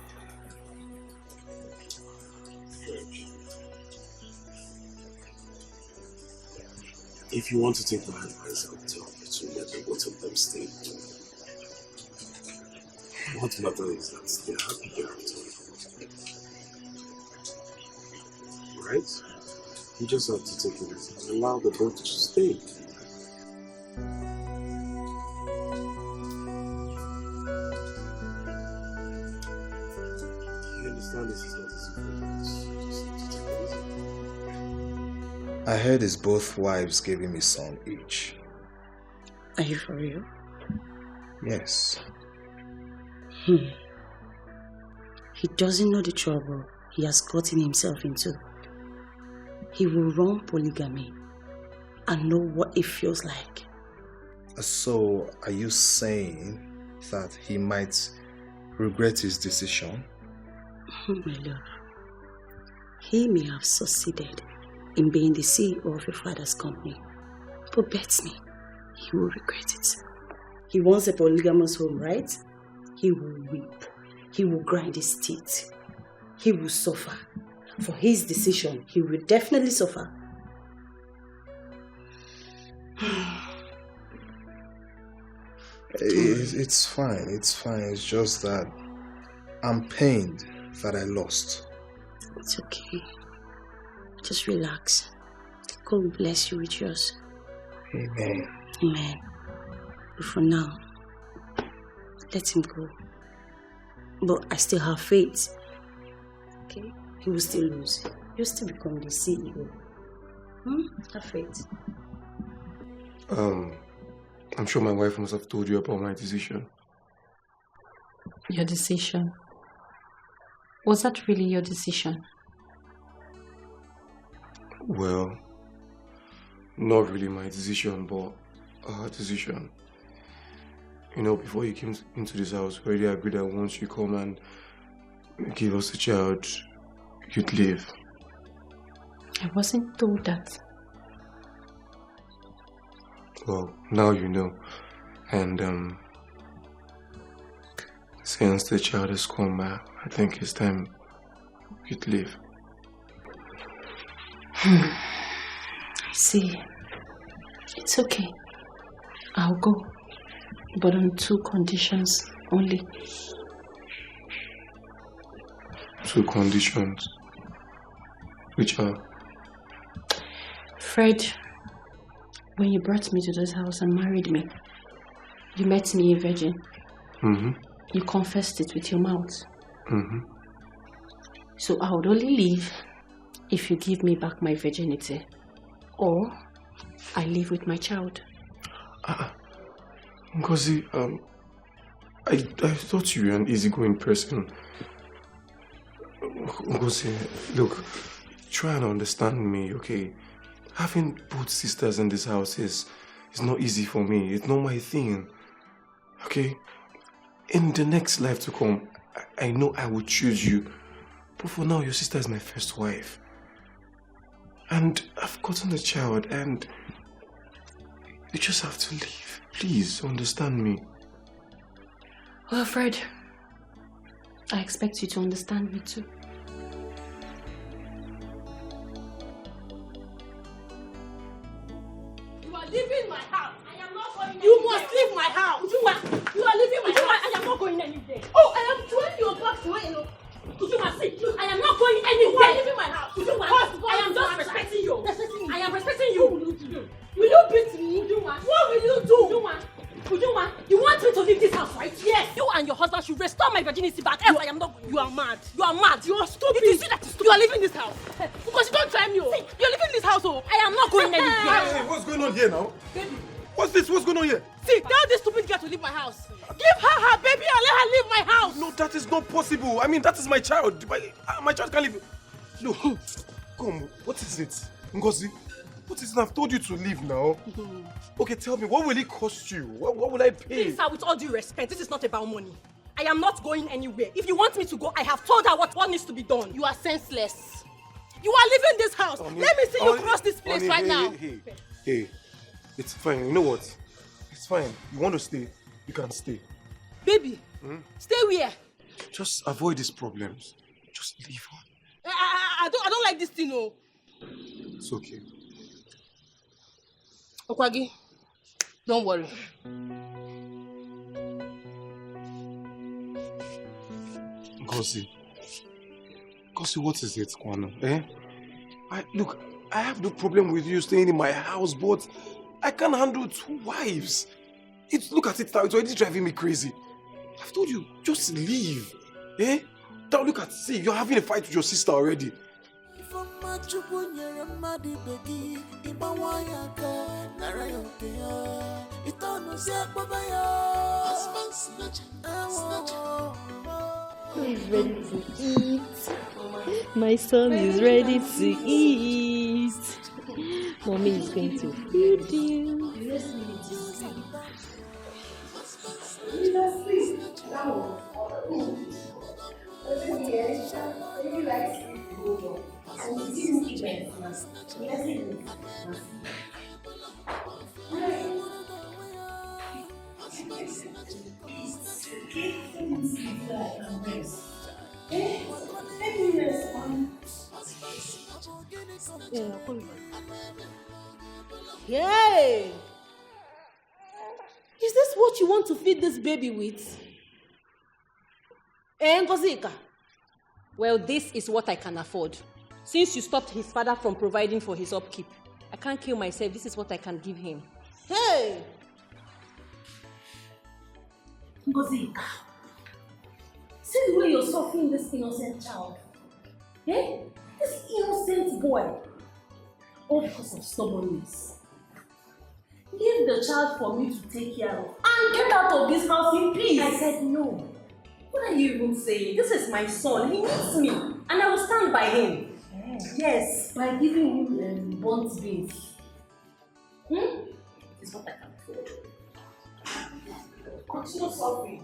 If you want to take my advice, I'll tell you to let the both of them stay. What matters is that they're happy here after. Right? You just have to take it easy and allow the boat to stay. You understand this is not easy for you. Just have to take it easy. I heard his both wives gave him a son each. Are you for real? Yes. He doesn't know the trouble he has gotten himself into. He will run polygamy and know what it feels like. So, are you saying that he might regret his decision? My love, he may have succeeded, in being the CEO of your father's company. But bet me, he will regret it. He wants a polygamous home, right? He will weep. He will grind his teeth. He will suffer. For his decision, he will definitely suffer. It's fine. It's just that I'm pained that I lost. It's okay. Just relax. God will bless you with yours. Amen. Amen. But for now, let him go. But I still have faith. Okay? He will still lose. You'll still become the CEO. Have faith. I'm sure my wife must have told you about my decision. Your decision? Was that really your decision? Well, not really my decision, but our decision. You know, before you came into this house, we already agreed that once you come and give us a child, you'd leave. I wasn't told that. Well, now you know. And since the child has come, I think it's time you'd leave. I see. It's okay. I'll go. But on 2 conditions only. 2 conditions. Which are? Fred, when you brought me to this house and married me, you met me a virgin. Mm-hmm. You confessed it with your mouth. Mm-hmm. So I would only leave if you give me back my virginity. Or I live with my child. Ngozi, I thought you were an easygoing person. Ngozi, look, try and understand me, okay? Having both sisters in this house is not easy for me. It's not my thing, okay? In the next life to come, I know I will choose you. But for now, your sister is my first wife. And I've gotten a child, and you just have to leave. Please, understand me. Well, Fred, I expect you to understand me too. You are leaving my house. I am not going anywhere. You must leave my house. You are leaving my house. I am not going anywhere. Oh, I am throwing your back away. I am not going anywhere. You are leaving my house. I am just respecting you. I am respecting you. What will you do? Will you beat me? What will you do? You want me to leave this house, right? Yes. You and your husband should restore my virginity back. Else I am not. You are mad. You are mad. You are stupid. You see that you are leaving this house. Because you don't try me. You are leaving this house. I am not going anywhere. Hey, what's going on here now? Baby. What's this? What's going on here? See, tell this stupid girl to leave my house. Give her baby and let her leave my house. No, that is not possible. I mean, that is my child. My child can't leave. No, come. What is it, Ngozi? What is it? I've told you to leave now. Okay, tell me, what will it cost you? What will I pay? Please, sir, with all due respect, this is not about money. I am not going anywhere. If you want me to go, I have told her what needs to be done. You are senseless. You are leaving this house. Let me see you cross this place right now. Hey, it's fine. You know what? It's fine. You want to stay? You can stay. Baby, stay where? Just avoid these problems. Just leave her. I don't like this thing, no. It's okay. Okwagi, don't worry. Ngozi, what is it, Kwano? Look, I have no problem with you staying in my house, but I can't handle 2 wives. Look at it now, it's already driving me crazy. I've told you, just leave. Now look at, see, you're having a fight with your sister already. He's ready to eat. My son is ready to eat. Mommy is going to feed you. treatment. Yay! Is this what you want to feed this baby with? Ngozika? Well, this is what I can afford. Since you stopped his father from providing for his upkeep, I can't kill myself. This is what I can give him. Hey! Ngozika, see the way you're suffering this innocent child. Eh? This innocent boy. All because of stubbornness. Leave the child for me to take care of and get out of this house in peace. I said no. What are you even saying? This is my son. He needs me. And I will stand by him. Yes, by giving him burnt beans. It's what I can afford. Continue suffering.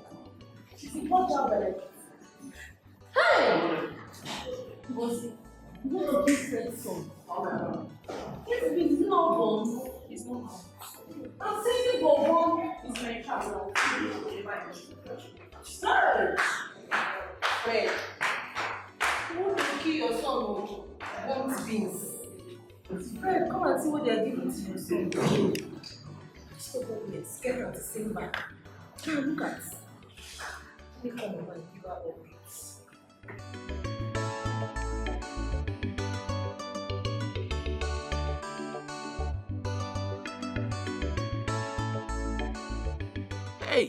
She's a poor child. Hey! Ngozi, you know this red son. It's been no born. It's not born. I'm saying born is my child. Sir! Wait. You want to kill your son with burnt beans? Fred, come and see what they are giving to your son. So let's get her to sing back. Now look at it. Let me come over and give her all this. Hey,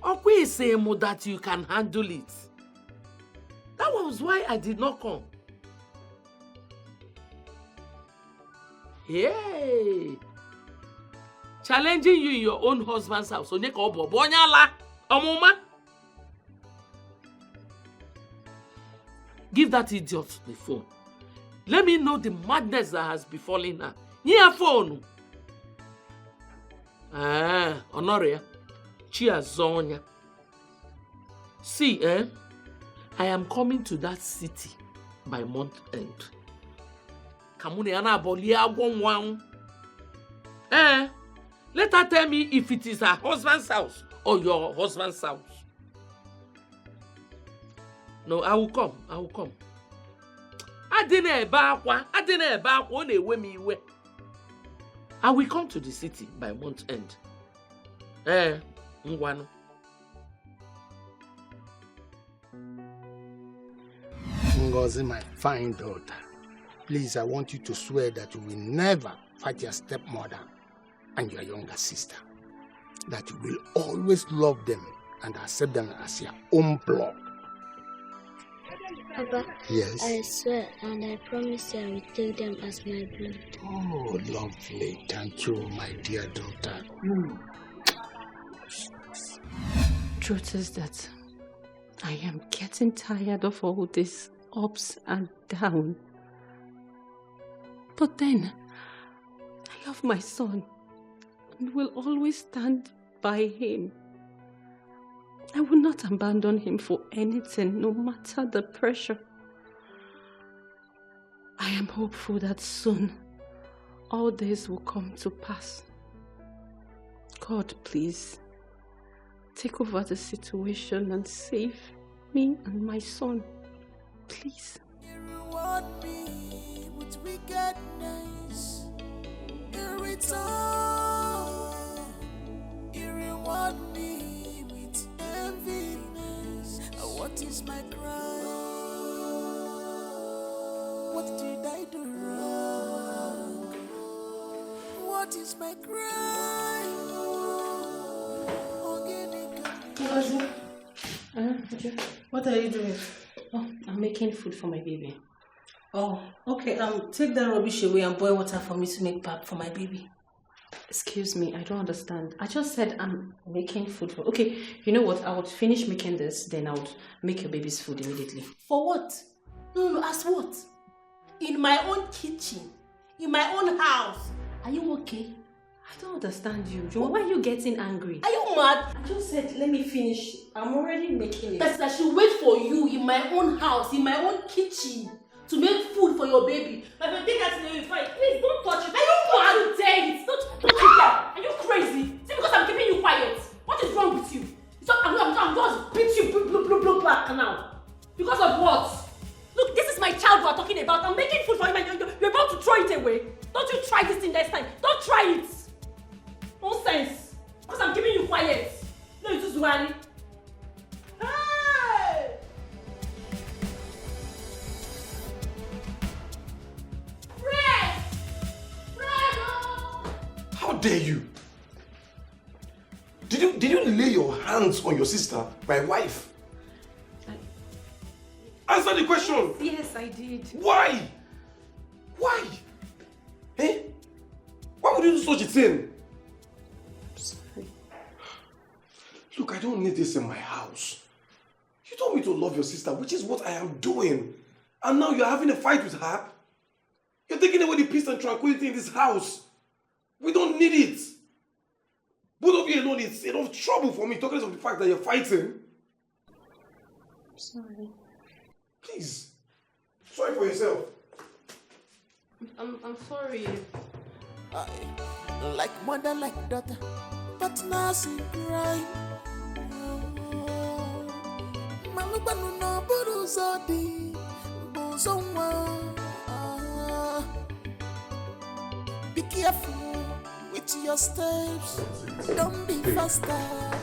Okwe is saying that you can handle it. That was why I did not come. Hey, challenging you in your own husband's house. Give that idiot the phone. Let me know the madness that has befallen her. Your phone. Honoria. Chiazonia. See, I am coming to that city by month end. Let her tell me if it is her husband's house or your husband's house. No, I will come. I will come. I will come to the city by month end. Ngwanu. Ngozi, my fine daughter, please, I want you to swear that you will never fight your stepmother and your younger sister. That you will always love them and accept them as your own blood. Papa, yes. I swear and I promise you I will take them as my blood. Oh, lovely. Thank you, my dear daughter. Truth is that I am getting tired of all this ups and downs. But then, I love my son and will always stand by him. I will not abandon him for anything, no matter the pressure. I am hopeful that soon all this will come to pass. God, please, take over the situation and save me and my son. Please. You reward me with wickedness. In return, you reward me with enviness. What is my crime? What did I do wrong? What is my crime? What are you doing? Oh, I'm making food for my baby. Oh, okay. Take that rubbish away and boil water for me to make pap for my baby. Excuse me, I don't understand. I just said I'm making food for... Okay, you know what? I would finish making this, then I would make your baby's food immediately. For what? No, as what? In my own kitchen, in my own house. Are you okay? I don't understand you. John, why are you getting angry? Are you mad? I just said, let me finish. I'm already making it. But I should wait for you in my own house, in my own kitchen, to make food for your baby. But if you think that's the fine, please don't touch it. Are you dare it? Don't touch it. Are you crazy? See, because I'm keeping you quiet. What is wrong with you? So I'm just beat you back now. Because of what? Look, this is my child we're talking about. I'm making food for him and you're about to throw it away. Don't you try this thing next time. Don't try it. Nonsense. Because I'm keeping you quiet. No, it's just Zuani. Hey! Fred! How dare you? Did you lay your hands on your sister, my wife? Answer the question. Yes, I did. Why? Why? Eh? Why would you do such a thing? Sorry. Look, I don't need this in my house. You told me to love your sister, which is what I am doing. And now you're having a fight with her? You're taking away the peace and tranquility in this house. We don't need it. Both of you alone is enough trouble for me, talking of the fact that you're fighting. Sorry. Please. Sorry for yourself. I'm sorry. Like mother, like daughter, but nothing cry. Malubanu no buruzodi, buzonwa. Be careful with your steps. Don't be faster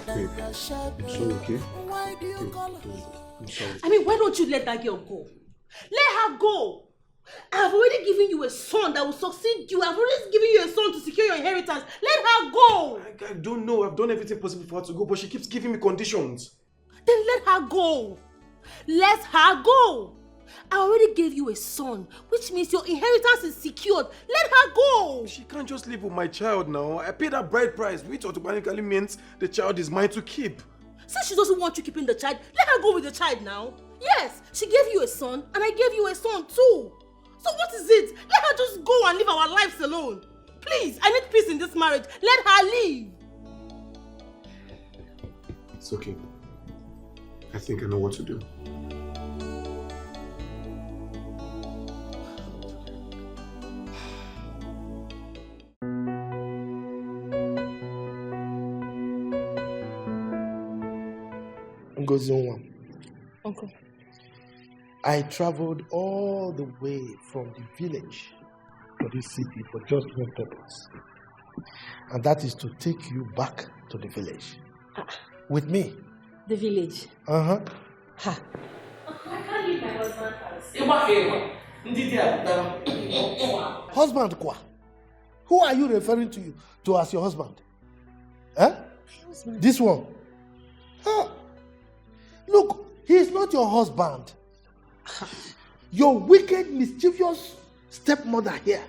than your shadow. So okay. Why do you call her? I mean, why don't you let that girl go? Let her go. I've already given you a son that will succeed you. I've already given you a son to secure your inheritance. Let her go. I don't know. I've done everything possible for her to go, but she keeps giving me conditions. Then let her go. Let her go. I already gave you a son, which means your inheritance is secured. Let her go. She can't just live with my child now. I paid her bride price, which automatically means the child is mine to keep. Since she doesn't want you keeping the child, let her go with the child now. Yes, she gave you a son, and I gave you a son too. So what is it? Let her just go and live our lives alone. Please, I need peace in this marriage. Let her leave. It's okay. I think I know what to do. Uncle, I traveled all the way from the village to this city for just one purpose. And that is to take you back to the village. With me. The village? Uh-huh. Ha. I can't leave my husband's house. Husband kwa? Who are you referring to as your husband? Huh? Husband. This one? Huh? Look, he is not your husband. Your wicked, mischievous stepmother here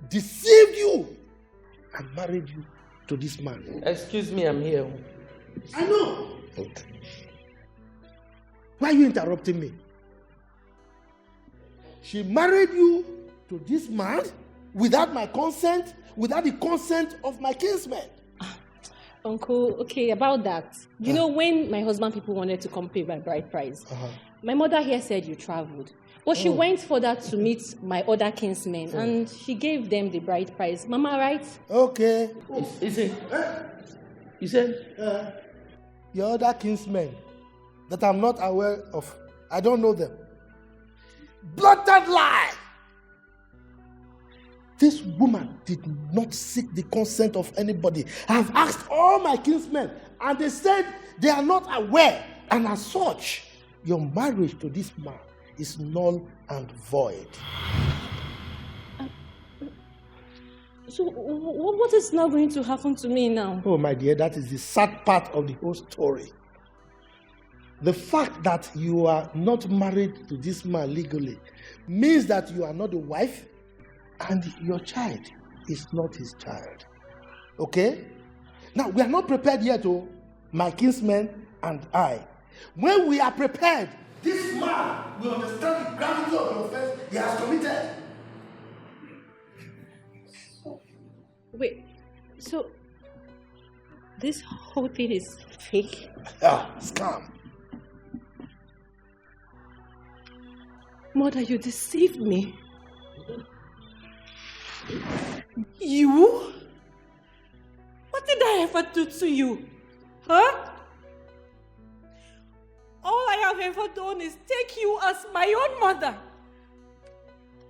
deceived you and married you to this man. Excuse me, I'm here. I know. Okay. Why are you interrupting me? She married you to this man without my consent, without the consent of my kinsmen. Uncle, okay, about that. You know, when my husband people wanted to come pay my bride price, my mother here said you traveled. But she went further to meet my other kinsmen and she gave them the bride price. Mama, right? Okay. Is it? You said? Your other kinsmen that I'm not aware of. I don't know them. Blatant lie! This woman did not seek the consent of anybody. I have asked all my kinsmen and they said they are not aware. And as such, your marriage to this man is null and void. So what is now going to happen to me now? Oh my dear, that is the sad part of the whole story. The fact that you are not married to this man legally means that you are not the wife and your child is not his child. Okay? Now, we are not prepared yet, my kinsmen and I. When we are prepared, this man will understand the gravity of the offense he has committed. Wait, so this whole thing is fake? Ah, scam. Mother, you deceived me. You? What did I ever do to you? Huh? All I have ever done is take you as my own mother.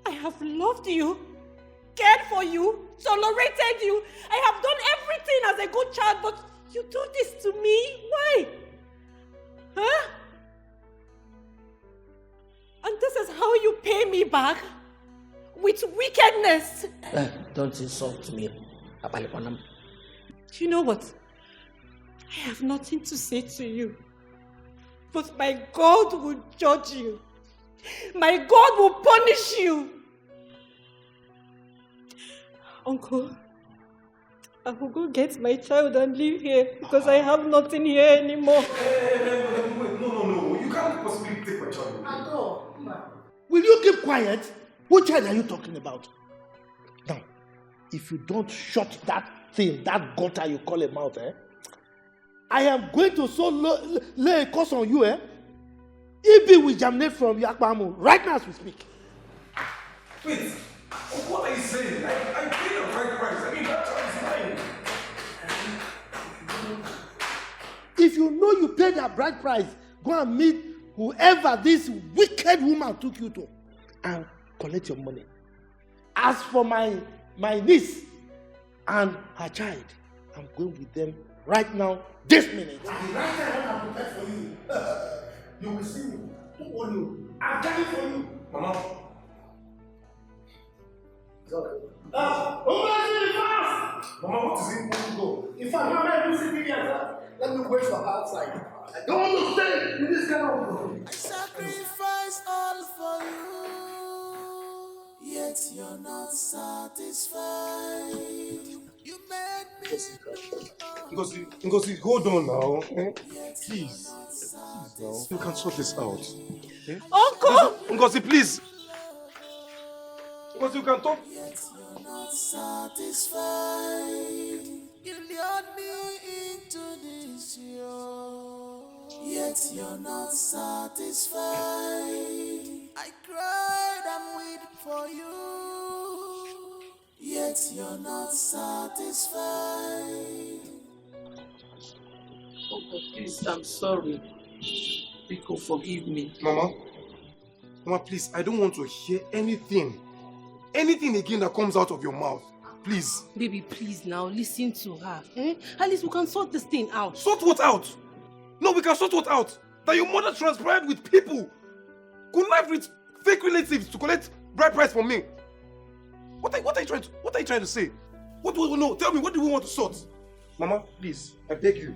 I have loved you, cared for you, tolerated you. I have done everything as a good child, but you do this to me? Why? Huh? And this is how you pay me back? With wickedness? Don't insult me. Do you know what? I have nothing to say to you. But my God will judge you. My God will punish you. Uncle, I will go get my child and leave here because I have nothing here anymore. Wait, no. You can't possibly take my child. Will you keep quiet? What child are you talking about? Now, if you don't shut that thing, that gutter you call a mouth, I am going to lay a curse on you, Ibi will germinate from your akpamu right now as we speak. Wait, what are you saying? I paid the right price. I mean, that child is mine. If you know you paid that bride price, go and meet whoever this wicked woman took you to and collect your money. As for my niece and her child, I'm going with them right now, this minute. And the right time when I'm prepared for you, you will see me. Don't worry you. I'm coming for you. Mama. Mama, what is it? Go. In fact, Mama, you see me let me wait for her outside. I don't want to stay in this kind of room. I sacrifice all for you, yet you're not satisfied. You made me. Ngozi, hold on now. Please. Now. You can sort this out. Uncle! Ngozi, please. Ngozi, you can talk. Yet you're not satisfied. You lured me into this year, yet you're not satisfied. I cried and wept for you, yet you're not satisfied. Oh, please, I'm sorry. Rico, forgive me. Mama, please, I don't want to hear anything again that comes out of your mouth. Please. Baby, please now, listen to her. At least we can sort this thing out. Sort what out? No, we can sort what out? That your mother transpired with people. Connived with fake relatives to collect bride price from me. What are you trying to say? What do we know? Tell me, what do we want to sort? Mama, please, I beg you.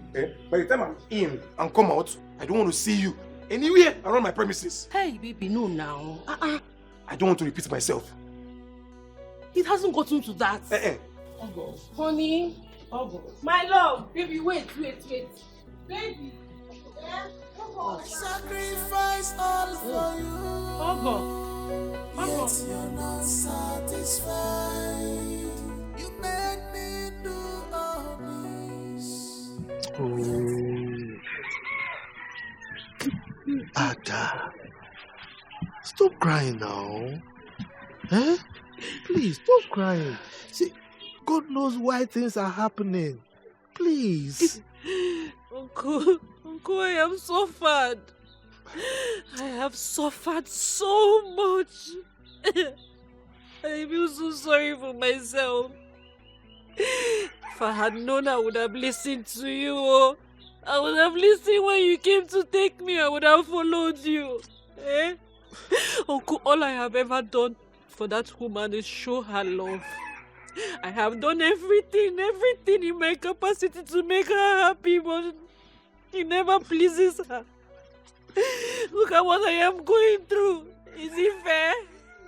By the time I'm in and come out, I don't want to see you anywhere around my premises. Hey, baby, no now. I don't want to repeat myself. It hasn't gotten to that. Ogo. Honey. Ogo. My love. Baby, wait. Baby. I sacrifice all for you. Ogo. Yet you're not satisfied. You made me do all this. Ada, stop crying now. Please, stop crying. See, God knows why things are happening. Please. Uncle, I have suffered. I have suffered so much. I feel so sorry for myself. If I had known, I would have listened to you. I would have listened when you came to take me. I would have followed you. Uncle, all I have ever done for that woman is show her love. I have done everything in my capacity to make her happy, but it never pleases her. Look at what I am going through. Is it fair?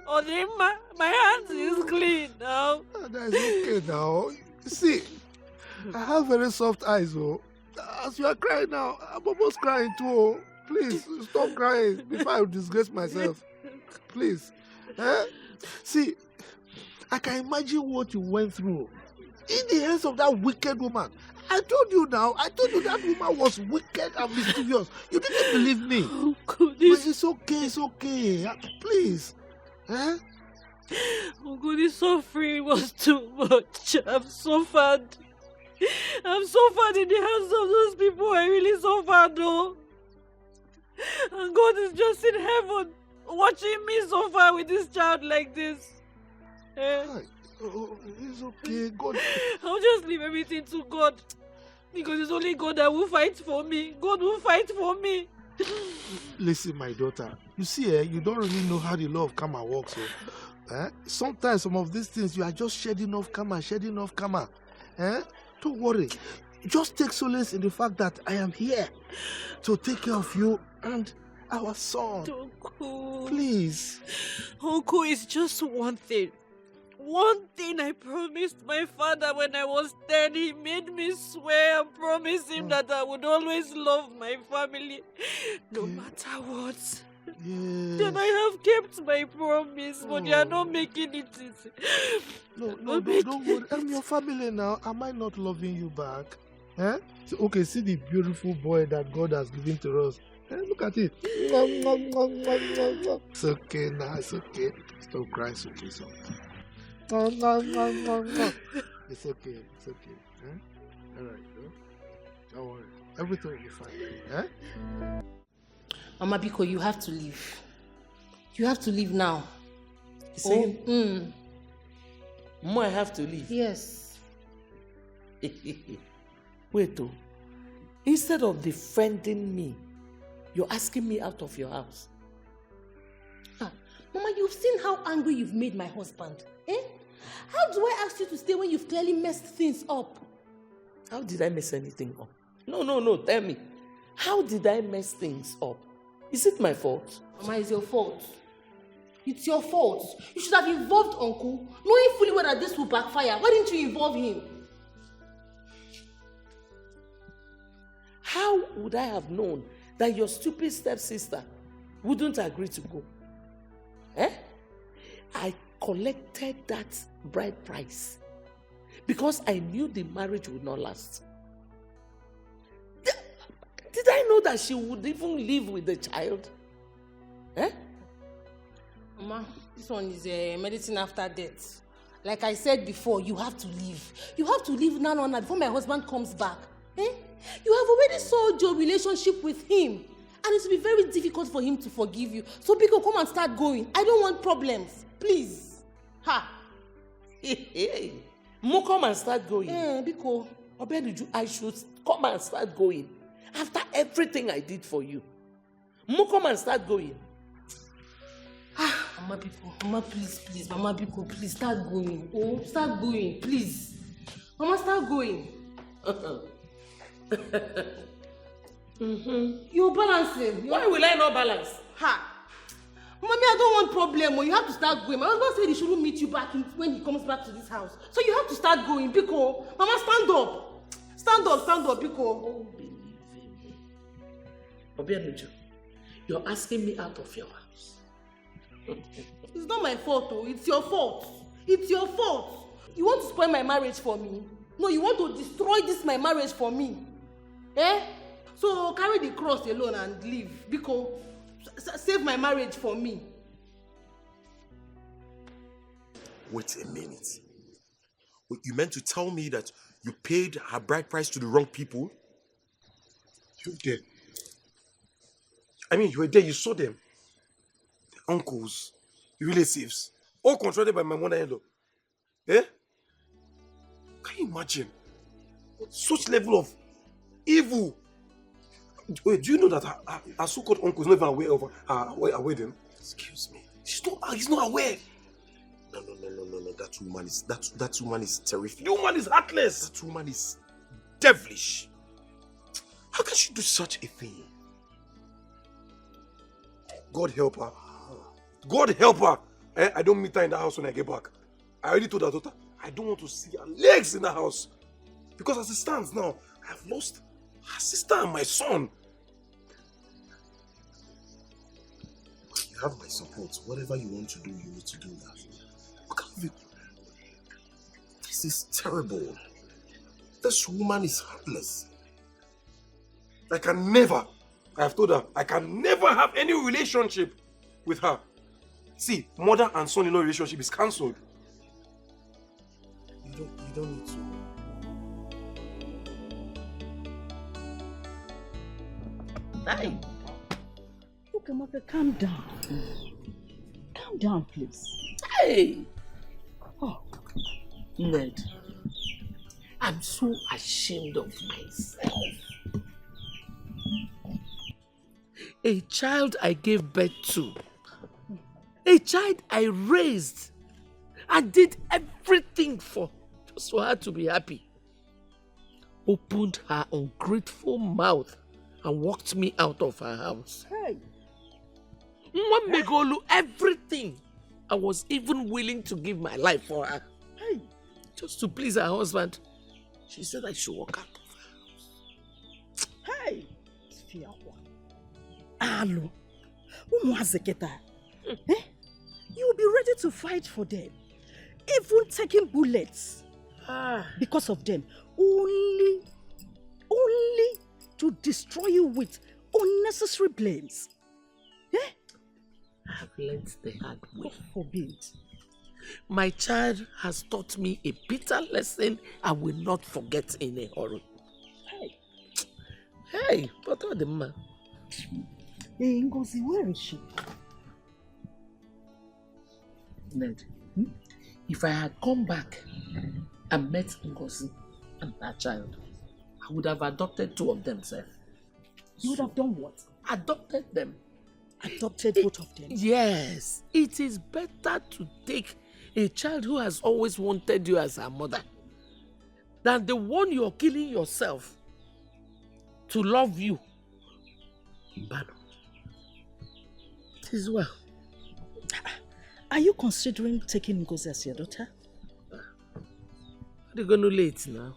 Or my hands is clean now. That is okay now. See, I have very soft eyes, oh. As you are crying now, I'm almost crying too. Oh. Please, stop crying before I disgrace myself. Please. See, I can imagine what you went through in the hands of that wicked woman. I told you now. I told you that woman was wicked and mischievous. You didn't believe me. Oh, God, But it's okay. It's okay. Please. Eh? Oh God, the suffering was too much. I've suffered in the hands of those people. I really suffered, though. And God is just in heaven watching me suffer with this child like this. Oh, it's okay. God. I'll just leave everything to God. Because it's only God that will fight for me. God will fight for me. Listen, my daughter. You see, you don't really know how the law of karma works. Sometimes some of these things you are just shedding off karma. Don't worry. Just take solace in the fact that I am here to take care of you and our son. Uncle. Please. Uncle, it's just one thing. One thing I promised my father when I was 10, he made me swear and promise him that I would always love my family, no matter what. Yes. Then I have kept my promise, but they are not making it easy. No, don't worry. I'm your family now. Am I not loving you back? So, okay, see the beautiful boy that God has given to us. Look at it. It's okay now. It's okay. Stop crying. It's okay, son. It's okay. It's okay. All right. Don't worry. Everything will be fine. Mama Biko, you have to leave. You have to leave now. Saying, I have to leave. Yes. Wait, though. Instead of defending me, you're asking me out of your house. Mama, you've seen how angry you've made my husband. How do I ask you to stay when you've clearly messed things up? How did I mess anything up? No, tell me. How did I mess things up? Is it my fault? Mama, it's your fault. It's your fault. You should have involved Uncle, knowing fully well that this will backfire. Why didn't you involve him? How would I have known that your stupid stepsister wouldn't agree to go? I collected that bride price because I knew the marriage would not last. Did I know that she would even live with the child? Mama, this one is medicine after death. Like I said before, you have to leave. You have to leave now before my husband comes back. You have already soiled your relationship with him. And it will be very difficult for him to forgive you. So Biko, come and start going. I don't want problems. Please. Mo come and start going. Biko. I should come and start going. After everything I did for you. Mo come and start going. Mama Biko. Mama, please. Mama Biko, please start going. Oh, start going, please. Mama, start going. You're balancing. Why will I not balance? Mommy, I don't want problem. You have to start going. My husband said he shouldn't meet you back when he comes back to this house. So you have to start going, Biko. Mama, stand up. Stand up, Biko. Obianuju, you're asking me out of your house. It's not my fault, though. It's your fault. It's your fault. You want to spoil my marriage for me? No, you want to destroy my marriage for me. So carry the cross alone and leave. Biko, save my marriage for me. Wait a minute. You meant to tell me that you paid her bride price to the wrong people? You did. I mean, you were there, you saw them. The uncles, the relatives, all controlled by my mother-in-law. Can you imagine? Such level of evil. Wait, do you know that our so-called uncle is not even aware of our wedding? Excuse me. He's not aware. No. That woman is terrific. The woman is heartless. That woman is devilish. How can she do such a thing? God help her. God help her. I don't meet her in the house when I get back. I already told her daughter, I don't want to see her legs in the house. Because as it stands now, I have lost her sister and my son. You have my support. Whatever you want to do, you need to do that. Look at it. This is terrible. This woman is heartless. I have told her, I can never have any relationship with her. See, mother and son-in-law relationship is cancelled. You don't need to. Hey! Look, Amaka, calm down. Calm down, please. Hey! Oh, Ned, I'm so ashamed of myself. A child I gave birth to, a child I raised and did everything for, just for her to be happy, opened her ungrateful mouth and walked me out of her house. Hey! Megolu, everything. I was even willing to give my life for her. Hey! Just to please her husband. She said I should walk out of her house. Hey! Alo, you will be ready to fight for them, even taking bullets because of them, only to destroy you with unnecessary blames. I've learnt the hard way. God forbid. My child has taught me a bitter lesson I will not forget in a hurry. Hey, what are the man? Hey, Ngozi, where is she? Ned, if I had come back and met Ngozi and her child, I would have adopted two of them, sir. You would have done what? Adopted them. Adopted both of them? Yes. It is better to take a child who has always wanted you as her mother than the one you're killing yourself to love you. Bano. It is well. Are you considering taking Ngozi as your daughter? They're going to late now.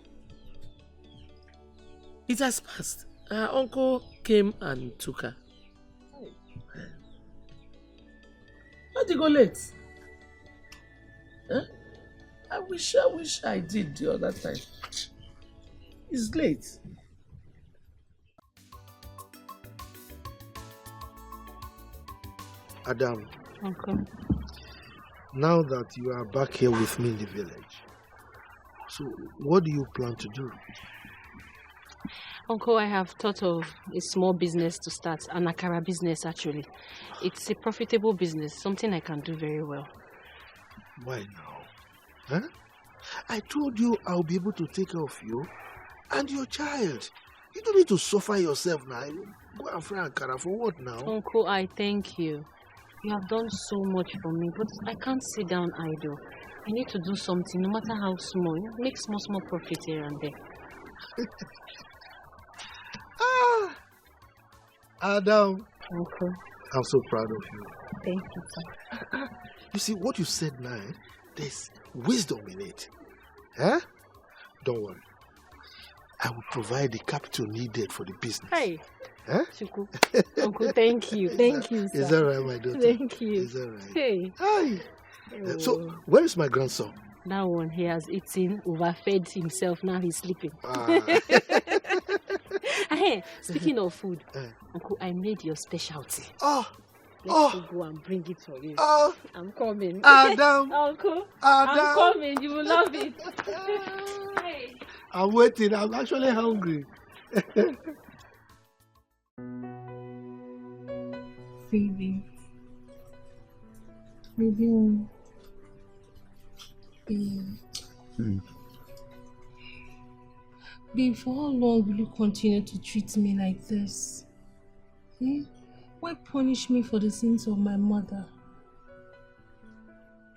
It has passed. Her uncle came and took her. Why did you go late? Huh? I wish I did the other time. It's late. Adam, Uncle. now that you are back here with me in the village, so what do you plan to do? Uncle, I have thought of a small business to start, an akara business actually. It's a profitable business, something I can do very well. Why now? Huh? I told you I'll be able to take care of you and your child. You don't need to suffer yourself now. Go and fry akara for what now? Uncle, I thank you. You have done so much for me, but I can't sit down idle. I need to do something, no matter how small. Make small profit here and there. Adam. Uncle. I'm so proud of you. Thank you, sir. You see, what you said now, there's wisdom in it. Huh? Don't worry. I will provide the capital needed for the business. Hey. Huh? Chuku. Uncle, thank you. Thank you, sir. Is that right, my daughter? Thank you. Is that right? Hey. Hi. Oh. So, where is my grandson? That one, he has eaten, overfed himself, now he's sleeping. Hey, speaking of food, Uncle, I made your specialty. Let's go and bring it for you. I'm coming. Adam. Uncle, Adam. I'm coming. You will love it. Hey. I'm waiting. I'm actually hungry. Baby. Babe, for how long will you continue to treat me like this? Why punish me for the sins of my mother?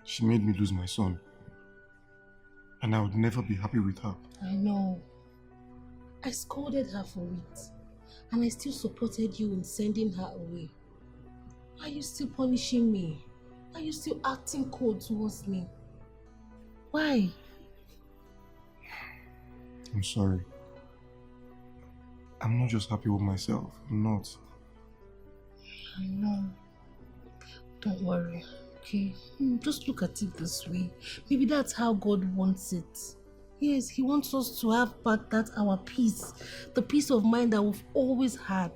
She made me lose my son. And I would never be happy with her. I know. I scolded her for it. And I still supported you in sending her away. Why are you still punishing me? Why are you still acting cold towards me? Why? I'm sorry. I'm not just happy with myself. I'm not. I know. Don't worry, okay? Just look at it this way. Maybe that's how God wants it. Yes, he wants us to have back that our peace. The peace of mind that we've always had.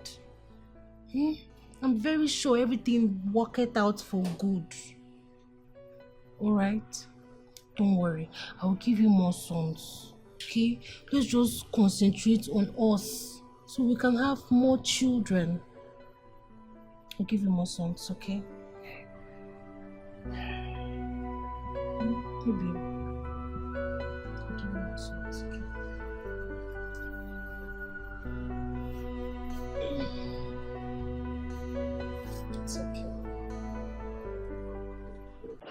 I'm very sure everything worked out for good. Alright? Don't worry. I'll give you more sons. Okay? Let's just concentrate on us so we can have more children. I'll give you more sons, okay? Maybe. I'll give you more sons, okay? It's okay.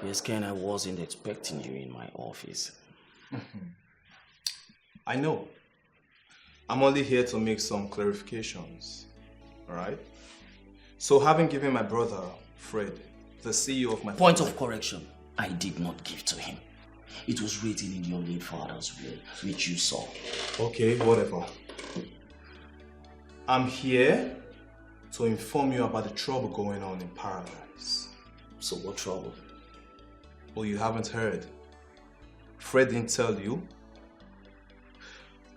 Yes, Ken, I wasn't expecting you in my office. I know. I'm only here to make some clarifications. Alright? So having given my brother, Fred, the CEO of my Point of correction. I did not give to him. It was written in your late father's will, which you saw. Okay, whatever. I'm here to inform you about the trouble going on in Paradise. So what trouble? Oh, you haven't heard? Fred didn't tell you?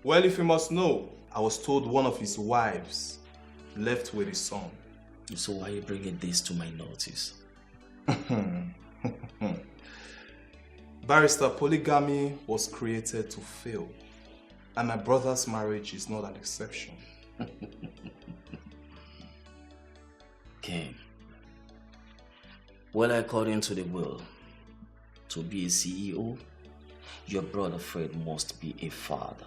Well, if you must know, I was told one of his wives left with his son. So why are you bringing this to my notice? Barrister, polygamy was created to fail, and my brother's marriage is not an exception. Okay. Well, according to the will, to be a CEO, your brother Fred must be a father.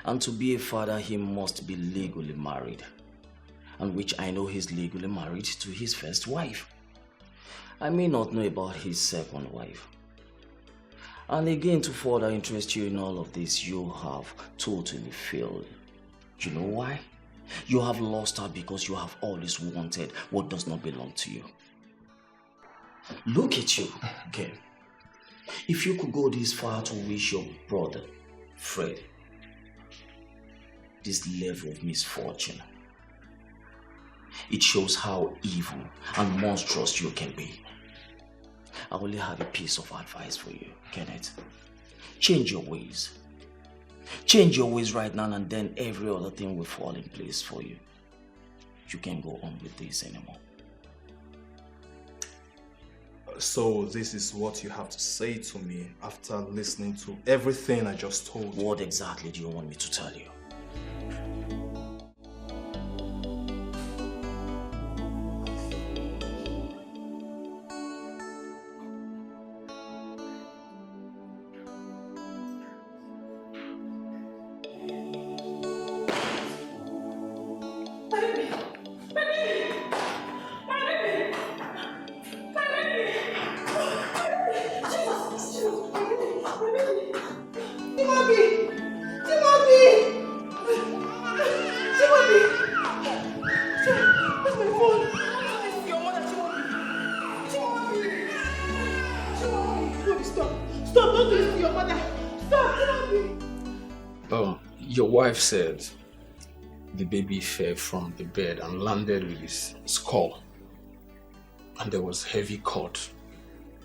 And to be a father, he must be legally married. And which I know he's legally married to his first wife. I may not know about his second wife. And again, to further interest you in all of this, you have totally failed. You know why? You have lost her because you have always wanted what does not belong to you. Look at you, okay? If you could go this far to wish your brother, Fred, this level of misfortune, it shows how evil and monstrous you can be. I only have a piece of advice for you, Kenneth. Change your ways. Change your ways right now, and then every other thing will fall in place for you. You can't go on with this anymore. So this is what you have to say to me after listening to everything I just told you. What exactly do you want me to tell you? Your wife said the baby fell from the bed and landed with his skull, and there was heavy cut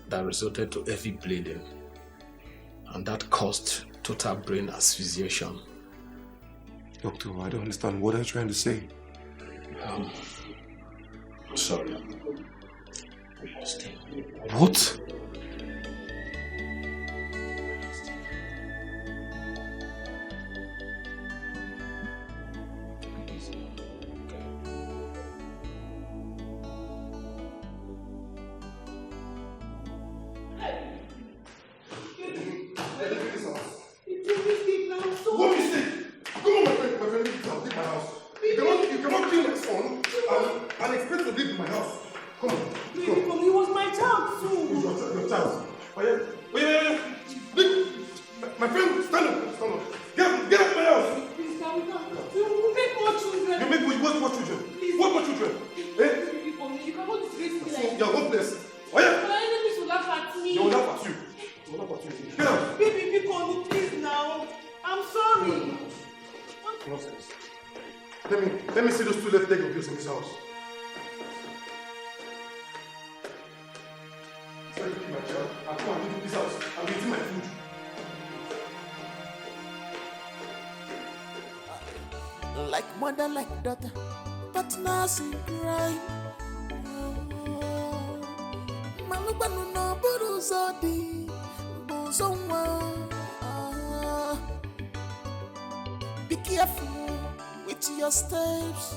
that resulted to heavy bleeding, and that caused total brain asphyxiation. Doctor, I don't understand. What are you trying to say? Sorry. What? Let me see those two left leg of yours in this house. Sorry, my child. I'll come and leave this house. I'll be eating my food. like mother, like daughter, partners in crime. Malubanu no buruzodi, buzonwa. Be careful with your steps.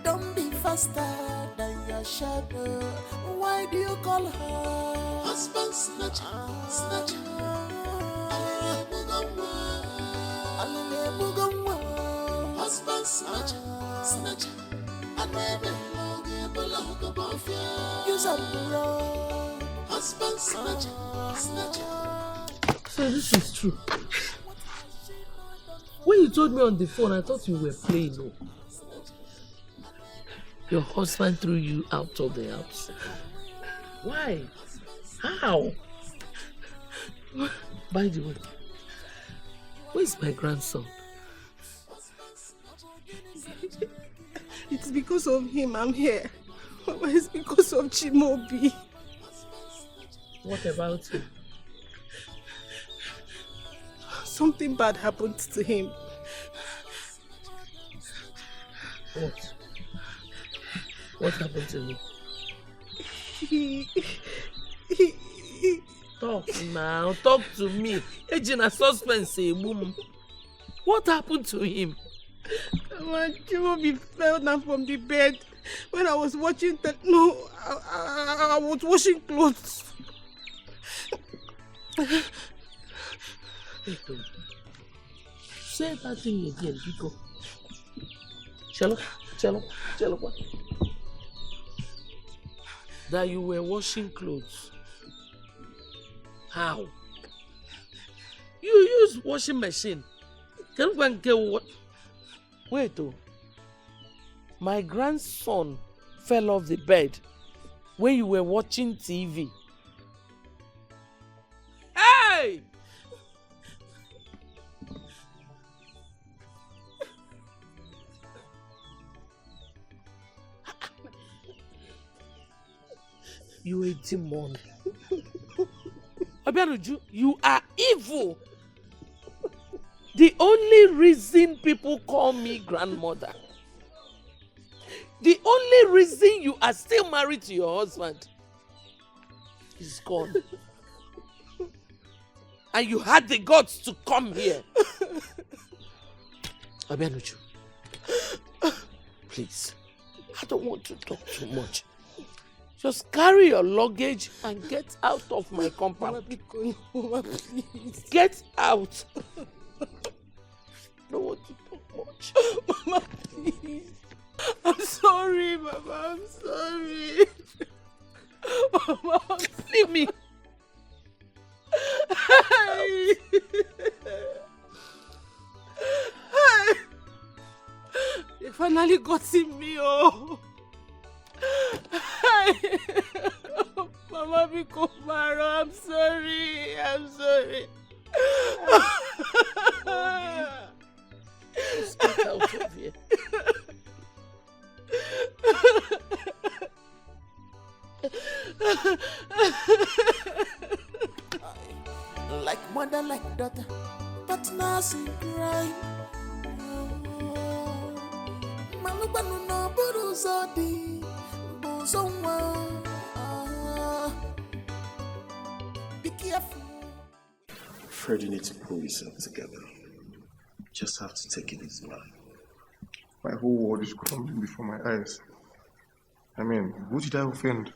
Don't be faster than your shadow. Why do you call her husband snatcher? Snatcher. Husband snatcher, snatcher. And never use a blow. Husband snatcher, snatcher. So this is true. When you told me on the phone, I thought you were playing. No. Your husband threw you out of the house. Why? How? By the way, where's my grandson? It's because of him I'm here. Mama, it's because of Chimobi. What about him? Something bad happened to him. What? What happened to him? He Talk now, talk to me. Ejina suspense, boom. What happened to him? My Chimobi fell down from the bed when I was watching the... No, I was washing clothes. Say that thing again, Biko. Chelo, what? That you were washing clothes. How? You use washing machine. Can you go and get what? Wait, oh. My grandson fell off the bed when you were watching TV. Hey! You a demon. Abianuju, you are evil. The only reason people call me grandmother, the only reason you are still married to your husband is gone. And you had the guts to come here. Abianuju, please, I don't want to talk too much. Just carry your luggage and get out of my compound. Mama, please. Get out. I don't want to talk much. Mama, please. I'm sorry, Mama. I'm sorry. Mama, leave me. Hey. Hey. They finally got in me, oh. Hey. Mama, Bikomaro, I'm sorry. I'm sorry. Just get out of here. Like mother, like daughter, partners in crime. Malubanu no buruzodi, buzonwa. Be careful. Fred, you need to pull yourself together. You just have to take it easy, man. My whole world is crumbling before my eyes. I mean, who did I offend?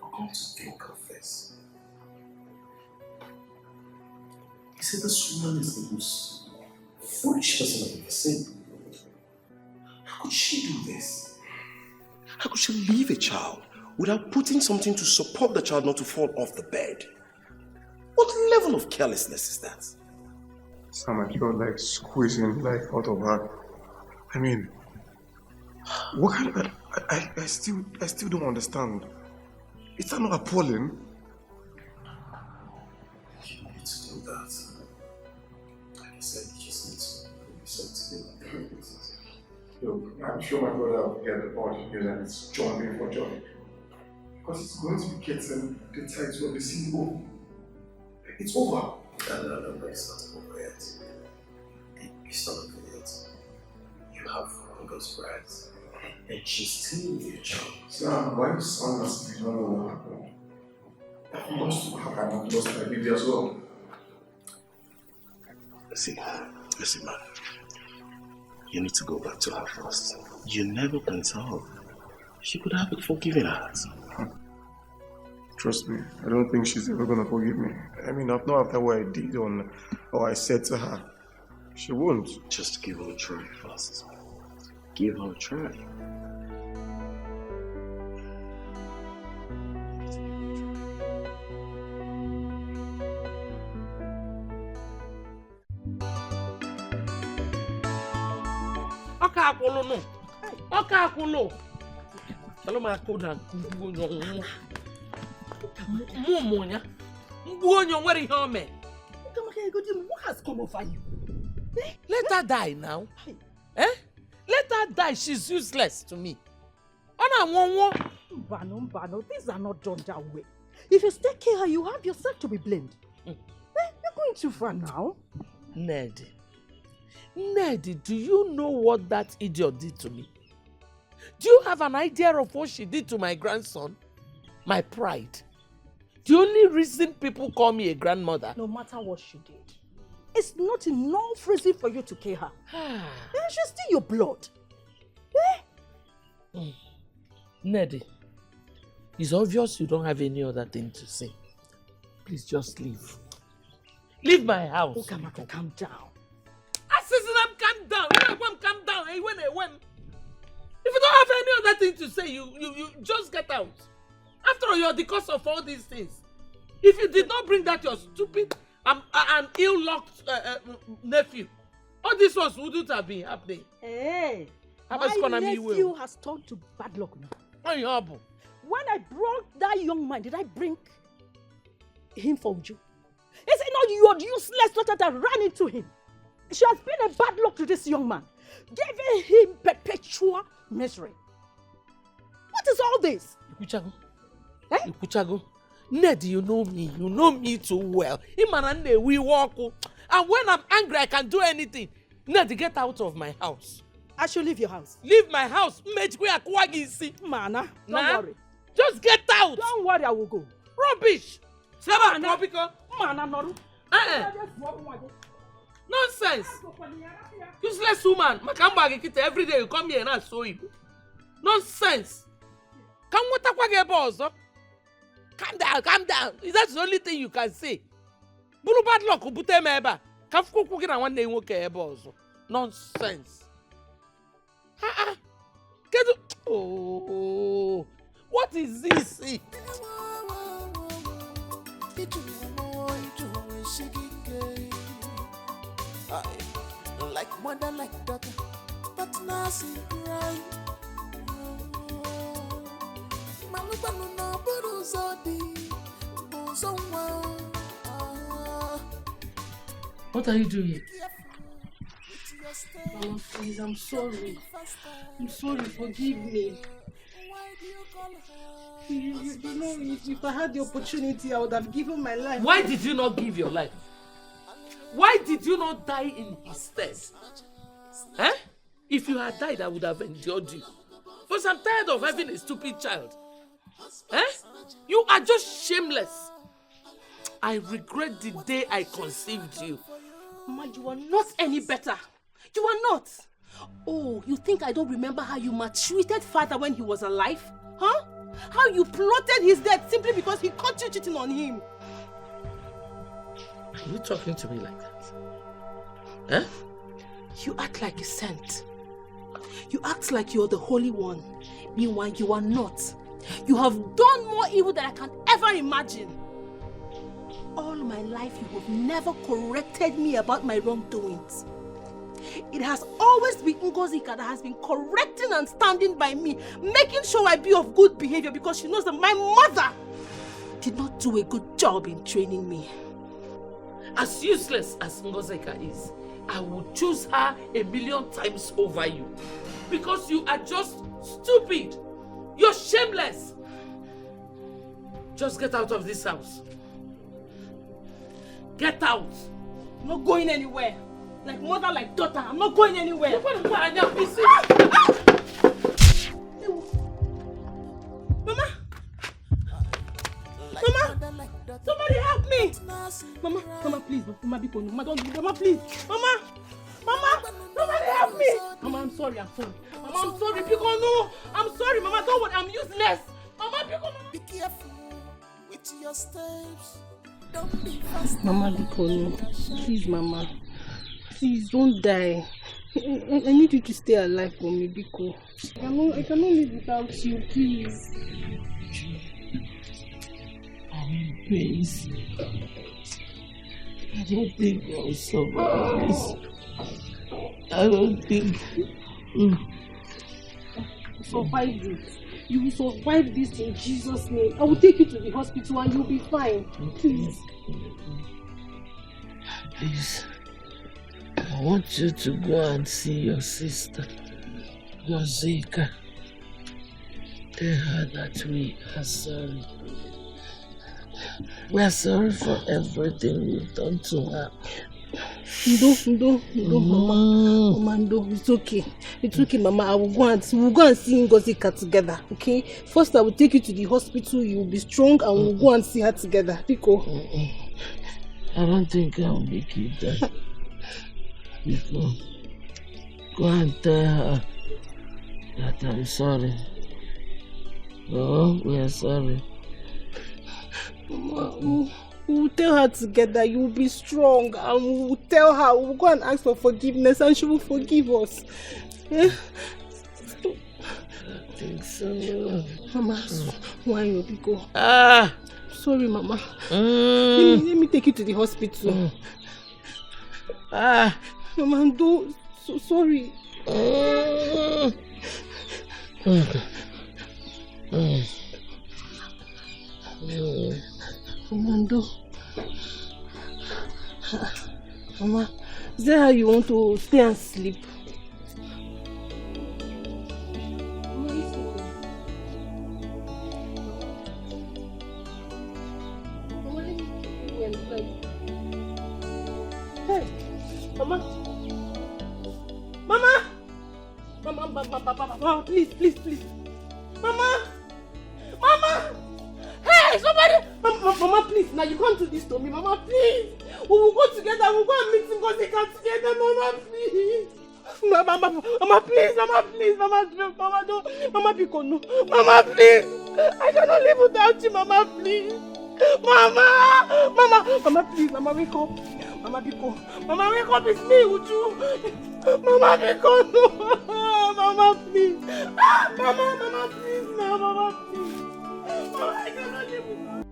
Come to think of this. He said this woman is the most foolish person I've ever seen. How could she do this? How could she leave a child without putting something to support the child not to fall off the bed? What level of carelessness is that? Sam, I felt like squeezing life out of her. I mean, what kind of... I still don't understand. Is that not appalling? You need to do that. Like I said, you just need to put yourself together. Look, I'm sure my brother will get the body here and it's jumping for joy. Because it's going to be getting the title of the CEO. It's over. No, it's not over yet. It's not over yet. You have God's bride, and she's still your child. Sam, why you sound as if you don't know what happened? I've lost my baby as well. Listen, man. You need to go back to her first. You never can tell. She could have a forgiving heart. Trust me, I don't think she's ever gonna forgive me. I mean, not after what I did or I said to her. She won't. Just give her a try first. Give her a try. Oka akulo. Tell me akoda Mumonya. Mbuonyo where he home. What has come over you? Let her die now. Eh? Let her die. She's useless to me. Bano, things are not done that way. If you take care of her, you have yourself to be blamed. You're going too far now. Ned, do you know what that idiot did to me? Do you have an idea of what she did to my grandson? My pride. The only reason people call me a grandmother. No matter what she did, it's not enough reason for you to care her. She's still your blood. Ned, it's obvious you don't have any other thing to say. Please just leave. Leave my house. Oh, calm down. Calm down. Calm down. Hey, when. If you don't have any other thing to say, you just get out. After all, you're the cause of all these things. If you did not bring that your stupid and ill-lucked nephew, all these ones wouldn't have been happening. Hey, my nephew has turned to bad luck now. When I brought that young man, did I bring him for you? Is it not your useless daughter that ran into him? She has been a bad luck to this young man, giving him perpetual misery. What is all this? Ikuchago, Ned, you know me too well. We walk, and when I'm angry, I can do anything. Ned, get out of my house. I should leave your house. Leave my house. Mana, don't worry. Just get out. Don't worry, I will go. Rubbish. Mana, no. Nonsense. Useless woman. Every day you come here and I saw you. Nonsense. Calm down. That's the only thing you can say. Nonsense. Oh, what is this? Like mother, like daughter, but now she cry. What are you doing? Mama, please, I'm sorry. I'm sorry, forgive me. You know, if I had the opportunity, I would have given my life. Why did you not give your life? Why did you not die in his stead? Eh? If you had died, I would have endured you. Because I'm tired of having a stupid child. Eh? You are just shameless. I regret the day I conceived you. Mama, you are not any better. You are not. Oh, you think I don't remember how you maltreated father when he was alive? Huh? How you plotted his death simply because he caught you cheating on him. Are you talking to me like that? Huh? You act like a saint. You act like you're the Holy One. Meanwhile, you are not. You have done more evil than I can ever imagine. All my life, you have never corrected me about my wrongdoings. It has always been Ngozika that has been correcting and standing by me, making sure I be of good behavior because she knows that my mother did not do a good job in training me. As useless as Ngozika is, I would choose her 1,000,000 times over you. Because you are just stupid. You're shameless. Just get out of this house. Get out. I'm not going anywhere. Like mother, like daughter. I'm not going anywhere. Mama! Mama! Somebody help me! Mama, Mama, please. Mama, be Mama, don't do Mama, please. Mama! Mama! Somebody help me! Mama, I'm sorry. Mama, I'm sorry. Pico, no! I'm sorry, Mama. Don't worry. I'm useless. Mama, Pico, Mama. Be careful with your steps. Don't be fast. Mama, Pico, no. Please, Mama. Please, don't die. I need you to stay alive for me, Biko. I cannot live without you, please. Please. I don't think I'll survive this. I don't think. Survive this. You will survive this in Jesus' name. I will take you to the hospital and you'll be fine. Please. Please. I want you to go and see your sister, Rosika. Tell her that we are sorry. We are sorry for everything we've done to her. No, Mama. Mama, no, it's okay. It's okay, Mama. We'll go and see Ngozika together, okay? First, I will take you to the hospital. You will be strong and we'll go and see her together. Pico. I don't think I'll make it there. Pico, go and tell her that I'm sorry. Oh, we are sorry. Mama, we'll tell her together. You will be strong and we will tell her. We will go and ask for forgiveness and she will forgive us. I think so. Mama, why you Pico? Sorry, Mama. Let me take you to the hospital. Mama, do so sorry. Mama, Mama, is that how you want to stay and sleep? Mama, please. Mama! Hey, somebody! Mama, please, now you can't do this to me, Mama, please! We will go together, we'll go and meet Ngozika together, Mama, please! Mama, please, Mama, don't, Mama, Biko, no, Mama, please! I cannot live without you, Mama, please! Mama, please, Mama, wake up! Mama, Biko, Mama, wake up, it's me, Uju! Mama, Biko, no! Mama, please! Mama, please, no, Mama, please! Mama, I cannot live without you!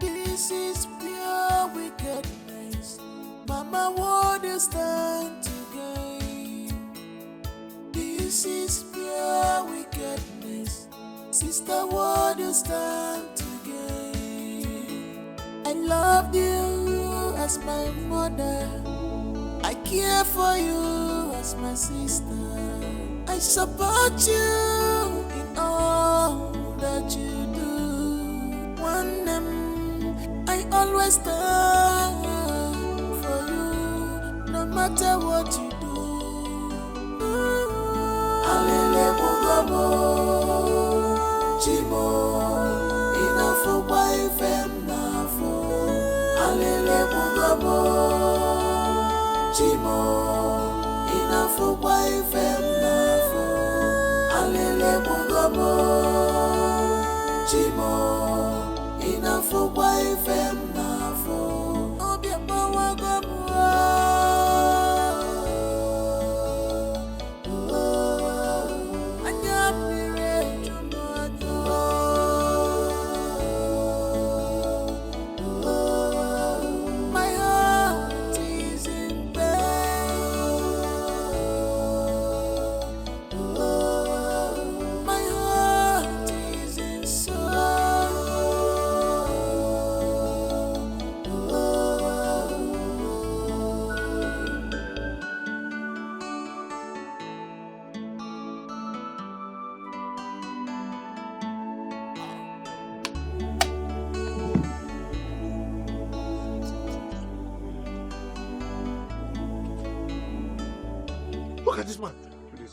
This is pure wickedness. Mama, what is stand to gain? This is pure wickedness. Sister, what is stand to gain? I loved you as my mother. I care for you as my sister. I support you in all that you do. One I always stand for you, no matter what you do. Alele mugabo, Chimo, enough for wife and nafo. Alele mugabo, Chimo, enough for wife and nafo. Alele mugabo, Chimo, enough for wife and nafo. Obia bawa gabua.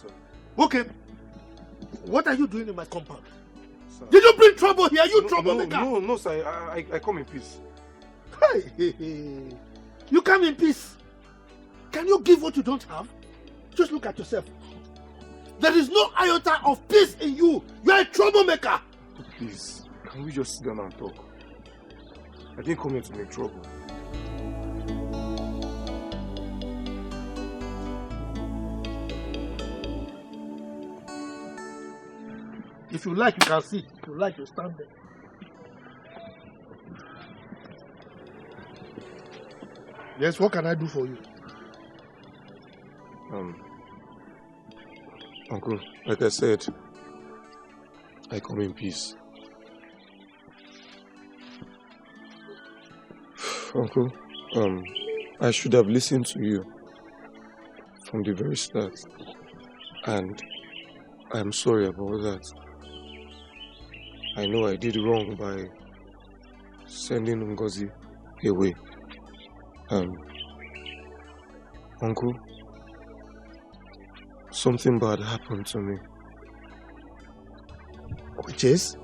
sir. Okay. What are you doing in my compound? Sir. Did you bring trouble here? You troublemaker? No, sir. I come in peace. Hey. You come in peace. Can you give what you don't have? Just look at yourself. There is no iota of peace in you. You are a troublemaker. Please, can we just sit down and talk? I didn't come here to make trouble. If you like, you can sit. If you like, you stand there. Yes, what can I do for you? Uncle, like I said, I come in peace. Uncle, I should have listened to you from the very start, and I'm sorry about that. I know I did wrong by sending Ngozi away. Uncle, something bad happened to me. Which is?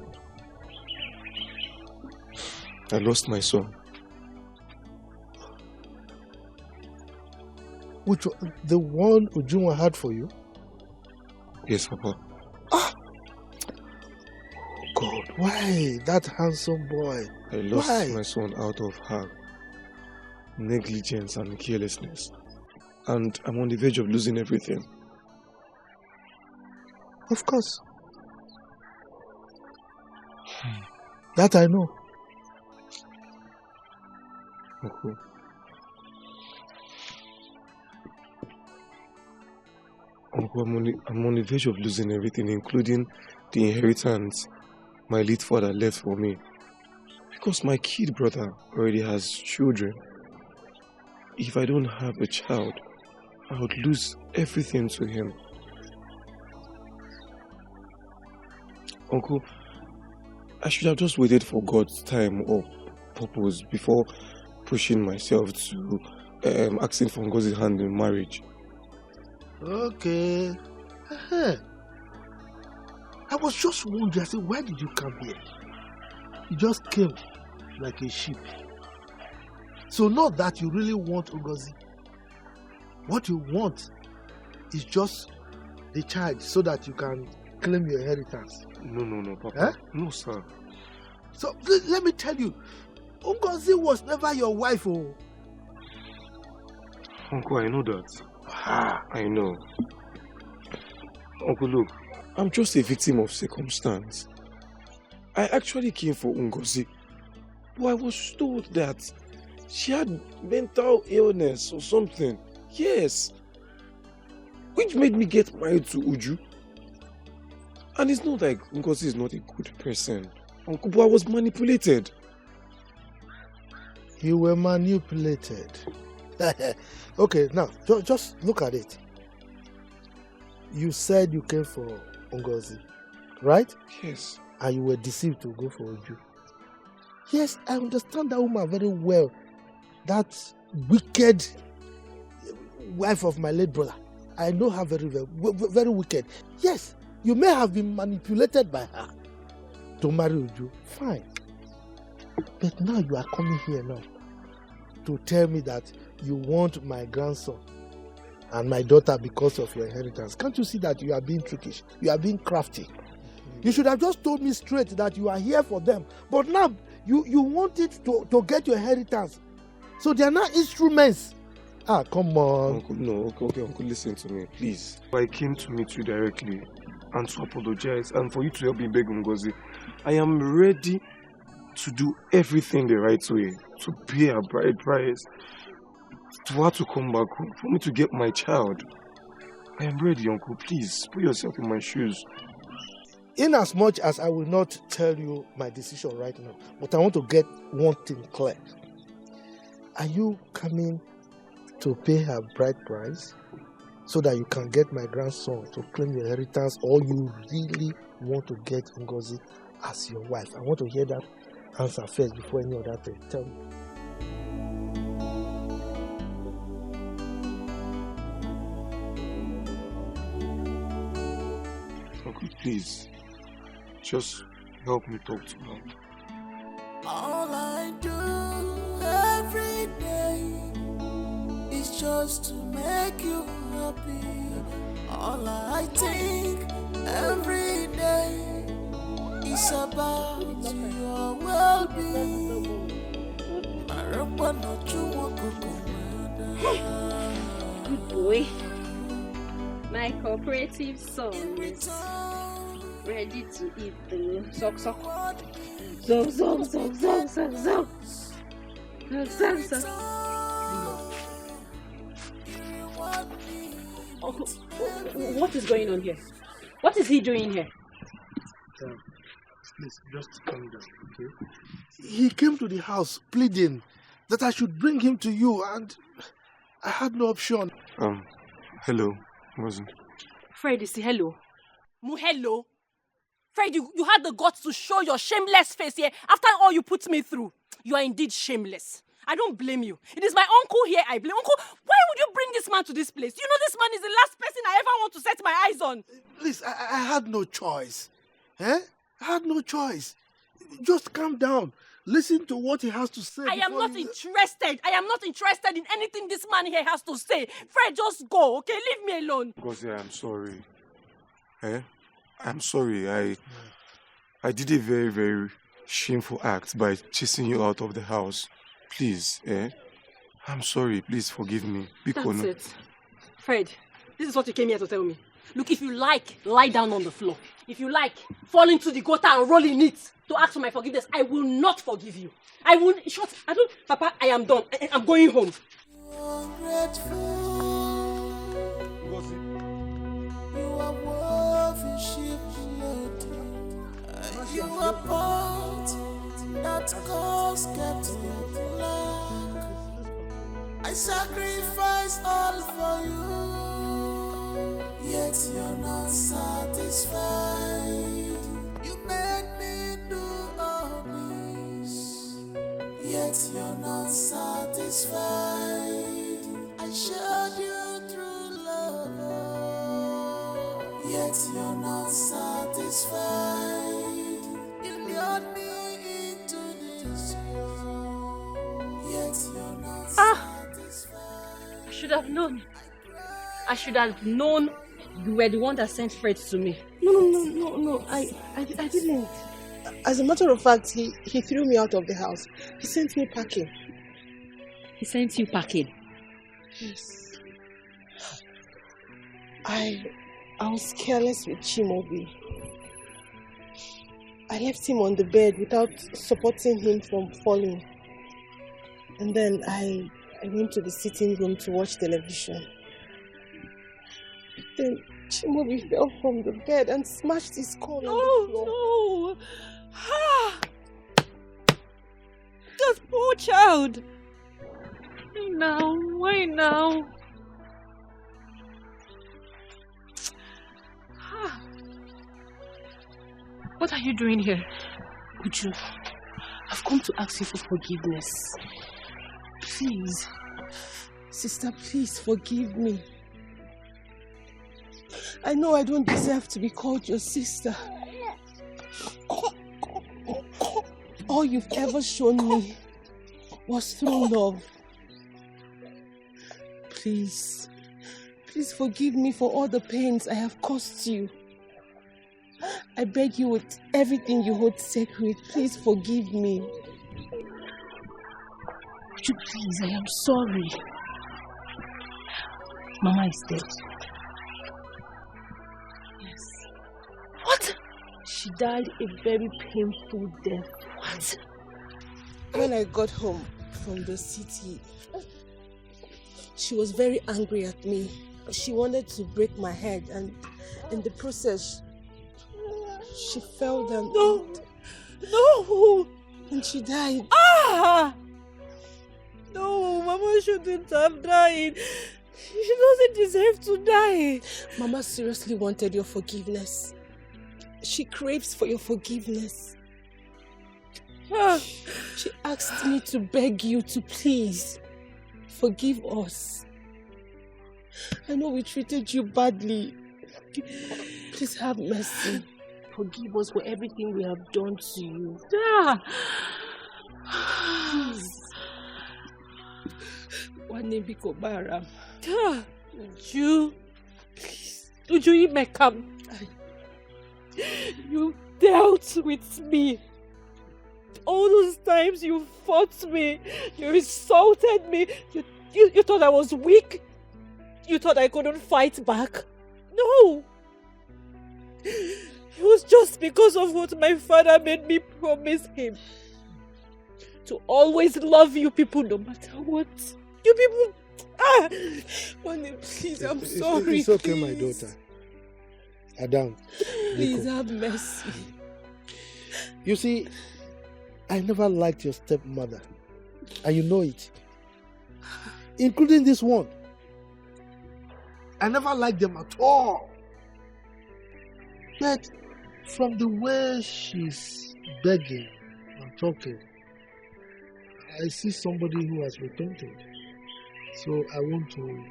I lost my son. Which one? The one Ujunwa had for you? Yes, Papa. God, why? That handsome boy. I lost Why? my son out of her negligence and carelessness. And I'm on the verge of losing everything. Of course. That I know. Uncle. Uncle, I'm on the verge of losing everything, including the inheritance my late father left for me. Because my kid brother already has children. If I don't have a child, I would lose everything to him. Uncle, I should have just waited for God's time or purpose before pushing myself to asking for God's hand in marriage. Okay. I was just wondering, I said, why did you come here? You just came like a sheep. So not that you really want Ngozi. What you want is just the child so that you can claim your inheritance. No, Papa. No, sir. So let me tell you, Ngozi was never your wife. Oh. Uncle, I know that. I know. Uncle, look, I'm just a victim of circumstance. I actually came for Ngozi, but I was told that she had mental illness or something. Yes. Which made me get married to Uju. And it's not like Ngozi is not a good person. Uncle, but I was manipulated. You were manipulated. Okay, now, just look at it. You said you came for Ngozi, right? Yes. And you were deceived to go for Uju. Yes, I understand that woman very well. That wicked wife of my late brother. I know her very well. Very wicked. Yes, you may have been manipulated by her to marry Uju. Fine. But now you are coming here now to tell me that you want my grandson and my daughter because of your inheritance. Can't you see that you are being trickish? You are being crafty. You should have just told me straight that you are here for them. But now you want it to get your inheritance. So they are not instruments. Come on. Uncle, no, okay, Uncle, listen to me, please. I came to meet you directly and to apologize and for you to help me beg Ngozi. I am ready to do everything the right way, to pay a bride price, for her to come back home, for me to get my child. I am ready, Uncle. Please, put yourself in my shoes. In as much as I will not tell you my decision right now, but I want to get one thing clear. Are you coming to pay her bride price so that you can get my grandson to claim your inheritance, or you really want to get Ngozi as your wife? I want to hear that answer first before any other thing. Tell me. Okay, please. Just help me talk to her. All I do every day is just to make you happy. All I think every day is about your well-being. Good boy. My cooperative son is ready to eat the sock. Zog. What is going on here? What is he doing here? Please, just calm down, okay? He came to the house pleading that I should bring him to you, and I had no option. Hello, wasn't. Fred, you say hello. Hello? Fred, you had the guts to show your shameless face here after all you put me through. You are indeed shameless. I don't blame you. It is my uncle here I blame. Uncle, why would you bring this man to this place? You know this man is the last person I ever want to set my eyes on. Please, I had no choice. I had no choice. Just calm down. Listen to what he has to say. I am not interested. I am not interested in anything this man here has to say. Fred, just go, okay? Leave me alone. Because I'm sorry. I'm sorry. I did a very, very shameful act by chasing you out of the house. Please, I'm sorry. Please forgive me. That's it. Fred, this is what you came here to tell me. Look, if you like, lie down on the floor. If you like, fall into the gutter and roll in it to ask for my forgiveness. I will not forgive you. I will. Papa, I am done. I'm going home. You are part that cause kept you black. I sacrifice all for you, yet you're not satisfied. You made me do all this, yet you're not satisfied. I showed you through love, yet you're not satisfied. You lured me into this world, yet you're not satisfied. I should have known. I should have known you were the one that sent Fred to me. No. I didn't. As a matter of fact, he threw me out of the house. He sent me packing. He sent you packing? Yes. I was careless with Chimobi. I left him on the bed without supporting him from falling. And then I went to the sitting room to watch television. Then Chimobi fell from the bed and smashed his skull on the floor. No! Ah! That poor child! Why now? Ah. What are you doing here? Uju, I've come to ask you for forgiveness. Please. Sister, please forgive me. I know I don't deserve to be called your sister. All you've ever shown me was through love. Please forgive me for all the pains I have caused you. I beg you with everything you hold sacred, please forgive me. Would you please, I am sorry. Mama is dead. Yes. What? She died a very painful death. What? When I got home from the city, she was very angry at me. She wanted to break my head, and in the process, she fell down. No! And she died. Ah! No, Mama shouldn't have died. She doesn't deserve to die. Mama seriously wanted your forgiveness. She craves for your forgiveness. She asked me to beg you to please forgive us. I know we treated you badly. Please have mercy. Forgive us for everything we have done to you. Please. Wanebiko Baram. Uju. Please. Uju Imekam. You dealt with me. All those times you fought me, you insulted me, you thought I was weak? You thought I couldn't fight back? No! It was just because of what my father made me promise him. To always love you people no matter what. You people... Mane, please, I'm sorry. It's okay, my daughter. Adam. Please have mercy. You see, I never liked your stepmother. And you know it. Including this one. I never liked them at all. But from the way she's begging and talking, I see somebody who has repented. So I want to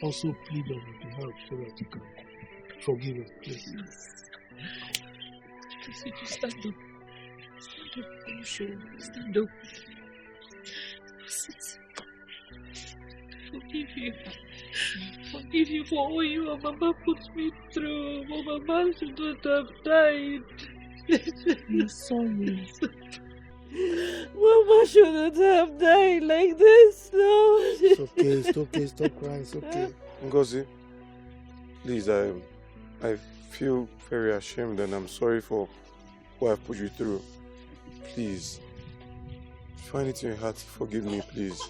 also plead on your behalf so that you can forgive her, please. Stand up. Stand up. Sit. Forgive you for all you and Mama put me through. Mama should not have died. I'm sorry. Mama shouldn't have died like this, no. It's okay, stop crying, it's okay. Ngozi, please, I feel very ashamed and I'm sorry for what I've put you through. Please, find it in your heart to forgive me, please.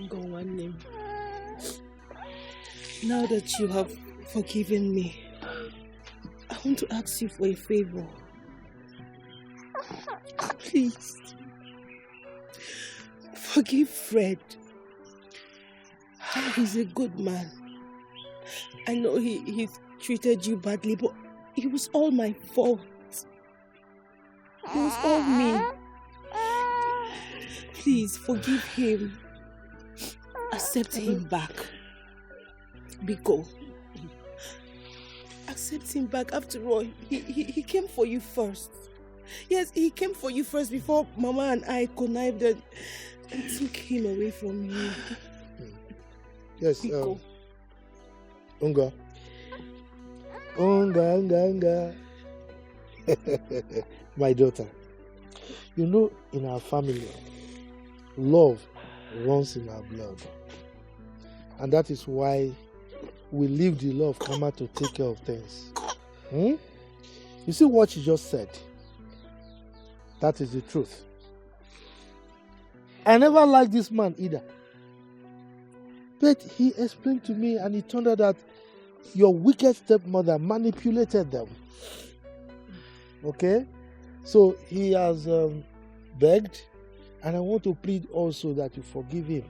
Go on, name. Now that you have forgiven me, I want to ask you for a favor. Please, forgive Fred. He's a good man. I know he treated you badly, but it was all my fault. It was all me. Please forgive him. Accept him back. Biko. Accept him back. After all, he came for you first. Yes, he came for you first before Mama and I connived and took him away from you. Yes, Biko. Unga. My daughter, you know, in our family, love runs in our blood. And that is why we leave the law of karma to take care of things. You see what she just said? That is the truth. I never liked this man either. But he explained to me and it turned out that your wicked stepmother manipulated them. Okay? So he has begged, and I want to plead also that you forgive him.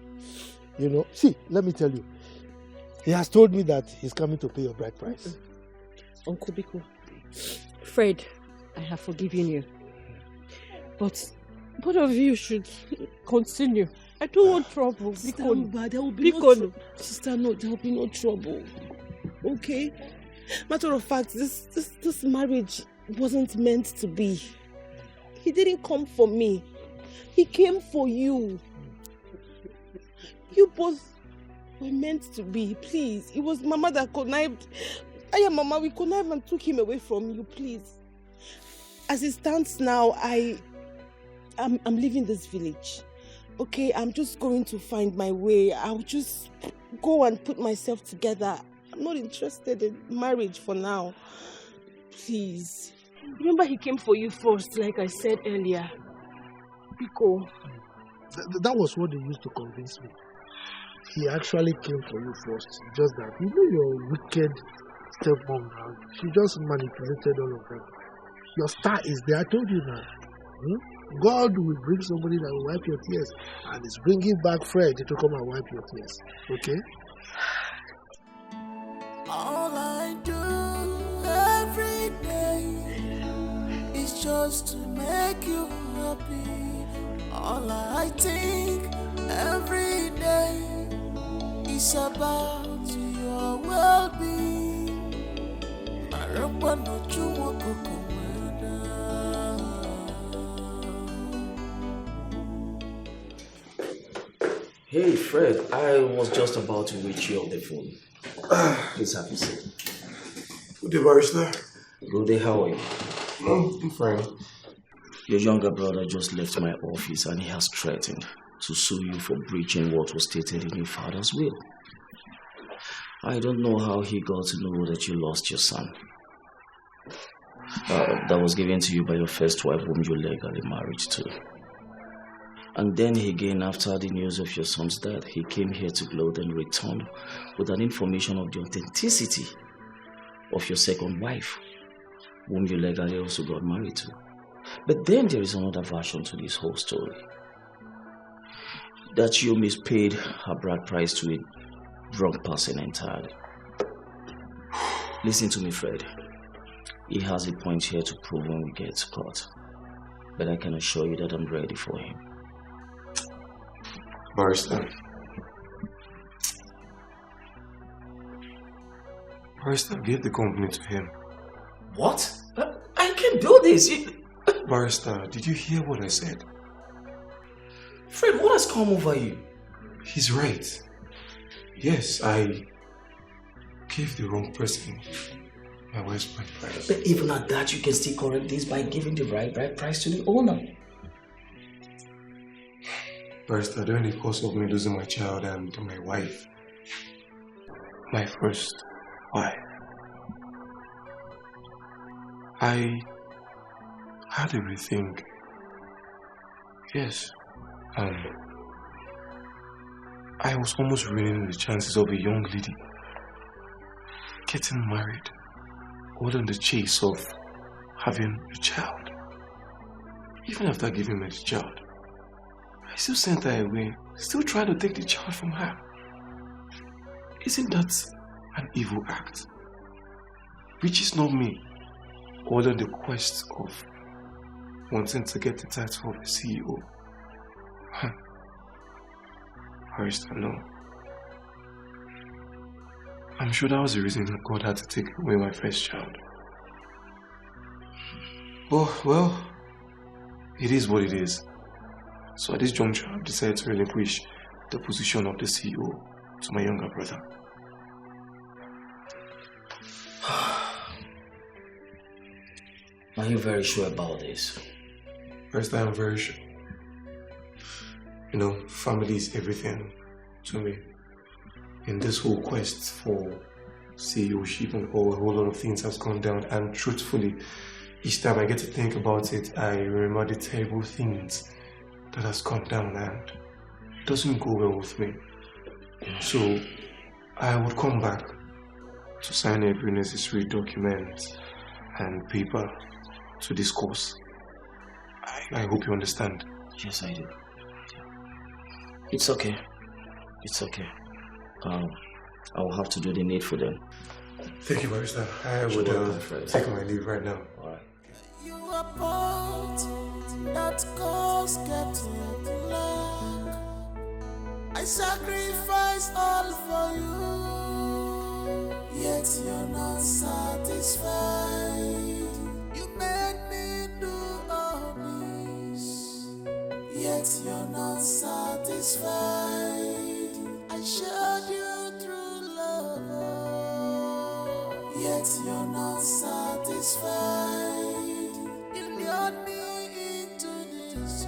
You know, see, let me tell you. He has told me that he's coming to pay your bride price. Uncle Biko, Fred, I have forgiven you. But both of you should continue. I don't want trouble. Biko, there will be no trouble. Sister, no, there will be no trouble. Okay? Matter of fact, this marriage wasn't meant to be. He didn't come for me. He came for you. You both were meant to be. Please. It was Mama that connived. Mama, we connived and took him away from you. Please. As it stands now, I'm leaving this village. Okay, I'm just going to find my way. I'll just go and put myself together. I'm not interested in marriage for now. Please. Remember he came for you first, like I said earlier. Biko. That was what they used to convince me. He actually came for you first. Just that, you know, your wicked stepmom now. She just manipulated all of them. Your star is there. I told you now. God will bring somebody that will wipe your tears, and is bringing back Fred to come and wipe your tears. Okay? All I do every day is just to make you happy. All I think every day is about your your well-being. Marapa no chuwa kukumada. Hey, Fred, I was just about to reach you on the phone. Please have a seat. Good day, barrister. Good day, how are you? I'm fine. Your younger brother just left my office and he has threatened to sue you for breaching what was stated in your father's will. I don't know how he got to know that you lost your son. That was given to you by your first wife whom you legally married to. And then again, after the news of your son's death, he came here to gloat and returned with an information of the authenticity of your second wife, whom you legally also got married to. But then there is another version to this whole story. That you mispaid her bride price to a wrong person entirely. Listen to me, Fred. He has a point here to prove when we get to court. But I can assure you that I'm ready for him. Barrister. Barrister, give the company to him. What? I can't do this. Barrister, did you hear what I said? Fred, what has come over you? He's right. Yes, I gave the wrong person my wife's bride price. But even at that, you can still correct this by giving the right bride price to the owner. Barrister, during the course of me losing my child and my wife, my first wife, I had everything. Yes. I was almost ruining the chances of a young lady getting married, all in the chase of having a child. Even after giving me the child, I still sent her away, still trying to take the child from her. Isn't that an evil act? Which is not me, all in the quest of wanting to get the title of the CEO. Barrister, no. I'm sure that was the reason that God had to take away my first child. Oh, well, it is what it is. So at this juncture, I've decided to relinquish the position of the CEO to my younger brother. Are you very sure about this? First, I am very sure. You know, family is everything to me. In this whole quest for CEOship and a whole lot of things has gone down, and truthfully, each time I get to think about it, I remember the terrible things that has gone down, and it doesn't go well with me. So I would come back to sign every necessary document and paper to discuss. I hope you understand. Yes, I do. It's okay. It's okay. I will have to do the needful then. Thank you, Barrister. I would take my leave right now. Alright. You are part that cause getting black. I sacrifice all for you, yet you're not satisfied. You made me do all this, yet you're not satisfied. I showed you true love, yet you're not satisfied. You lured me into this.